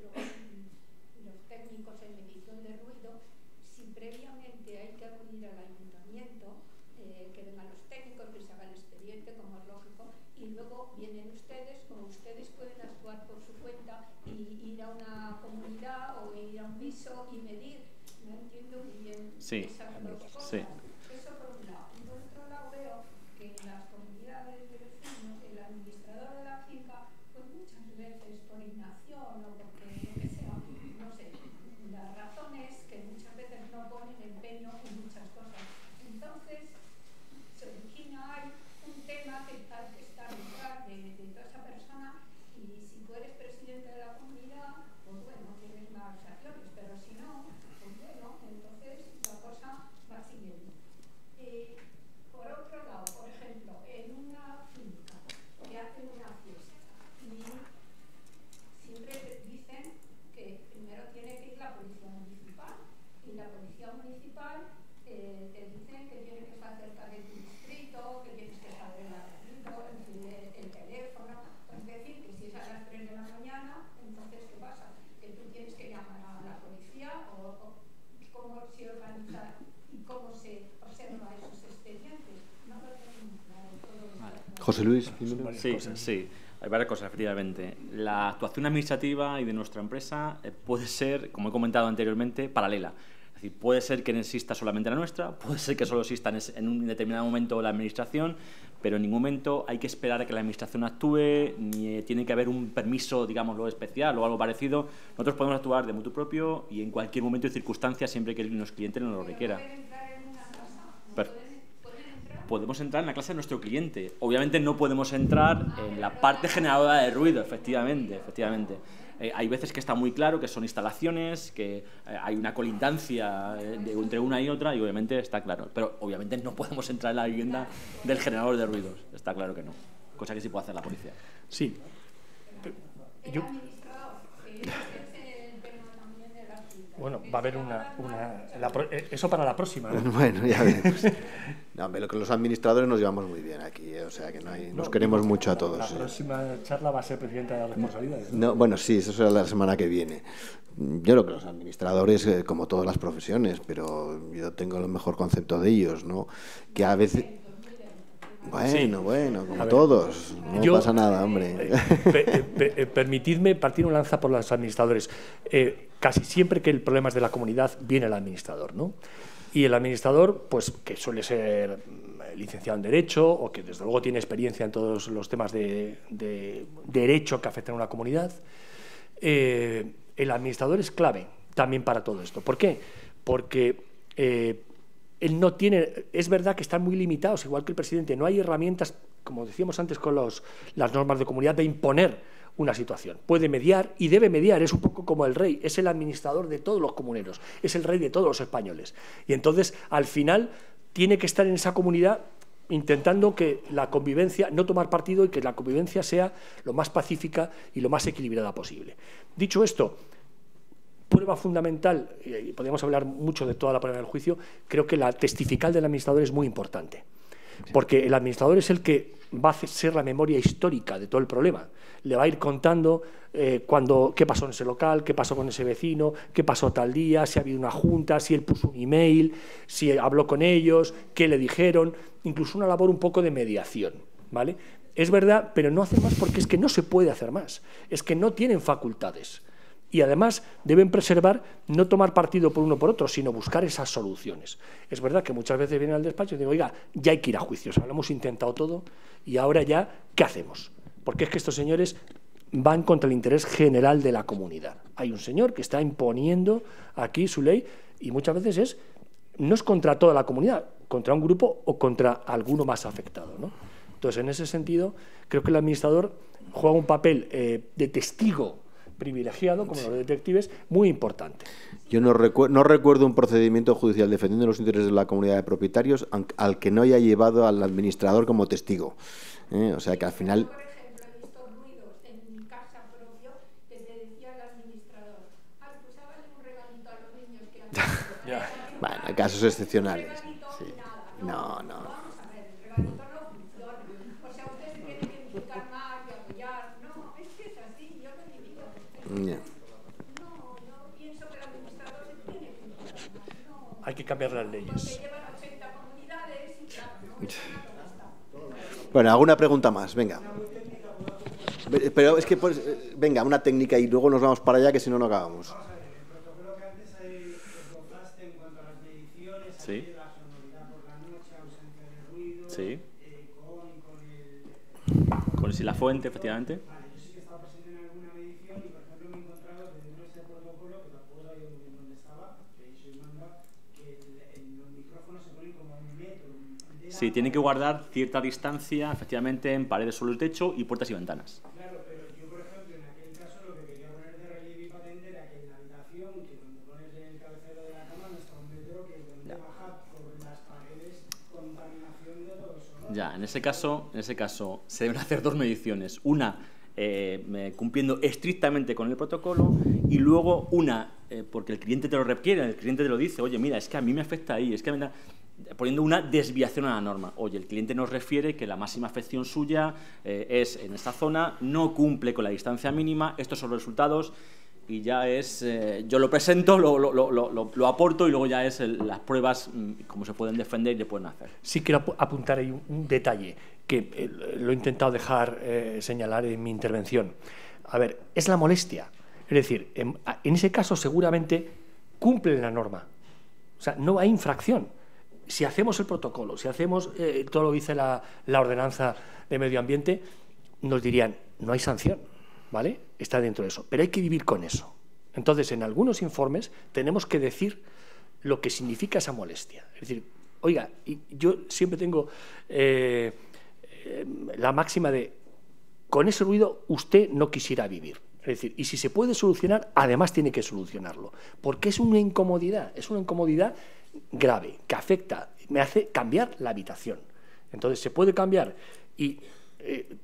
I: los técnicos en medición de ruido, si previamente hay que acudir al ayuntamiento, que vengan los técnicos, que se haga el expediente, como es lógico, y luego vienen ustedes, o ustedes pueden actuar por su cuenta y ir a una comunidad o ir a un piso y medir. No entiendo muy bien esas dos cosas.
C: Sí.
I: Eso por un lado. Y por otro lado veo que en las comunidades de vecinos, el administrador de la finca, pues muchas veces por inacción o porque lo que sea, no sé, las razones que muchas veces no ponen empeño en muchas cosas. Entonces, se origina ahí un tema que hay que estar detrás de toda esa persona, y si tú eres presidente de la comunidad, pues bueno, tienes más acciones, pero si no, pues bueno, entonces la cosa va siguiendo. Por otro lado, por ejemplo, en una finca que hacen una fiesta y siempre dicen que primero tiene que ir la policía municipal, y la policía municipal te dicen que tienes que estar cerca de tu distrito, que tienes que saber el teléfono, es decir, que si es a las 3 de la mañana, entonces ¿qué pasa? Que tú tienes que llamar a la policía, o cómo se organiza y cómo se observa esos expedientes. No lo tengo muy claro todo.
A: José Luis.
C: Sí. Hay varias cosas, efectivamente. La actuación administrativa y de nuestra empresa puede ser, como he comentado anteriormente, paralela. Es decir, puede ser que no exista solamente la nuestra, puede ser que solo exista en un determinado momento la administración, pero en ningún momento hay que esperar a que la administración actúe, ni tiene que haber un permiso, digámoslo, especial o algo parecido. Nosotros podemos actuar de mutuo propio y en cualquier momento y circunstancia, siempre que los clientes nos lo requieran. Podemos entrar en la casa de nuestro cliente. Obviamente no podemos entrar en la parte generadora de ruido, efectivamente. Hay veces que está muy claro que son instalaciones, que hay una colindancia entre una y otra, y obviamente está claro. Pero obviamente no podemos entrar en la vivienda del generador de ruidos. Está claro que no. Cosa que sí puede hacer la policía.
B: Sí. Bueno, va a haber eso para la próxima, ¿no?
A: Bueno, ya veremos. No, lo que los administradores nos llevamos muy bien aquí, o sea que nos queremos mucho a todos.
B: La próxima charla va a ser presidenta de las responsabilidades,
A: ¿no? Bueno, sí, eso será la semana que viene. Yo creo que los administradores, como todas las profesiones, pero yo tengo el mejor concepto de ellos, ¿no? Que a veces... Bueno, como todos. No pasa nada, hombre.
B: Permitidme partir una lanza por los administradores. Casi siempre que el problema es de la comunidad, viene el administrador, ¿no? Y el administrador, pues que suele ser licenciado en Derecho o que desde luego tiene experiencia en todos los temas de derecho que afectan a una comunidad, el administrador es clave también para todo esto. ¿Por qué? Porque él no tiene, es verdad que están muy limitados, igual que el presidente, no hay herramientas, como decíamos antes con las normas de comunidad, de imponer una situación. Puede mediar y debe mediar, es un poco como el rey, es el administrador de todos los comuneros, es el rey de todos los españoles. Y entonces, al final, tiene que estar en esa comunidad intentando que la convivencia, no tomar partido y que la convivencia sea lo más pacífica y lo más equilibrada posible. Dicho esto, prueba fundamental, y podríamos hablar mucho de toda la prueba del juicio, creo que la testifical del administrador es muy importante, porque el administrador es el que va a ser la memoria histórica de todo el problema. Le va a ir contando qué pasó en ese local, qué pasó con ese vecino, qué pasó tal día, si ha habido una junta, si él puso un email, si habló con ellos, qué le dijeron, incluso una labor un poco de mediación, ¿vale? Es verdad, pero no hace más porque es que no se puede hacer más, es que no tienen facultades. Y además deben preservar, no tomar partido por uno o por otro, sino buscar esas soluciones. Es verdad que muchas veces vienen al despacho y digo, oiga, ya hay que ir a juicios, lo hemos intentado todo y ahora ya, ¿qué hacemos? Porque es que estos señores van contra el interés general de la comunidad. Hay un señor que está imponiendo aquí su ley y muchas veces no es contra toda la comunidad, contra un grupo o contra alguno más afectado, ¿no? Entonces, en ese sentido, creo que el administrador juega un papel de testigo privilegiado, como los detectives, muy importante.
A: Yo no recuerdo un procedimiento judicial defendiendo los intereses de la comunidad de propietarios al que no haya llevado al administrador como testigo. O sea que al final...
I: Por ejemplo, he visto ruidos en mi casa propio que te decía el administrador, pues hágale un regalito a los niños que han...
A: Bueno, casos excepcionales. Sí. No.
I: Vamos a ver, el regalito no funciona. O sea, usted se tiene que implicar más y apoyar. No, es que es así, yo lo he vivido. No, yo pienso que el administrador se tiene que implicar más.
B: Hay que cambiar las leyes.
I: Porque llevan 80 comunidades y claro, no.
A: Bueno, alguna pregunta más, venga. Pero es que, pues, venga, una técnica y luego nos vamos para allá, que si no, no acabamos.
H: Vamos a ver, el protocolo que antes esbozaste en cuanto a las mediciones,
C: sí,
H: la sonoridad por la noche, ausencia de ruido,
C: sí,
H: con
C: la fuente, efectivamente.
H: Vale, yo sí que estaba presente en alguna medición y, por ejemplo, me he encontrado que dentro de este protocolo, que tampoco sabía dónde estaba, que ahí soy manda, que los micrófonos se ponen como a 1 metro.
C: Sí, tienen que guardar cierta distancia, efectivamente, en paredes, suelo y techo y puertas y ventanas.
H: Claro, pero yo, por ejemplo, en aquel caso lo que quería poner de relieve y patente era que en la habitación, que cuando pones el cabecero de la cama no está a 1 metro, que donde baja por las paredes contaminación de todo eso, ¿no? Ya, en ese caso se deben hacer 2 mediciones. Una, cumpliendo estrictamente con el protocolo, y luego una, porque el cliente te lo requiere, el cliente te lo dice, oye, mira, es que a mí me afecta ahí, es que me da... poniendo una desviación a la norma. Oye, el cliente nos refiere que la máxima afección suya es en esta zona, no cumple con la distancia mínima, estos son los resultados, y ya es, yo lo presento, lo aporto, y luego ya es las pruebas, cómo se pueden defender y le pueden hacer.
B: Sí quiero apuntar ahí un detalle que lo he intentado dejar señalar en mi intervención. A ver, es la molestia. Es decir, en ese caso seguramente cumplen la norma. O sea, no hay infracción. Si hacemos el protocolo, si hacemos todo lo que dice la ordenanza de medio ambiente, nos dirían, no hay sanción, ¿vale? Está dentro de eso, pero hay que vivir con eso. Entonces, en algunos informes tenemos que decir lo que significa esa molestia. Es decir, oiga, yo siempre tengo la máxima de, con ese ruido usted no quisiera vivir. Es decir, y si se puede solucionar, además tiene que solucionarlo, porque es una incomodidad grave, que afecta, me hace cambiar la habitación. Entonces, se puede cambiar y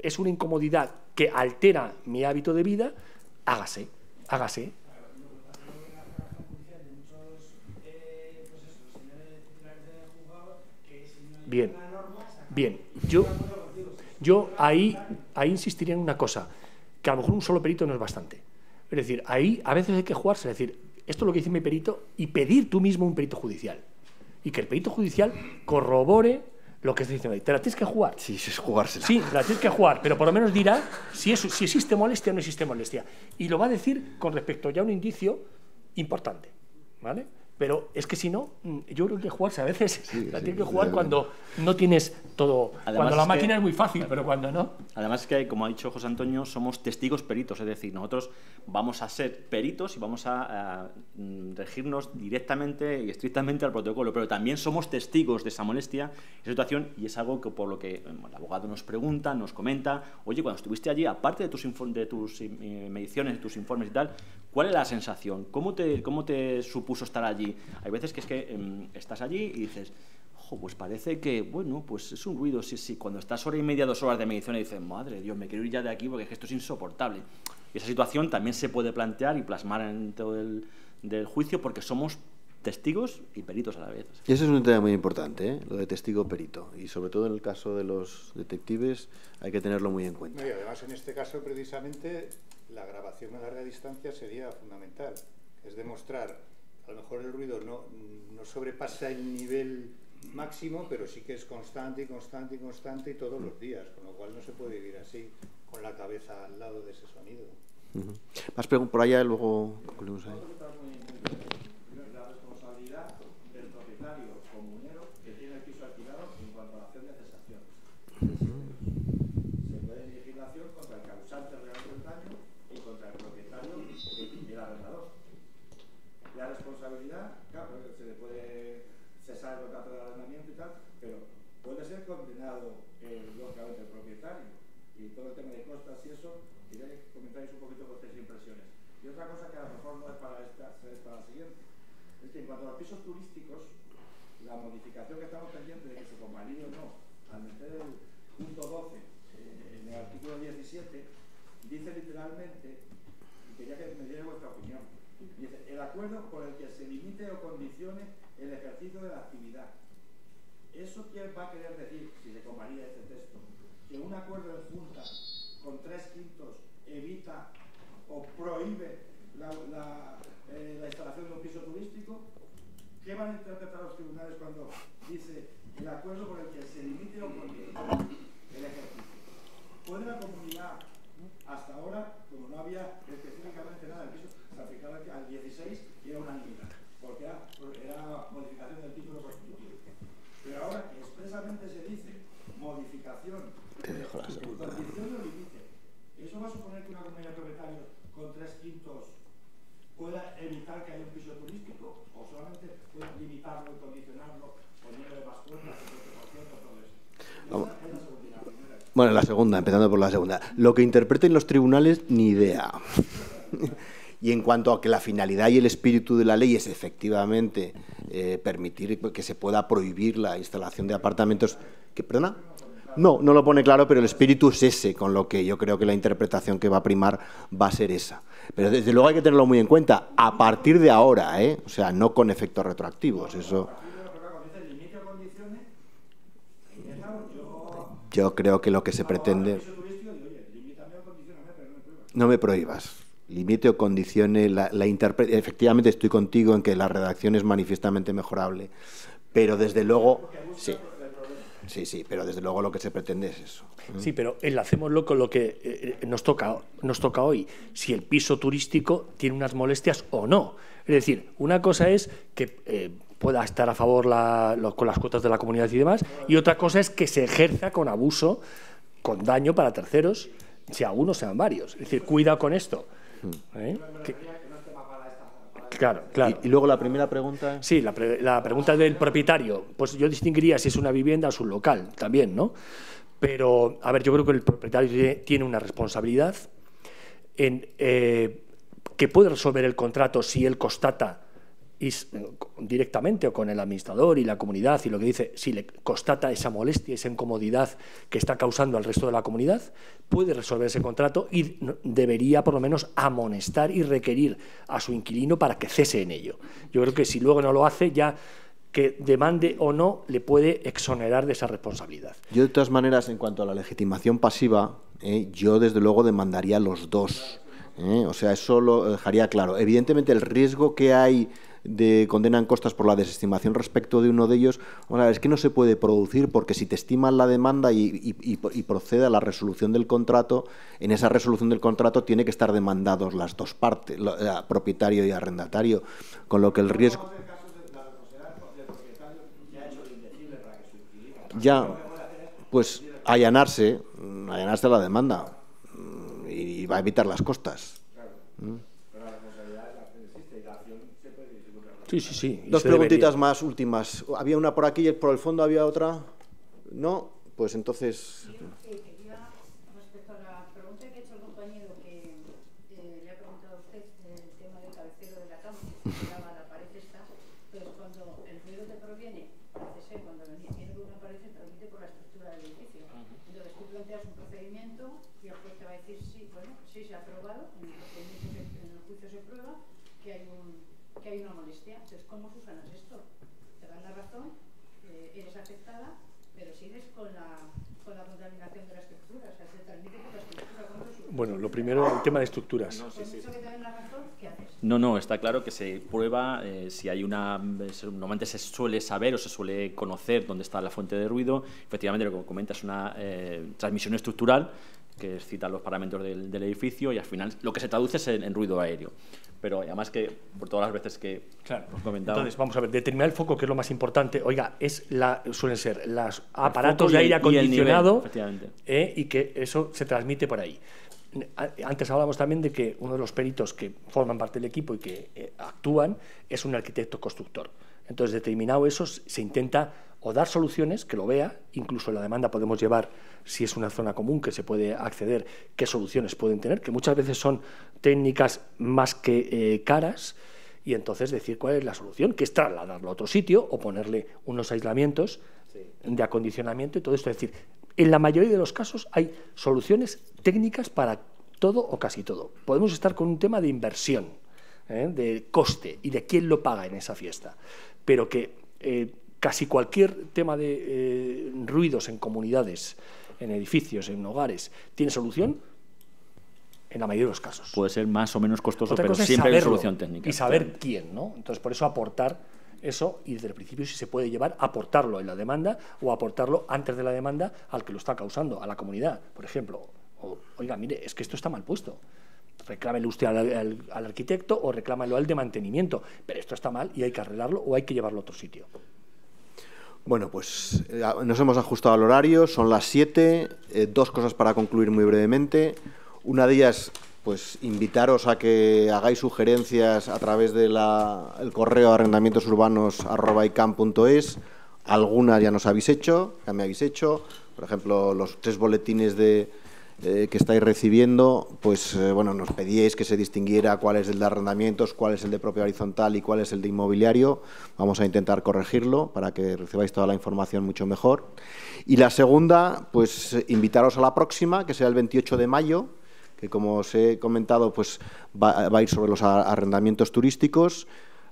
B: es una incomodidad que altera mi hábito de vida, hágase. Bien. Yo ahí insistiría en una cosa, que a lo mejor un solo perito no es bastante. Es decir, ahí a veces hay que jugarse, es decir, esto es lo que dice mi perito, y pedir tú mismo un perito judicial. Y que el perito judicial corrobore lo que está diciendo ahí. Te la tienes que jugar.
A: Sí, es jugársela.
B: Sí, la tienes que jugar, pero por lo menos dirá si existe molestia o no existe molestia. Y lo va a decir con respecto ya a un indicio importante, ¿vale? Pero es que si no, yo creo que jugarse a veces la tienes que jugar cuando no tienes todo. Además, cuando la máquina es muy fácil, pero cuando no.
C: Además es que, como ha dicho José Antonio, somos testigos peritos, es decir, nosotros vamos a ser peritos y vamos a regirnos directamente y estrictamente al protocolo, pero también somos testigos de esa molestia, esa situación, y es algo que por lo que el abogado nos pregunta, nos comenta, oye, cuando estuviste allí, aparte de tus mediciones, de tus informes y tal, ¿cuál es la sensación? ¿Cómo te supuso estar allí? Hay veces que es que estás allí y dices, pues parece que, bueno, pues es un ruido, sí. Cuando estás hora y media, 2 horas de medición y dices, madre Dios, me quiero ir ya de aquí porque es que esto es insoportable. Y esa situación también se puede plantear y plasmar en todo del juicio porque somos testigos y peritos a la vez.
A: Y eso es un tema muy importante, ¿eh? Lo de testigo-perito. Y sobre todo en el caso de los detectives hay que tenerlo muy en cuenta.
E: No, y además en este caso precisamente la grabación a larga distancia sería fundamental. Es demostrar, a lo mejor el ruido no sobrepasa el nivel máximo, pero sí que es constante y todos los días, con lo cual no se puede vivir así, con la cabeza al lado de ese sonido.
A: Más preguntas por allá, luego concluimos ahí.
J: La responsabilidad del propietario comunero que tiene el piso alquilado en cuanto a la acción de cesación. Se puede dirigir la acción contra el causante real del daño y contra el propietario y el arrendador. La responsabilidad, claro, se le puede cesar el contrato de arrendamiento y tal, pero puede ser condenado lógicamente el propietario. Y todo el tema de costas y eso, quería que comentáis un poquito vuestras impresiones. Y otra cosa que a lo mejor no es para esta, es para la siguiente, es que en cuanto a los pisos turísticos, la modificación que estamos pendientes de que se convalide o no, al meter el punto 12 en el artículo 17, dice literalmente, y quería que me diera vuestra opinión, dice, el acuerdo por el que se limite o condicione el ejercicio de la actividad. ¿Eso qué va a querer decir, si se convalida este texto? Que un acuerdo en junta con 3/5 evita o prohíbe la instalación de un piso turístico. ¿Qué van a interpretar los tribunales cuando dice el acuerdo por el que se limite o condicione el ejercicio? ¿Puede la comunidad, hasta ahora, como no había específicamente nada del piso, se aplicaba al 16 y era unanimidad, porque era modificación del título constitutivo? Pero ahora que expresamente se dice modificación, condición o límite, ¿eso va a suponer que una comunidad de propietarios con 3/5 pueda evitar que haya un piso turístico? ¿O solamente puede limitarlo y condicionarlo, poniéndole más puertas, el 20%, todo eso? Esa es la segunda, la primera.
A: Bueno, la segunda, empezando por la segunda. Lo que interpreten los tribunales, ni idea. Y en cuanto a que la finalidad y el espíritu de la ley es efectivamente permitir que se pueda prohibir la instalación de apartamentos... ¿Perdona? No lo pone claro, pero el espíritu es ese, con lo que yo creo que la interpretación que va a primar va a ser esa. Pero desde luego hay que tenerlo muy en cuenta, a partir de ahora, o sea, no con efectos retroactivos. Eso. Yo creo que lo que se pretende... No me prohíbas. Limite o condicione la interpretación. Efectivamente estoy contigo en que la redacción es manifiestamente mejorable, pero desde luego... Sí, pero desde luego lo que se pretende es eso.
B: Sí, pero enlacémoslo con lo que nos toca hoy, si el piso turístico tiene unas molestias o no. Es decir, una cosa es que pueda estar a favor con las cuotas de la comunidad y demás, y otra cosa es que se ejerza con abuso, con daño para terceros, sea uno, sean varios. Es decir, cuidado con esto. Claro.
A: ¿Y luego la primera pregunta?
B: Sí, la pregunta del propietario. Pues yo distinguiría si es una vivienda o es un local también, ¿no? Pero, a ver, yo creo que el propietario tiene una responsabilidad en que puede resolver el contrato si él constata directamente o con el administrador y la comunidad y lo que dice, si le constata esa molestia, esa incomodidad que está causando al resto de la comunidad, puede resolver ese contrato y debería por lo menos amonestar y requerir a su inquilino para que cese en ello. Yo creo que si luego no lo hace, ya que demande o no, le puede exonerar de esa responsabilidad.
A: Yo, de todas maneras, en cuanto a la legitimación pasiva, yo desde luego demandaría los dos. O sea, eso lo dejaría claro. Evidentemente, el riesgo que hay de condena en costas por la desestimación respecto de uno de ellos, vamos a ver, es que no se puede producir, porque si te estiman la demanda y procede a la resolución del contrato, en esa resolución del contrato tiene que estar demandados las dos partes, propietario y arrendatario, con lo que el riesgo... Ya, pues allanarse la demanda y va a evitar las costas.
B: Sí, sí, sí.
A: Dos preguntitas más últimas. Había una por aquí y por el fondo había otra. ¿No? Pues entonces...
I: Quería, respecto a la pregunta que ha hecho el compañero, que le ha preguntado a usted el tema del cabecero de la cama, que se tiraba la pared esta, pues cuando el ruido te proviene, parece ser, cuando viene de una pared, se transmite por la estructura del edificio. Entonces tú planteas un procedimiento y el juez te va a decir, sí, bueno, sí se ha probado, en el procedimiento, en el juicio se prueba que hay una molestia. Entonces, ¿cómo subsanas esto? Te dan la razón, eres afectada, pero sigues con la contaminación de la estructura, o sea, se transmite por la estructura.
B: Bueno, lo primero, el tema de estructuras.
I: No, sí. Por mucho que te den la razón, ¿qué haces?
C: No, está claro que se prueba si hay una... Normalmente se suele saber o se suele conocer dónde está la fuente de ruido. Efectivamente, lo que comenta es una transmisión estructural, que cita los parámetros del edificio, y al final lo que se traduce es en ruido aéreo. Pero además que, por todas las veces que hemos comentado...
B: Entonces, vamos a ver, determinar el foco, que es lo más importante. Oiga, suelen ser los aparatos de aire acondicionado y que eso se transmite por ahí. Antes hablábamos también de que uno de los peritos que forman parte del equipo y que actúan es un arquitecto constructor. Entonces, determinado eso, se intenta o dar soluciones, que lo vea, incluso en la demanda podemos llevar, si es una zona común que se puede acceder, qué soluciones pueden tener, que muchas veces son técnicas más que caras, y entonces decir cuál es la solución, que es trasladarlo a otro sitio o ponerle unos aislamientos de acondicionamiento y todo esto. Es decir, en la mayoría de los casos hay soluciones técnicas para todo o casi todo. Podemos estar con un tema de inversión, de coste y de quién lo paga en esa fiesta, pero que casi cualquier tema de ruidos en comunidades, en edificios, en hogares, tiene solución en la mayoría de los casos.
C: Puede ser más o menos costoso,
B: Otra
C: pero
B: cosa es
C: siempre hay
B: saberlo
C: solución técnica.
B: Y saber quién, ¿no? Entonces, por eso aportar eso, y desde el principio si se puede llevar, aportarlo en la demanda o aportarlo antes de la demanda al que lo está causando, a la comunidad. Por ejemplo, oiga, mire, es que esto está mal puesto. Reclámelo usted al arquitecto o reclámelo al de mantenimiento, pero esto está mal y hay que arreglarlo o hay que llevarlo a otro sitio.
A: Bueno, pues nos hemos ajustado al horario, son las 7, dos cosas para concluir muy brevemente. Una de ellas, pues invitaros a que hagáis sugerencias a través del correo arrendamientosurbanos@icam.es. Algunas ya nos habéis hecho, ya me habéis hecho. Por ejemplo, los 3 boletines que estáis recibiendo, pues bueno, nos pedíais que se distinguiera cuál es el de arrendamientos, cuál es el de propiedad horizontal y cuál es el de inmobiliario. Vamos a intentar corregirlo para que recibáis toda la información mucho mejor. Y la segunda, pues invitaros a la próxima, que será el 28 de mayo, que como os he comentado, pues va a ir sobre los arrendamientos turísticos.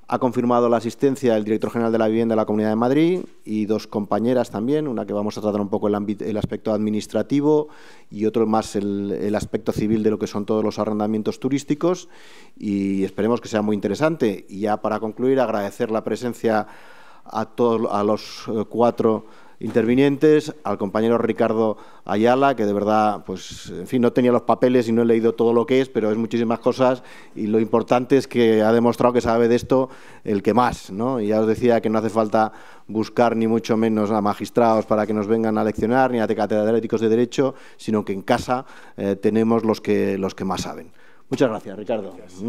A: Ha confirmado la asistencia el director general de la Vivienda de la Comunidad de Madrid y 2 compañeras también, una que vamos a tratar un poco el aspecto administrativo y otro más el aspecto civil de lo que son todos los arrendamientos turísticos, y esperemos que sea muy interesante. Y ya para concluir, agradecer la presencia a los 4 intervinientes, al compañero Ricardo Ayala, que de verdad, pues, en fin, no tenía los papeles y no he leído todo lo que es, pero es muchísimas cosas, y lo importante es que ha demostrado que sabe de esto el que más, ¿no? Y ya os decía que no hace falta buscar ni mucho menos a magistrados para que nos vengan a leccionar, ni a catedráticos de Derecho, sino que en casa tenemos los que más saben. Muchas gracias, Ricardo. Gracias.